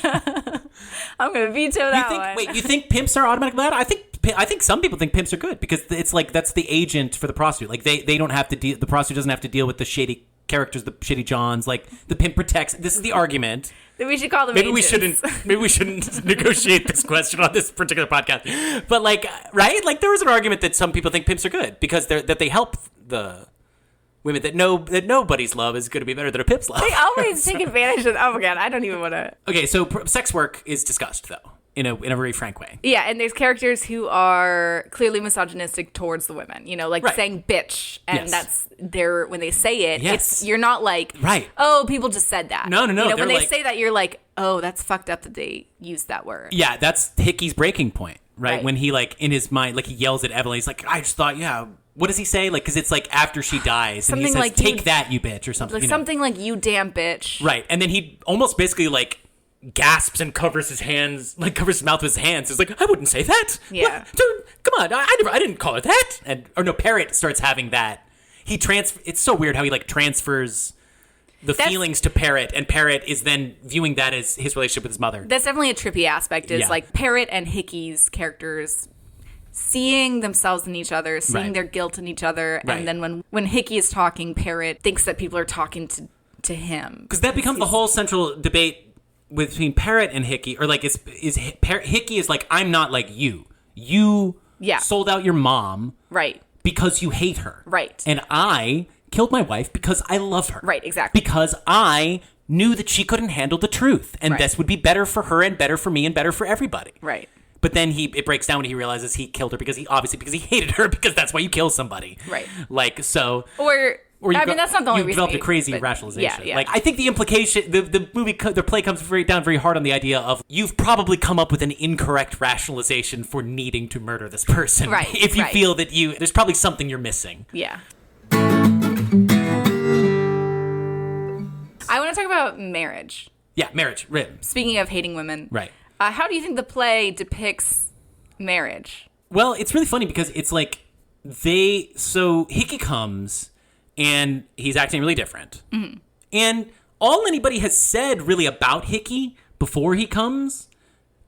I'm going to veto that one. Wait, you think pimps are automatically bad? I think some people think pimps are good because it's like that's the agent for the prostitute. Like they don't have to deal. The prostitute doesn't have to deal with the shady characters, the shady Johns. Like the pimp protects. This is the argument. Then we should call them. Maybe agents. we shouldn't negotiate this question on this particular podcast. But like, right? Like there is an argument that some people think pimps are good because they help the women that nobody's love is going to be better than a pimp's love. They always take advantage of. Oh my god, I don't even want to. Okay, so sex work is discussed though. In a very frank way. Yeah, and there's characters who are clearly misogynistic towards the women. Saying bitch, and that's when they say it, you're not like, oh, people just said that. No. When they say that, you're like, oh, that's fucked up that they used that word. Yeah, that's Hickey's breaking point, right? When he, like, in his mind, like, he yells at Evelyn, he's like, I just thought, what does he say? Like, because it's like after she dies, and he says, like, take that, you bitch, or something. Like something like, you damn bitch. Right, and then he almost basically, like, gasps and covers his mouth with his hands. He's like, I wouldn't say that. Yeah. Dude, come on, I didn't call her that. Parrot starts having that. It's so weird how he like transfers the feelings to Parrot, and Parrot is then viewing that as his relationship with his mother. That's definitely a trippy aspect. Is like Parrot and Hickey's characters seeing themselves in each other, seeing their guilt in each other, and then when Hickey is talking, Parrot thinks that people are talking to him because that becomes the whole central debate between Parrot and Hickey, or like Hickey is like, I'm not like you. You sold out your mom, right? Because you hate her, right? And I killed my wife because I love her, right? Exactly. Because I knew that she couldn't handle the truth, and this would be better for her, and better for me, and better for everybody, right? But then it breaks down when he realizes he killed her because he hated her, because that's why you kill somebody, right? Like so, that's not the only reason. You developed a crazy rationalization. Yeah. Like, I think the implication, the play comes down very hard on the idea of you've probably come up with an incorrect rationalization for needing to murder this person. Right. If you feel that there's probably something you're missing. Yeah. I want to talk about marriage. Yeah, marriage. Right. Speaking of hating women. Right. How do you think the play depicts marriage? Well, it's really funny because it's like Hickey comes and he's acting really different. Mm-hmm. And all anybody has said really about Hickey before he comes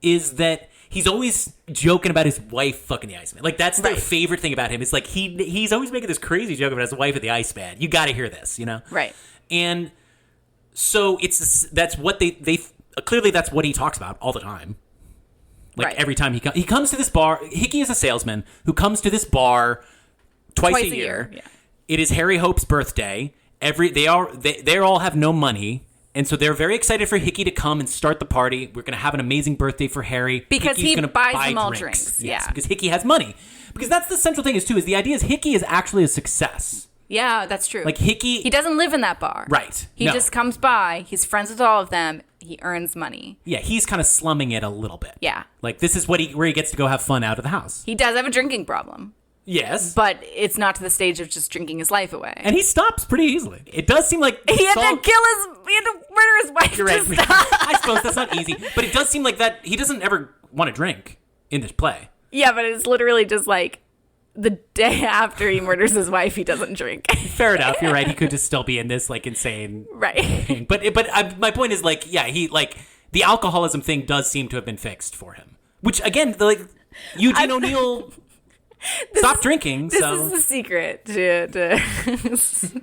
is that he's always joking about his wife fucking the Iceman. Like, that's their favorite thing about him. Is like he's always making this crazy joke about his wife and the Iceman. You got to hear this, Right. And so that's what they clearly that's what he talks about all the time. Like every time he comes to this bar. Hickey is a salesman who comes to this bar twice a year. Yeah. It is Harry Hope's birthday. They all have no money, and so they're very excited for Hickey to come and start the party. We're going to have an amazing birthday for Harry because he buys them all drinks. Yes, because Hickey has money. Because that's the central thing is the idea is Hickey is actually a success. Yeah, that's true. Like he doesn't live in that bar. Right. He just comes by. He's friends with all of them. He earns money. Yeah, he's kind of slumming it a little bit. Yeah. Like this is where he gets to go have fun out of the house. He does have a drinking problem. Yes. But it's not to the stage of just drinking his life away. And he stops pretty easily. It does seem like he had to murder his wife. You're right. I suppose that's not easy. But it does seem like that he doesn't ever want to drink in this play. Yeah, but it's literally just like the day after he murders his wife, he doesn't drink. Fair enough. You're right. He could just still be in this like insane. Right. But my point is like, yeah, he like the alcoholism thing does seem to have been fixed for him. Which again, like Eugene O'Neill stopped drinking. This so is the secret to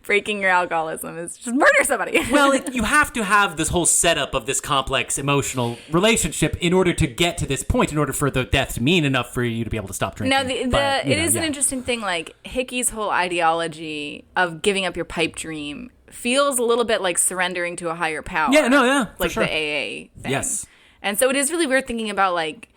breaking your alcoholism is just murder somebody. Well, you have to have this whole setup of this complex emotional relationship in order to get to this point, in order for the death to mean enough for you to be able to stop drinking. Now, it is an interesting thing, like Hickey's whole ideology of giving up your pipe dream feels a little bit like surrendering to a higher power. Like the AA thing. Yes. And so it is really weird thinking about, like,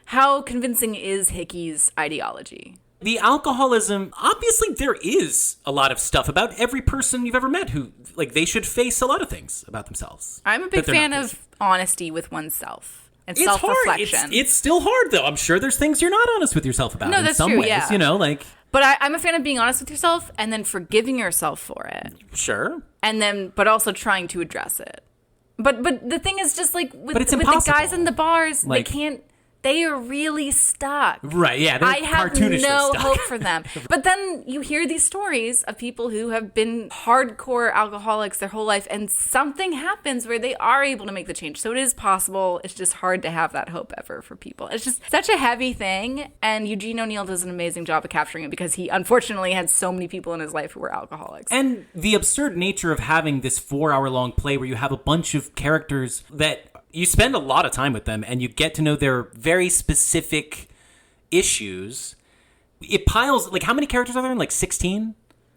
how convincing is Hickey's ideology? The alcoholism, obviously there is a lot of stuff about every person you've ever met who, like, they should face a lot of things about themselves. I'm a big fan of honesty with oneself and it's self-reflection. Hard. It's still hard, though. I'm sure there's things you're not honest with yourself about in some true, ways, yeah. you know, like... But I'm a fan of being honest with yourself and then forgiving yourself for it. Sure. And then, but also trying to address it. But the thing is just like, with the guys in the bars, like, they are really stuck. Right, yeah. They're I have cartoonishly no stuck. hope for them. But then you hear these stories of people who have been hardcore alcoholics their whole life, and something happens where they are able to make the change. So it is possible. It's just hard to have that hope ever for people. It's just such a heavy thing, and Eugene O'Neill does an amazing job of capturing it because he unfortunately had so many people in his life who were alcoholics. And the absurd nature of having this 4-hour-long play where you have a bunch of characters that... You spend a lot of time with them, and you get to know their very specific issues. It piles... Like, how many characters are there in? Like, 16?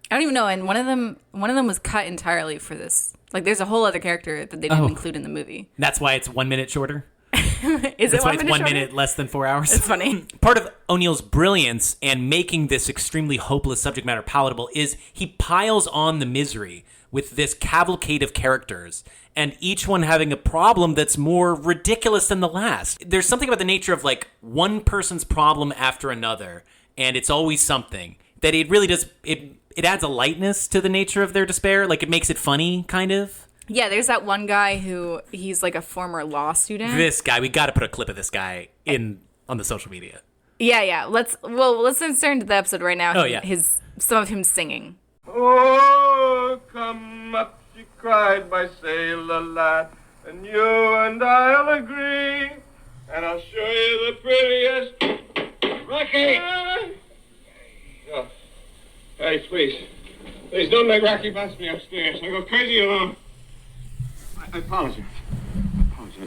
I don't even know, and one of them was cut entirely for this. Like, there's a whole other character that they didn't include in the movie. That's why it's 1 minute shorter? That's why it's 1 minute less than 4 hours? It's funny. Part of O'Neill's brilliance and making this extremely hopeless subject matter palatable is he piles on the misery with this cavalcade of characters, and each one having a problem that's more ridiculous than the last. There's something about the nature of, like, one person's problem after another, and it's always something, that it really does... It adds a lightness to the nature of their despair. Like, it makes it funny, kind of. Yeah, there's that one guy who, he's like a former law student. This guy, we got to put a clip of this guy on the social media. Yeah. Let's insert into the episode right now. Oh, yeah. Some of him singing. Oh, come up, she cried, my sailor lad, and you and I'll agree, and I'll show you the prettiest... Rocky! Oh. Hey, please don't make Rocky bust me upstairs. I go crazy alone. I apologize.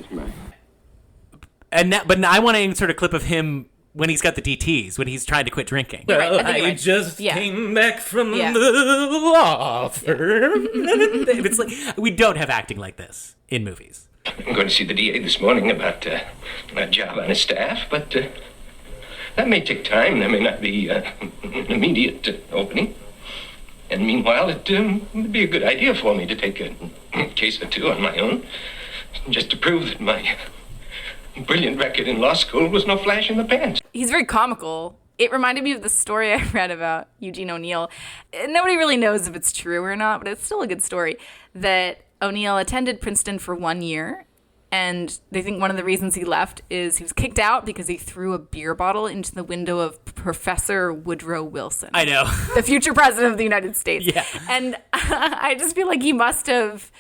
Man. But I want to insert a clip of him when he's got the DTs, when he's trying to quit drinking. Well, I just came back from the law firm. It's like, we don't have acting like this in movies. I'm going to see the DA this morning about a job on his staff, but that may take time. There may not be an immediate opening. And meanwhile, it'd be a good idea for me to take a case or two on my own, just to prove that my brilliant record in law school was no flash in the pan. He's very comical. It reminded me of the story I read about Eugene O'Neill. Nobody really knows if it's true or not, but it's still a good story, that O'Neill attended Princeton for 1 year, and they think one of the reasons he left is he was kicked out because he threw a beer bottle into the window of Professor Woodrow Wilson. I know. The future president of the United States. Yeah. And I just feel like he must have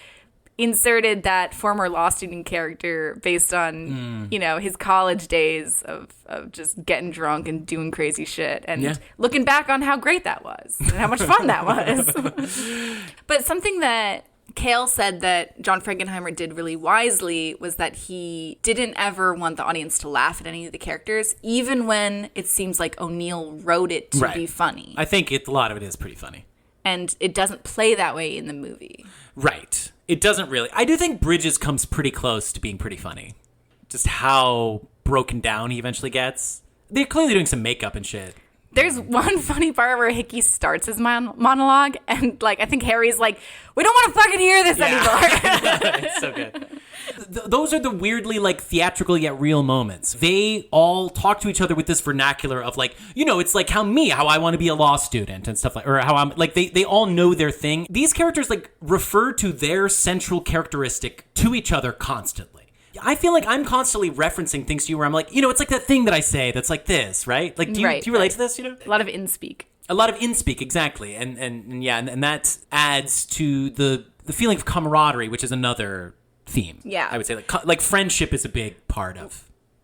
inserted that former law student character based on, his college days of just getting drunk and doing crazy shit and looking back on how great that was and how much fun that was. But something that Cale said that John Frankenheimer did really wisely was that he didn't ever want the audience to laugh at any of the characters, even when it seems like O'Neill wrote it to be funny. I think a lot of it is pretty funny. And it doesn't play that way in the movie. Right. It doesn't really. I do think Bridges comes pretty close to being pretty funny. Just how broken down he eventually gets. They're clearly doing some makeup and shit. There's one funny part where Hickey starts his monologue, and I think Harry's like, "We don't want to fucking hear this anymore." It's so good. Those are the weirdly theatrical yet real moments. They all talk to each other with this vernacular of it's like how I want to be a law student and stuff or how I'm they all know their thing. These characters refer to their central characteristic to each other constantly. I feel like I'm constantly referencing things to you where I'm like, it's like that thing that I say that's like this, right? Like, do you relate to this, A lot of in-speak. A lot of in-speak, exactly. And that adds to the feeling of camaraderie, which is another theme. Yeah. I would say like friendship is a big part of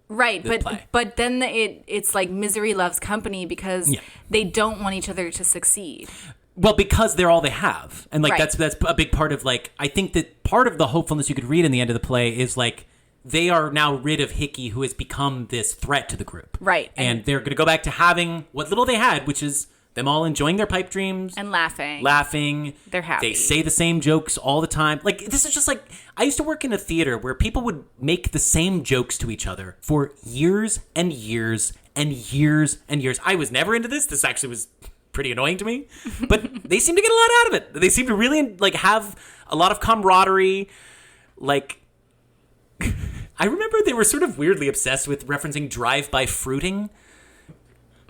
Right, the play. but then it's like misery loves company because they don't want each other to succeed. Well, because they're all they have. And like Right. that's a big part of like I think that part of the hopefulness you could read in the end of the play is like they are now rid of Hickey, who has become this threat to the group. Right. And they're going to go back to having what little they had, which is them all enjoying their pipe dreams. And laughing. They're happy. They say the same jokes all the time. Like, this is just like, I used to work in a theater where people would make the same jokes to each other for years and years and years and years. I was never into this. This actually was pretty annoying to me. But they seem to get a lot out of it. They seem to really, like, have a lot of camaraderie. Like, I remember they were sort of weirdly obsessed with referencing drive-by fruiting.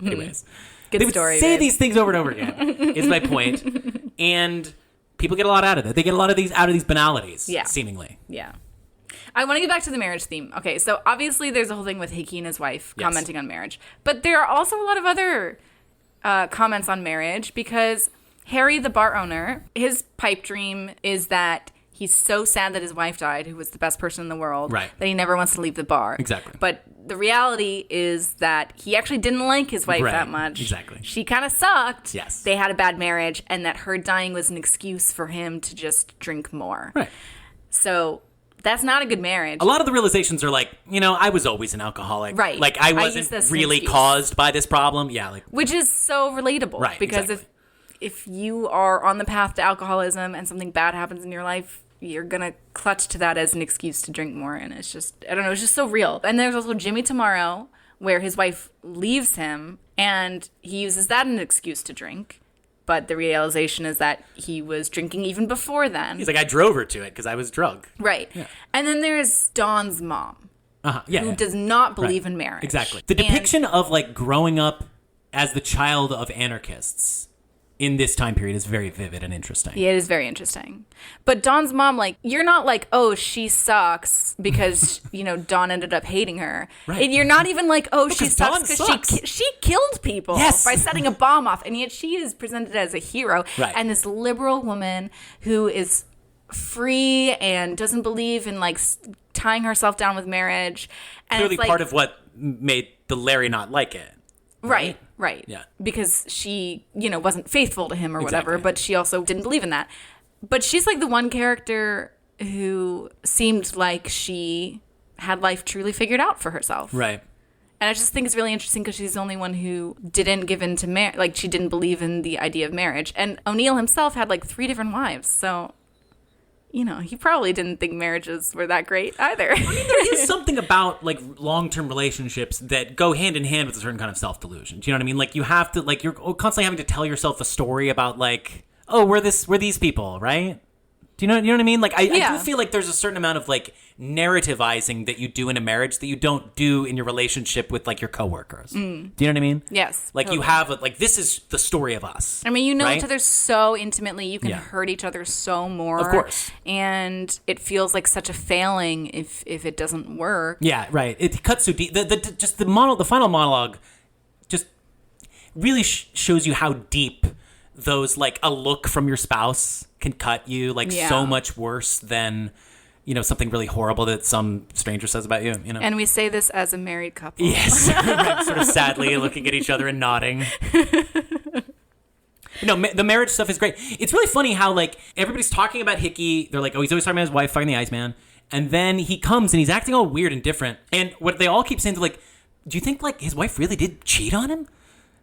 Anyways. Good they would story, say babe. these things over and over again, is my point. And people get a lot out of it. They get a lot of these out of these banalities, seemingly. Yeah. I want to get back to the marriage theme. Okay, so obviously there's a whole thing with Hickey and his wife commenting on marriage. But there are also a lot of other comments on marriage because Harry, the bar owner, his pipe dream is that he's so sad that his wife died, who was the best person in the world, right, that he never wants to leave the bar. Exactly. But the reality is that he actually didn't like his wife that much. Exactly. She kind of sucked. Yes. They had a bad marriage, and that her dying was an excuse for him to just drink more. Right. So that's not a good marriage. A lot of the realizations are like, I was always an alcoholic. Right. Like, I use wasn't this as an really excuse. caused by this problem. Yeah. Like, which is so relatable. Right, Because exactly. if you are on the path to alcoholism and something bad happens in your life, you're going to clutch to that as an excuse to drink more. And it's just, I don't know, it's just so real. And there's also Jimmy Tomorrow, where his wife leaves him, and he uses that as an excuse to drink. But the realization is that he was drinking even before then. he's like, I drove her to it because I was drunk. Right. Yeah. And then there's Dawn's mom, who does not believe in marriage. Exactly. The depiction of, like, growing up as the child of anarchists in this time period is very vivid and interesting. Yeah, it is very interesting. But Dawn's mom, like, you're not like, oh, she sucks because, Dawn ended up hating her. Right. And you're not even like, oh, she 'cause sucks Dawn because sucks. she killed people Yes. by setting a bomb off. And yet she is presented as a hero. Right. And this liberal woman who is free and doesn't believe in, like, tying herself down with marriage. And Clearly it's like, part of what made the Larry not like it. Right. Yeah. Because she, wasn't faithful to him or whatever, Exactly. but she also didn't believe in that. But she's like the one character who seemed like she had life truly figured out for herself. Right. And I just think it's really interesting because she's the only one who didn't give in to marriage. Like, she didn't believe in the idea of marriage. And O'Neill himself had like 3 different wives. So, he probably didn't think marriages were that great either. There is something about, like, long-term relationships that go hand in hand with a certain kind of self-delusion. Do you know what I mean? Like, you have to, like, you're constantly having to tell yourself a story about, like, oh, we're these people, right? Do you know what I mean? Like, I do feel like there's a certain amount of, like, narrativizing that you do in a marriage that you don't do in your relationship with, like, your coworkers. Do you know what I mean? Yes. Like, totally. you have, like, this is the story of us. I mean, you know right? each other so intimately. You can Yeah. hurt each other so more. Of course. And it feels like such a failing if it doesn't work. Yeah, right. It cuts so deep. The final monologue just really shows you how deep those, like, a look from your spouse can cut you, like, so much worse than, something really horrible that some stranger says about you, And we say this as a married couple. Yes. Right, sort of sadly looking at each other and nodding. The marriage stuff is great. It's really funny how, like, everybody's talking about Hickey. They're like, oh, he's always talking about his wife fucking the Iceman. And then he comes and he's acting all weird and different. And what they all keep saying is, like, do you think, like, his wife really did cheat on him?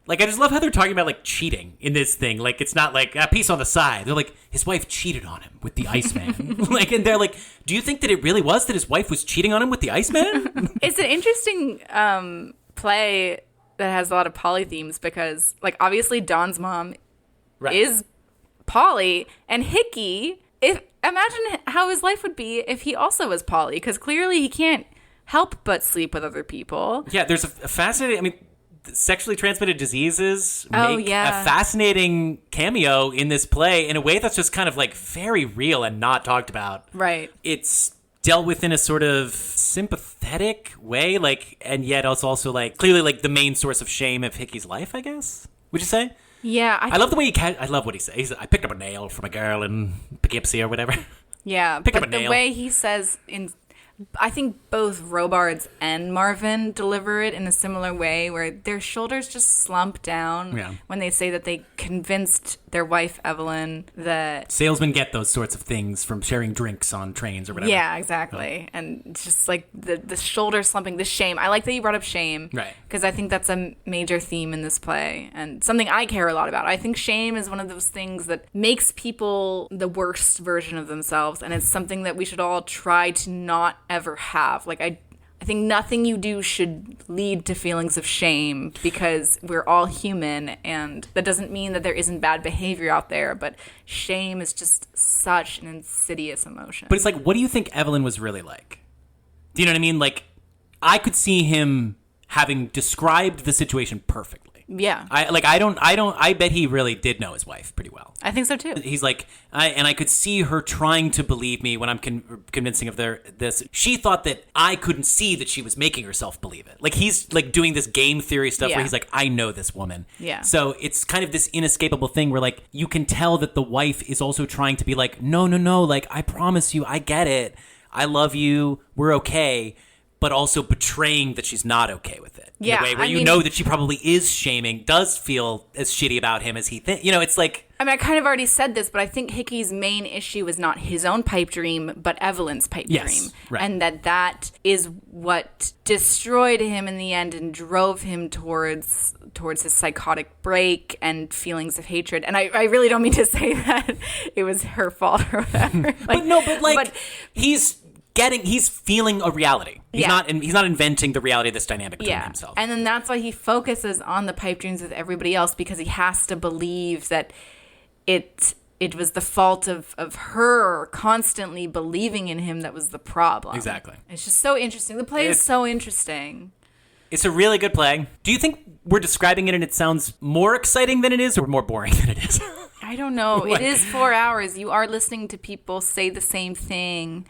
Like, I just love how they're talking about, like, cheating in this thing. Like, it's not like a piece on the side. They're like, his wife cheated on him with the Iceman. Like, and they're like, do you think that it really was that his wife was cheating on him with the Iceman? It's an interesting play that has a lot of poly themes because, like, obviously Dawn's mom is poly, and Hickey, imagine how his life would be if he also was poly, because clearly he can't help but sleep with other people. Yeah, there's a fascinating, sexually transmitted diseases make a fascinating cameo in this play in a way that's just kind of, like, very real and not talked about. Right. It's dealt with in a sort of sympathetic way, like, and yet it's also like clearly like the main source of shame of Hickey's life, I guess. Would you say? Yeah, I love the way I love what he says. I picked up a nail from a girl in Poughkeepsie or whatever. Yeah, Picked up but a the nail. way he says I think both Robards and Marvin deliver it in a similar way, where their shoulders just slump down when they say that they convinced their wife, Evelyn, that... Salesmen get those sorts of things from sharing drinks on trains or whatever. Yeah, exactly. And it's just like the shoulder slumping, the shame. I like that you brought up shame. Right. Because I think that's a major theme in this play and something I care a lot about. I think shame is one of those things that makes people the worst version of themselves, and it's something that we should all try to not ever have. Like, I think nothing you do should lead to feelings of shame, because we're all human, and that doesn't mean that there isn't bad behavior out there, but shame is just such an insidious emotion. But it's like, what do you think Evelyn was really like? Do you know what I mean? Like, I could see him having described the situation perfectly. Yeah. I bet he really did know his wife pretty well. I think so too. He's like, I could see her trying to believe me when I'm convincing of this. She thought that I couldn't see that she was making herself believe it. Like, he's like doing this game theory stuff where he's like, I know this woman. Yeah. So it's kind of this inescapable thing where like you can tell that the wife is also trying to be like, no, like, I promise you, I get it. I love you. We're okay. But also betraying that she's not okay with it. In a way where you know that she probably is shaming, does feel as shitty about him as he thinks. You know, it's like... I mean, I kind of already said this, but I think Hickey's main issue is not his own pipe dream, but Evelyn's pipe dream. Right. And that is what destroyed him in the end and drove him towards his psychotic break and feelings of hatred. And I really don't mean to say that it was her fault or whatever. He's feeling a reality. He's not inventing the reality of this dynamic between himself. And then that's why he focuses on the pipe dreams with everybody else, because he has to believe that it was the fault of her constantly believing in him that was the problem. Exactly. It's just so interesting. The play is so interesting. It's a really good play. Do you think we're describing it and it sounds more exciting than it is, or more boring than it is? I don't know. It is 4 hours. You are listening to people say the same thing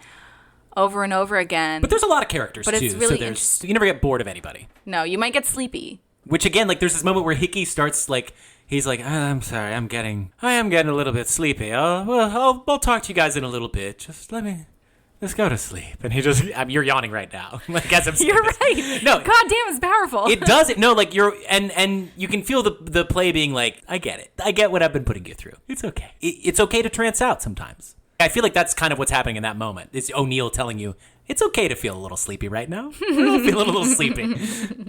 over and over again. But there's a lot of characters, but too. It's really interesting. You never get bored of anybody. No, you might get sleepy. Which, again, like, there's this moment where Hickey starts, like, he's like, I'm sorry, I am getting a little bit sleepy. I'll talk to you guys in a little bit. Just let's go to sleep. And he just, you're yawning right now. Like, as I'm saying You're this. right. No. God damn, it's powerful. It does it. No, like, and you can feel the play being like, I get it. I get what I've been putting you through. It's okay. It's okay to trance out sometimes. I feel like that's kind of what's happening in that moment. It's O'Neill telling you, it's okay to feel a little sleepy right now. We're all feeling a little sleepy.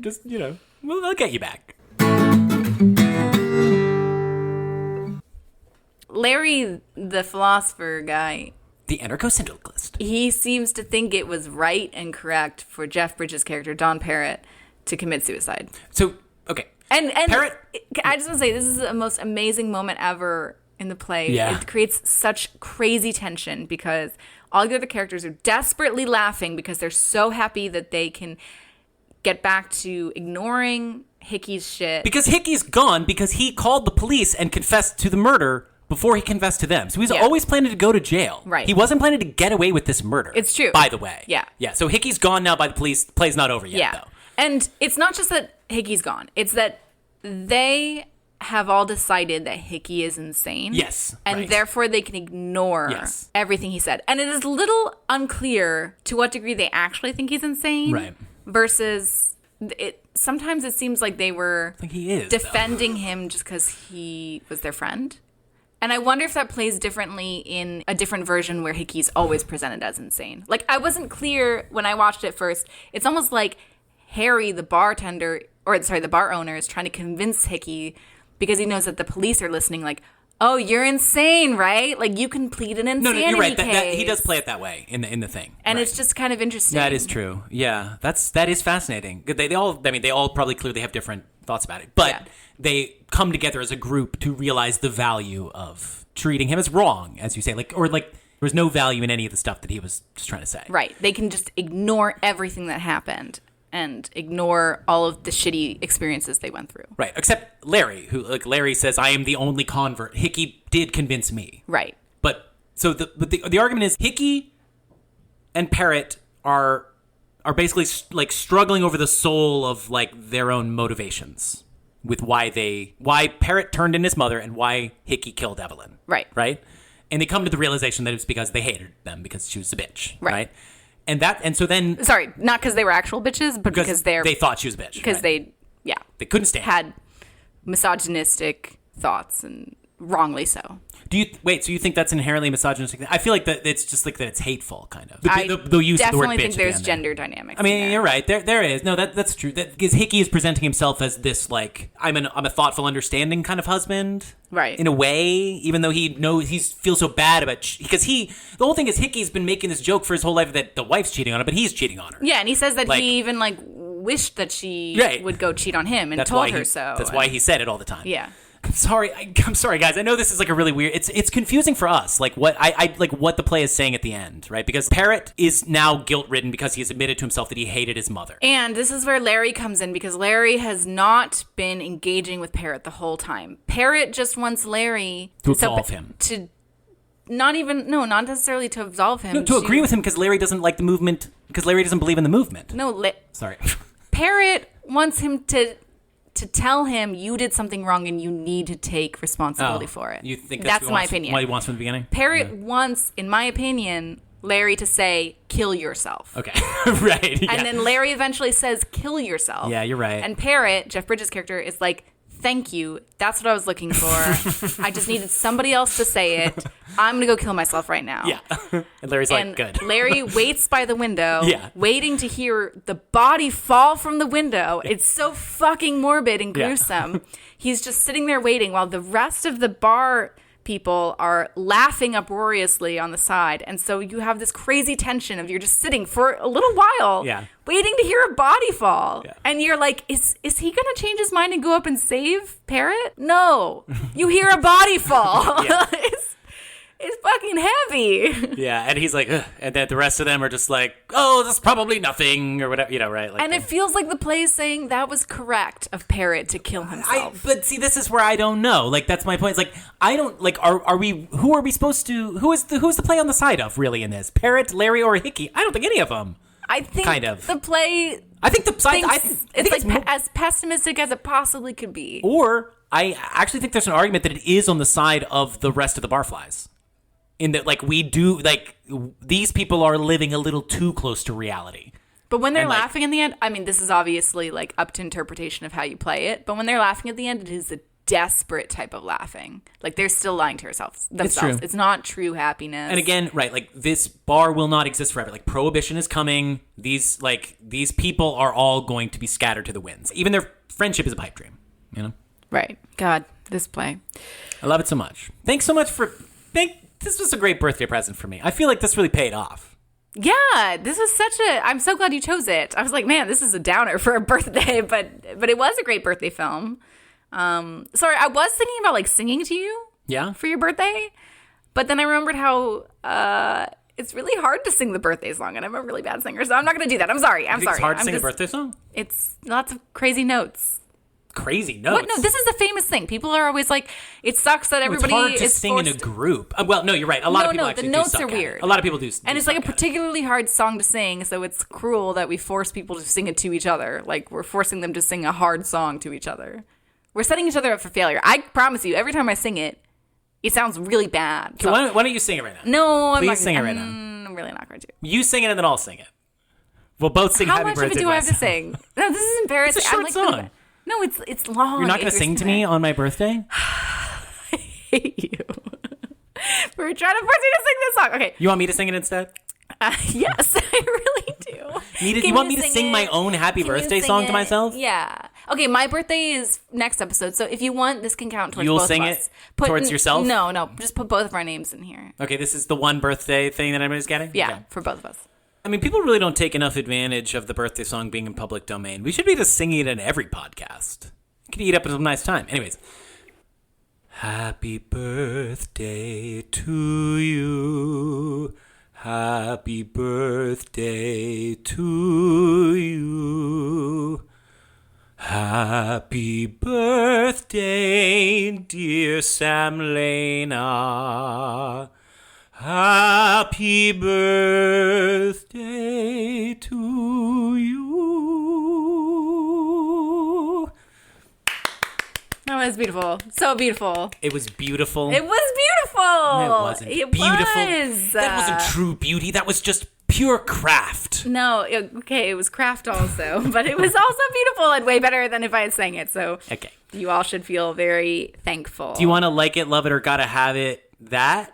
Just, I'll get you back. Larry, the philosopher guy, the anarcho-syndicalist, he seems to think it was right and correct for Jeff Bridges' character, Don Parrott, to commit suicide. So, okay. And Parrott... I just want to say, this is the most amazing moment ever in the play. Yeah. It creates such crazy tension because all the other characters are desperately laughing because they're so happy that they can get back to ignoring Hickey's shit. Because Hickey's gone because he called the police and confessed to the murder before he confessed to them. So he's always planning to go to jail. Right. He wasn't planning to get away with this murder. It's true. By the way. Yeah. Yeah. So Hickey's gone now by the police. The play's not over yet, though. And it's not just that Hickey's gone. It's that they have all decided that Hickey is insane. Yes. And therefore they can ignore everything he said. And it is a little unclear to what degree they actually think he's insane. Right. Versus sometimes it seems like they were defending him just because he was their friend. And I wonder if that plays differently in a different version where Hickey's always presented as insane. Like, I wasn't clear when I watched it first. It's almost like Harry, the bar owner, is trying to convince Hickey because he knows that the police are listening, like, oh, you're insane, right? Like, you can plead an insanity No, you're right. case. He does play it that way in the thing. And it's just kind of interesting. That is true. Yeah, that is fascinating. They all probably clearly have different thoughts about it, but they come together as a group to realize the value of treating him as wrong, as you say, or there was no value in any of the stuff that he was just trying to say. Right. They can just ignore everything that happened and ignore all of the shitty experiences they went through. Right. Except Larry, who, like, Larry says, I am the only convert. Hickey did convince me. Right. But so the argument is Hickey and Parrot are basically like struggling over the soul of like their own motivations with why Parrot turned in his mother and why Hickey killed Evelyn. Right? And they come to the realization that it's because they hated them because she was a bitch. Right? And so then... Sorry, not because they were actual bitches, but because they thought she was a bitch. Because they couldn't stand had misogynistic thoughts, and wrongly so. So you think that's inherently misogynistic? I feel like that it's just like that it's hateful, kind of. I the use of the word bitch definitely think there's gender dynamics. I mean, you're right. There is. No, that's true. Because Hickey is presenting himself as this like I'm a thoughtful, understanding kind of husband, right? In a way, even though he feels so bad about because the whole thing is Hickey's been making this joke for his whole life that the wife's cheating on him, but he's cheating on her. Yeah, and he says that he even like wished that she would go cheat on him and told her so. That's why he said it all the time. Yeah. I'm sorry, guys. I know this is like a really weird. It's confusing for us, like what what the play is saying at the end, right? Because Parrot is now guilt-ridden because he has admitted to himself that he hated his mother. And this is where Larry comes in because Larry has not been engaging with Parrot the whole time. Parrot just wants Larry to absolve him. To not necessarily to absolve him. No, to agree with him because Larry doesn't like the movement because Larry doesn't believe in the movement. Sorry. Parrot wants him to tell him you did something wrong and you need to take responsibility for it. You think that's my opinion. What he wants from the beginning? Parrot wants, in my opinion, Larry to say, kill yourself. Okay. Right. Yeah. And then Larry eventually says, kill yourself. Yeah, you're right. And Parrot, Jeff Bridges' character, is like, thank you. That's what I was looking for. I just needed somebody else to say it. I'm going to go kill myself right now. Yeah. And Larry's like, good. Larry waits by the window, yeah, waiting to hear the body fall from the window. It's so fucking morbid and gruesome. Yeah. He's just sitting there waiting while the rest of the bar people are laughing uproariously on the side. And so you have this crazy tension of you're just sitting for a little while waiting to hear a body fall. Yeah. And you're like, is he going to change his mind and go up and save Parrot? No. You hear a body fall. It's fucking heavy. Yeah, and he's like, ugh. And then the rest of them are just like, oh, that's probably nothing, or whatever, right? Like, and it feels like the play is saying that was correct of Parrot to kill himself. But see, this is where I don't know. Like, that's my point. It's like, I don't, like, who are we supposed to, who's the play on the side of, really, in this? Parrot, Larry, or Hickey? I don't think any of them. I think kind of. The play... I think the side... it's like as pessimistic as it possibly could be. Or, I actually think there's an argument that it is on the side of the rest of the barflies. In that, like, we do, like, these people are living a little too close to reality. But when they're laughing in the end, I mean, this is obviously, like, up to interpretation of how you play it. But when they're laughing at the end, it is a desperate type of laughing. Like, they're still lying to themselves. It's true. It's not true happiness. And again, right, like, this bar will not exist forever. Like, prohibition is coming. These people are all going to be scattered to the winds. Even their friendship is a pipe dream, you know? Right. God, this play. I love it so much. Thanks so much for... This was a great birthday present for me. I feel like this really paid off. Yeah, this was I'm so glad you chose it. I was like, man, this is a downer for a birthday, but it was a great birthday film. Sorry, I was thinking about like singing to you. Yeah. For your birthday, but then I remembered how it's really hard to sing the birthday song, and I'm a really bad singer, so I'm not going to do that. I'm sorry. It's hard to sing a birthday song? It's lots of crazy notes. Crazy notes. What? No, this is a famous thing. People are always like, it sucks that everybody is It's hard to sing in a group. Well, no, you're right. A lot of people actually do suck at it. The notes are weird. A lot of people do. And it's like a particularly hard song to sing, so it's cruel that we force people to sing it to each other. Like, we're forcing them to sing a hard song to each other. We're setting each other up for failure. I promise you, every time I sing it, it sounds really bad. So why don't you sing it right now? No, I'm not. Please sing it right now. I'm really not going to. You sing it and then I'll sing it. We'll both sing Happy Birthday. How much of it do I have to sing? No, this is embarrassing. It's a short song. No, it's long. You're not going to sing to me on my birthday? I hate you. We're trying to force you to sing this song. Okay. You want me to sing it instead? Yes, I really do. You want me to sing my own happy birthday song to myself? Yeah. Okay, my birthday is next episode, so if you want, this can count towards both of us. You'll sing it towards yourself? No, just put both of our names in here. Okay, this is the one birthday thing that everybody's getting? Yeah, okay. For both of us. I mean, people really don't take enough advantage of the birthday song being in public domain. We should be just singing it in every podcast. You could eat up some nice time. Anyways. Happy birthday to you. Happy birthday to you. Happy birthday, dear Sam Lena. Happy birthday to you. That was beautiful. So beautiful. It was beautiful. It was beautiful. It wasn't beautiful. That wasn't true beauty. That was just pure craft. No, okay, it was craft also, but it was also beautiful and way better than if I had sang it. So okay, you all should feel very thankful. Do you want to like it, love it, or gotta have it? That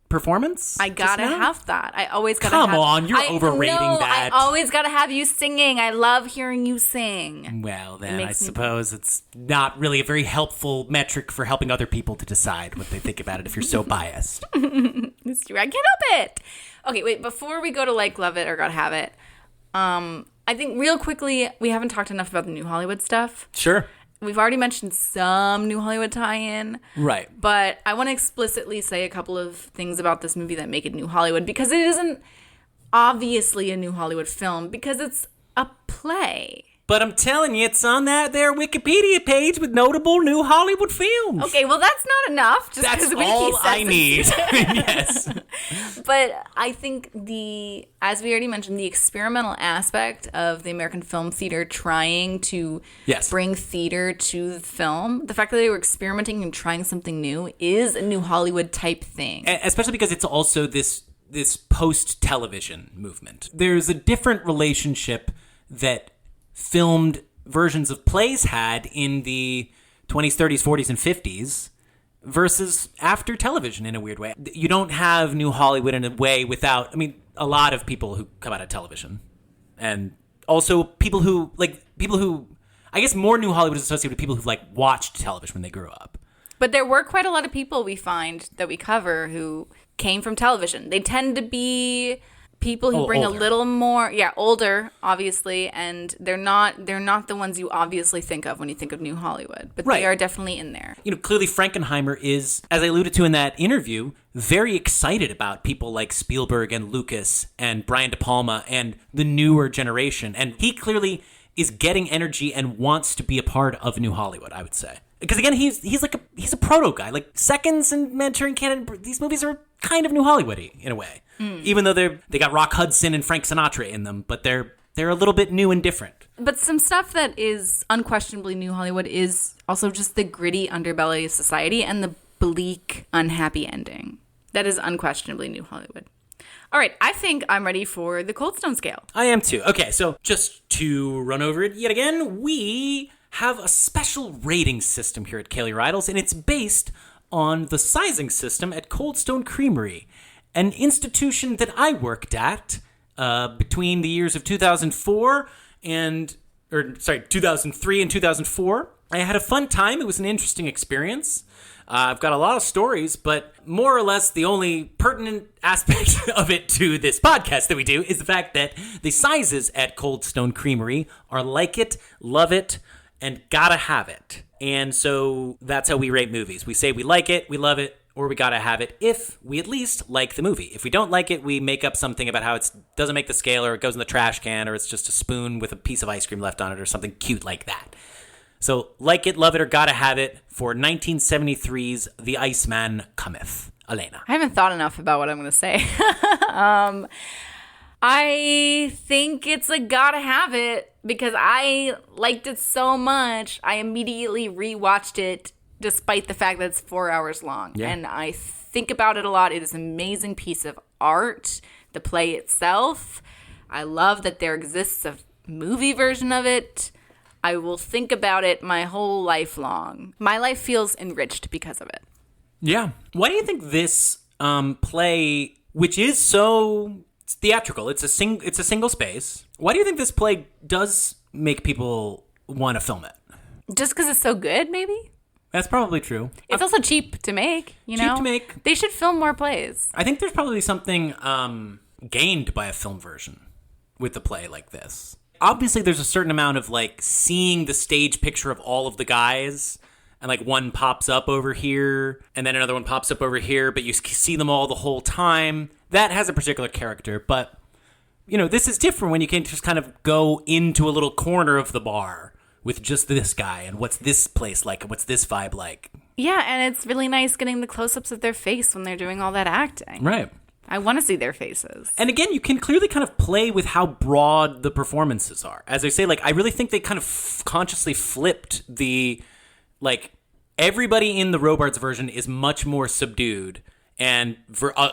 performance? I gotta have that. I always gotta Come have. on, you're overrating that. I always gotta have you singing. I love hearing you sing. Well, then I suppose it's not really a very helpful metric for helping other people to decide what they think about it if you're so biased. It's true. I can't help it. Okay, wait, before we go to like, love it, or gotta have it, I think real quickly, we haven't talked enough about the New Hollywood stuff. Sure. We've already mentioned some New Hollywood tie-in. Right. But I want to explicitly say a couple of things about this movie that make it New Hollywood, because it isn't obviously a New Hollywood film, because it's a play. But I'm telling you, it's on that there Wikipedia page with notable New Hollywood films. Okay, well, that's not enough. Just that's Wiki all I says need. Yes. But I think as we already mentioned, the experimental aspect of the American Film Theater trying to bring theater to the film, the fact that they were experimenting and trying something new is a New Hollywood type thing. Especially because it's also this post-television movement. There's a different relationship that filmed versions of plays had in the 20s, 30s, 40s, and 50s versus after television in a weird way. You don't have New Hollywood in a way without, I mean, a lot of people who come out of television. And also people who, I guess more New Hollywood is associated with people who watched television when they grew up. But there were quite a lot of people we find that we cover who came from television. They tend to be people who bring older. A little more, older, obviously, and they're not the ones you obviously think of when you think of New Hollywood, but They are definitely in there. You know, clearly Frankenheimer is, as I alluded to in that interview, very excited about people like Spielberg and Lucas and Brian De Palma and the newer generation, and he clearly is getting energy and wants to be a part of New Hollywood, I would say. Because again, he's a proto guy. Like Seconds and Manchurian Candidate, these movies are kind of New Hollywood-y in a way. Even though they got Rock Hudson and Frank Sinatra in them, but they're a little bit new and different. But some stuff that is unquestionably New Hollywood is also just the gritty underbelly of society and the bleak, unhappy ending. That is unquestionably New Hollywood. All right, I think I'm ready for the Cold Stone scale. I am too. Okay, so just to run over it yet again, we have a special rating system here at Kaylee Rydles, and it's based on the sizing system at Cold Stone Creamery, an institution that I worked at between the years of 2003 and 2004. I had a fun time. It was an interesting experience. I've got a lot of stories, but more or less the only pertinent aspect of it to this podcast that we do is the fact that the sizes at Cold Stone Creamery are like it, love it, and gotta have it. And so that's how we rate movies. We say we like it, we love it, or we gotta have it if we at least like the movie. If we don't like it, we make up something about how it doesn't make the scale, or it goes in the trash can, or it's just a spoon with a piece of ice cream left on it, or something cute like that. So like it, love it, or gotta have it for 1973's The Iceman Cometh. Elena. I haven't thought enough about what I'm going to say. I think it's a gotta have it because I liked it so much. I immediately rewatched it despite the fact that it's 4 hours long. Yeah. And I think about it a lot. It is an amazing piece of art. The play itself. I love that there exists a movie version of it. I will think about it my whole life long. My life feels enriched because of it. Yeah. Why do you think this play, which is so theatrical, it's a single space, why do you think this play does make people want to film it? Just because it's so good, maybe? That's probably true. It's also cheap to make, you know? Cheap to make. They should film more plays. I think there's probably something gained by a film version with a play like this. Obviously, there's a certain amount of, like, seeing the stage picture of all of the guys, and, like, one pops up over here, and then another one pops up over here, but you see them all the whole time. That has a particular character, but, you know, this is different when you can just kind of go into a little corner of the bar with just this guy, and what's this place like, and what's this vibe like. Yeah, and it's really nice getting the close-ups of their face when they're doing all that acting. Right. I want to see their faces. And again, you can clearly kind of play with how broad the performances are. As I say, like, I really think they kind of consciously flipped the, like, everybody in the Robards version is much more subdued, and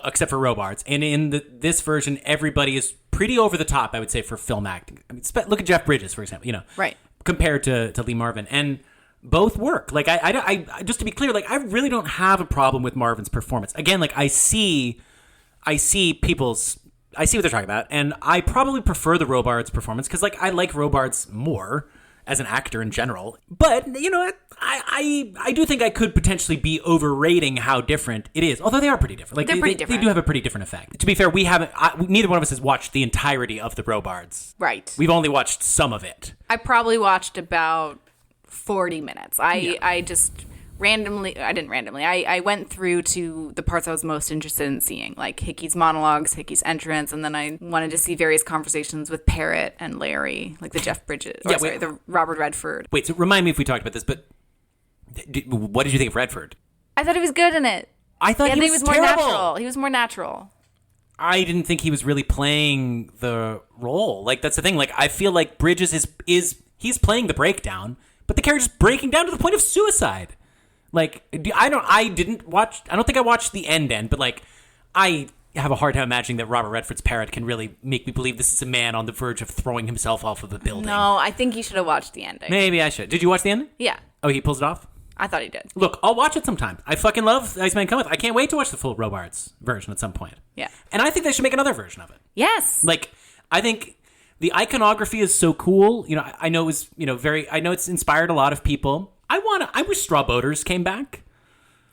except for Robards. And in this version, everybody is pretty over the top, I would say, for film acting. I mean, look at Jeff Bridges, for example, you know, right, compared to Lee Marvin. And both work. Like, I just to be clear, like, I really don't have a problem with Marvin's performance. Again, like, I see what they're talking about, and I probably prefer the Robards performance because, like, I like Robards more as an actor in general. But, you know, I do think I could potentially be overrating how different it is, although they are pretty different. Like, they're pretty different. They do have a pretty different effect. To be fair, neither one of us has watched the entirety of the Robards. Right. We've only watched some of it. I probably watched about 40 minutes. I just I went through to the parts I was most interested in seeing, like Hickey's monologues, Hickey's entrance, and then I wanted to see various conversations with Parrot and Larry, like the Jeff Bridges, the Robert Redford. Wait, so remind me if we talked about this, but what did you think of Redford? I thought he was good in it. I thought he was more terrible. Natural. He was more natural. I didn't think he was really playing the role. Like, that's the thing. Like, I feel like Bridges he's playing the breakdown, but the character's breaking down to the point of suicide. Like, I don't think I watched the end, but, like, I have a hard time imagining that Robert Redford's Parrot can really make me believe this is a man on the verge of throwing himself off of a building. No, I think you should have watched the ending. Maybe I should. Did you watch the ending? Yeah. Oh, he pulls it off? I thought he did. Look, I'll watch it sometime. I fucking love Iceman Cometh. I can't wait to watch the full Robards version at some point. Yeah. And I think they should make another version of it. Yes. Like, I think the iconography is so cool. You know, I know it was, you know, I know it's inspired a lot of people. I wish Straw Boaters came back.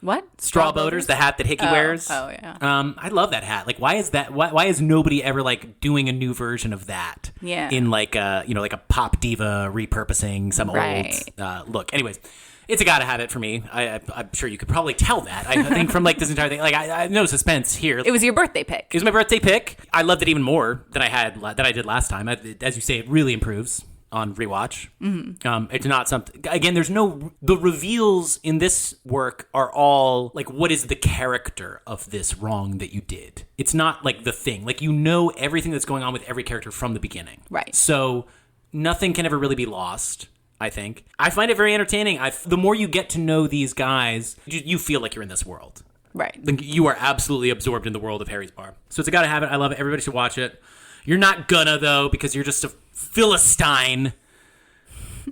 What? Straw Boaters, the hat that Hickey wears. Oh, yeah. I love that hat. Like, why is that? Why is nobody ever, like, doing a new version of that? Yeah. In, like, like a pop diva repurposing some old look. Anyways, it's a gotta have it for me. I'm sure you could probably tell that. I think from, like, this entire thing. Like, I no suspense here. It was your birthday pick. It was my birthday pick. I loved it even more than I did last time. As you say, it really improves on rewatch. Mm-hmm. It's not something, again, the reveals in this work are all like, what is the character of this wrong that you did? It's not like the thing, like, you know everything that's going on with every character from the beginning. Right. So nothing can ever really be lost, I think. I find it very entertaining. The more you get to know these guys, you feel like you're in this world. Right. Like, you are absolutely absorbed in the world of Harry's Bar. So it's a gotta have it. I love it. Everybody should watch it. You're not gonna, though, because you're just a Philistine.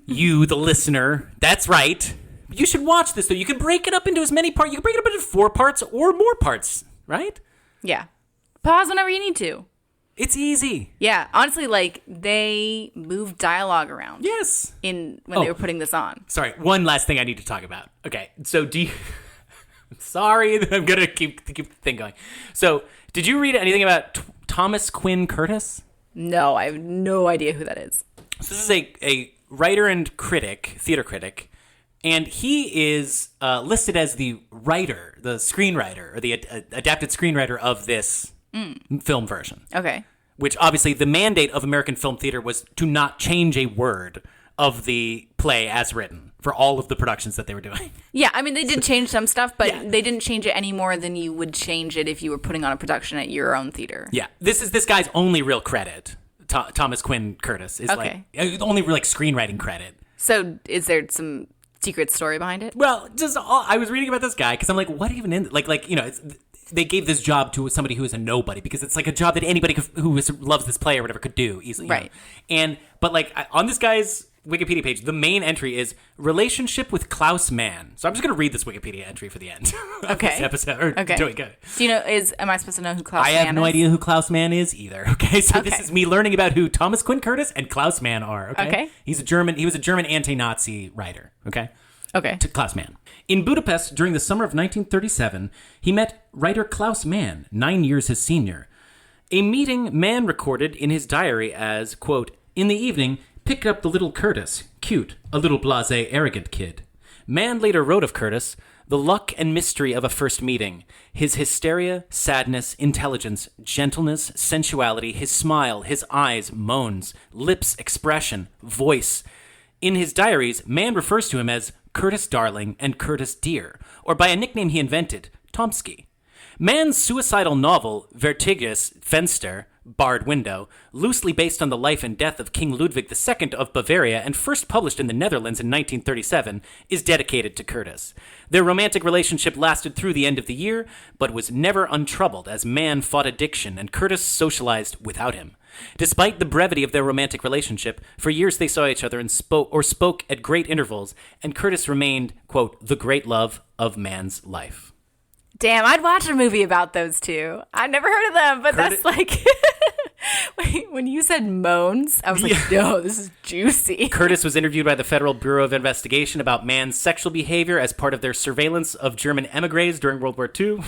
You, the listener. That's right. You should watch this, though. You can break it up into as many parts. You can break it up into 4 parts or more parts, right? Yeah. Pause whenever you need to. It's easy. Yeah. Honestly, like, they moved dialogue around. Yes. When they were putting this on. Sorry. One last thing I need to talk about. Okay. So, sorry that I'm going to keep the thing going. So, did you read anything about Thomas Quinn Curtis? No, I have no idea who that is. So this is a writer and theater critic, and he is listed as the screenwriter, or the adapted screenwriter of this film version. Okay. Which, obviously, the mandate of American film theater was to not change a word of the play as written for all of the productions that they were doing. Yeah, I mean, they did change some stuff, but they didn't change it any more than you would change it if you were putting on a production at your own theater. Yeah, this is this guy's only real credit. Thomas Quinn Curtis is like only like screenwriting credit. So, is there some secret story behind it? Well, I was reading about this guy because I'm like, what even in like you know? They gave this job to somebody who is a nobody because it's like a job that anybody who loves this play or whatever could do easily, right? But like on this guy's Wikipedia page, the main entry is relationship with Klaus Mann. So I'm just going to read this Wikipedia entry for the end of this episode. Okay. Doing good. Do you know, am I supposed to know who Klaus Mann is? I have no idea who Klaus Mann is either. Okay. So this is me learning about who Thomas Quinn Curtis and Klaus Mann are. Okay. He was a German anti-Nazi writer. Okay. To Klaus Mann. In Budapest during the summer of 1937, he met writer Klaus Mann, 9 years his senior. A meeting Mann recorded in his diary as, quote, in the evening, picked up the little Curtis, cute, a little blasé, arrogant kid. Mann later wrote of Curtis, the luck and mystery of a first meeting, his hysteria, sadness, intelligence, gentleness, sensuality, his smile, his eyes, moans, lips, expression, voice. In his diaries, Mann refers to him as Curtis Darling and Curtis Dear, or by a nickname he invented, Tomsky. Mann's suicidal novel, Vertiges Fenster, Barred Window, loosely based on the life and death of King Ludwig II of Bavaria and first published in the Netherlands in 1937, is dedicated to Curtis. Their romantic relationship lasted through the end of the year, but was never untroubled as Mann fought addiction and Curtis socialized without him. Despite the brevity of their romantic relationship, for years they saw each other and spoke at great intervals, and Curtis remained, quote, the great love of Mann's life. Damn, I'd watch a movie about those two. I've never heard of them, but that's like... Wait, when you said moans, I was like, no, this is juicy. Curtis was interviewed by the Federal Bureau of Investigation about Mann's sexual behavior as part of their surveillance of German emigres during World War II.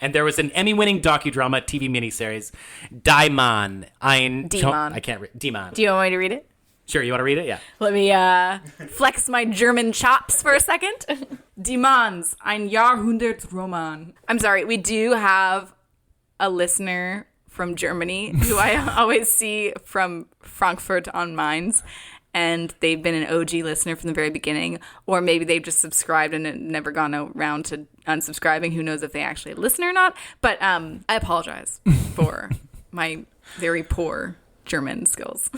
And there was an Emmy-winning docudrama TV miniseries, Die Mann. I can't read. Die Mann. Do you want me to read it? Sure, you want to read it? Yeah. Let me flex my German chops for a second. Die Manns, ein Jahrhundertroman. I'm sorry, we do have a listener from Germany who I always see from Frankfurt on Mainz, and they've been an OG listener from the very beginning, or maybe they've just subscribed and never gone around to unsubscribing. Who knows if they actually listen or not, but I apologize for my very poor German skills.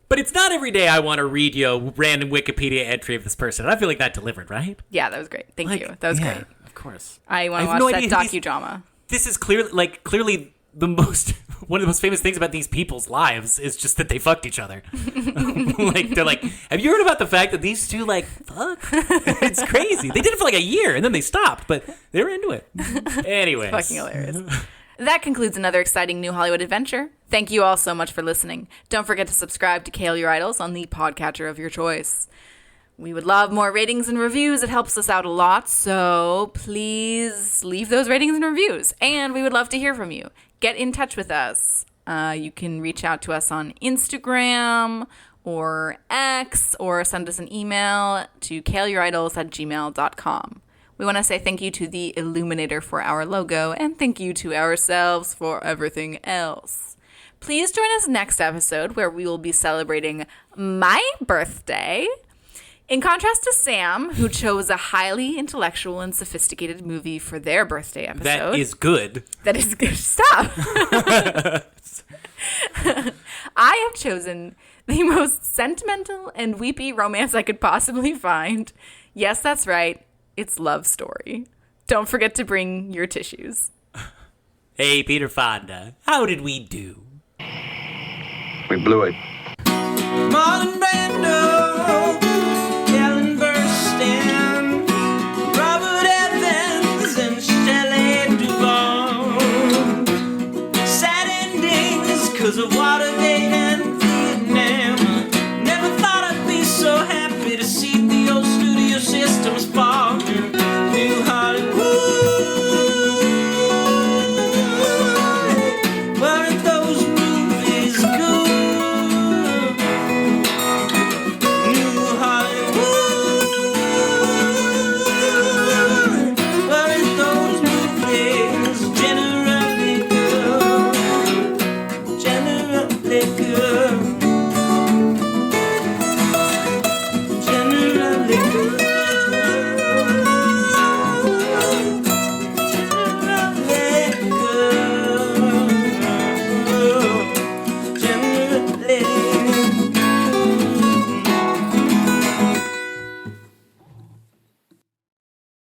But it's not every day I want to read you a random Wikipedia entry of this person. And I feel like that delivered, right? Yeah, that was great. Thank you. That was great. Of course. I want to watch that docudrama. This is clearly one of the most famous things about these people's lives is just that they fucked each other. They're like, have you heard about the fact that these two fuck? It's crazy. They did it for a year and then they stopped, but they were into it. Anyways. Fucking hilarious. That concludes another exciting new Hollywood adventure. Thank you all so much for listening. Don't forget to subscribe to Kale Your Idols on the podcatcher of your choice. We would love more ratings and reviews. It helps us out a lot, so please leave those ratings and reviews. And we would love to hear from you. Get in touch with us. You can reach out to us on Instagram or X, or send us an email to kaleyouridols@gmail.com. We want to say thank you to the Illuminator for our logo, and thank you to ourselves for everything else. Please join us next episode, where we will be celebrating my birthday. In contrast to Sam, who chose a highly intellectual and sophisticated movie for their birthday episode. That is good. That is good. Stop. I have chosen the most sentimental and weepy romance I could possibly find. Yes, that's right. It's Love Story. Don't forget to bring your tissues. Hey, Peter Fonda, how did we do? We blew it. Marlon Brando, Ellen Burstyn, Robert Evans, and Shelley Duvall. Sad endings 'cause of Watergate and Vietnam. Never thought I'd be so happy to see the old studio systems fall. New Hollywood. Weren't those movies good? New Hollywood. Weren't those movies generally good? Generally good.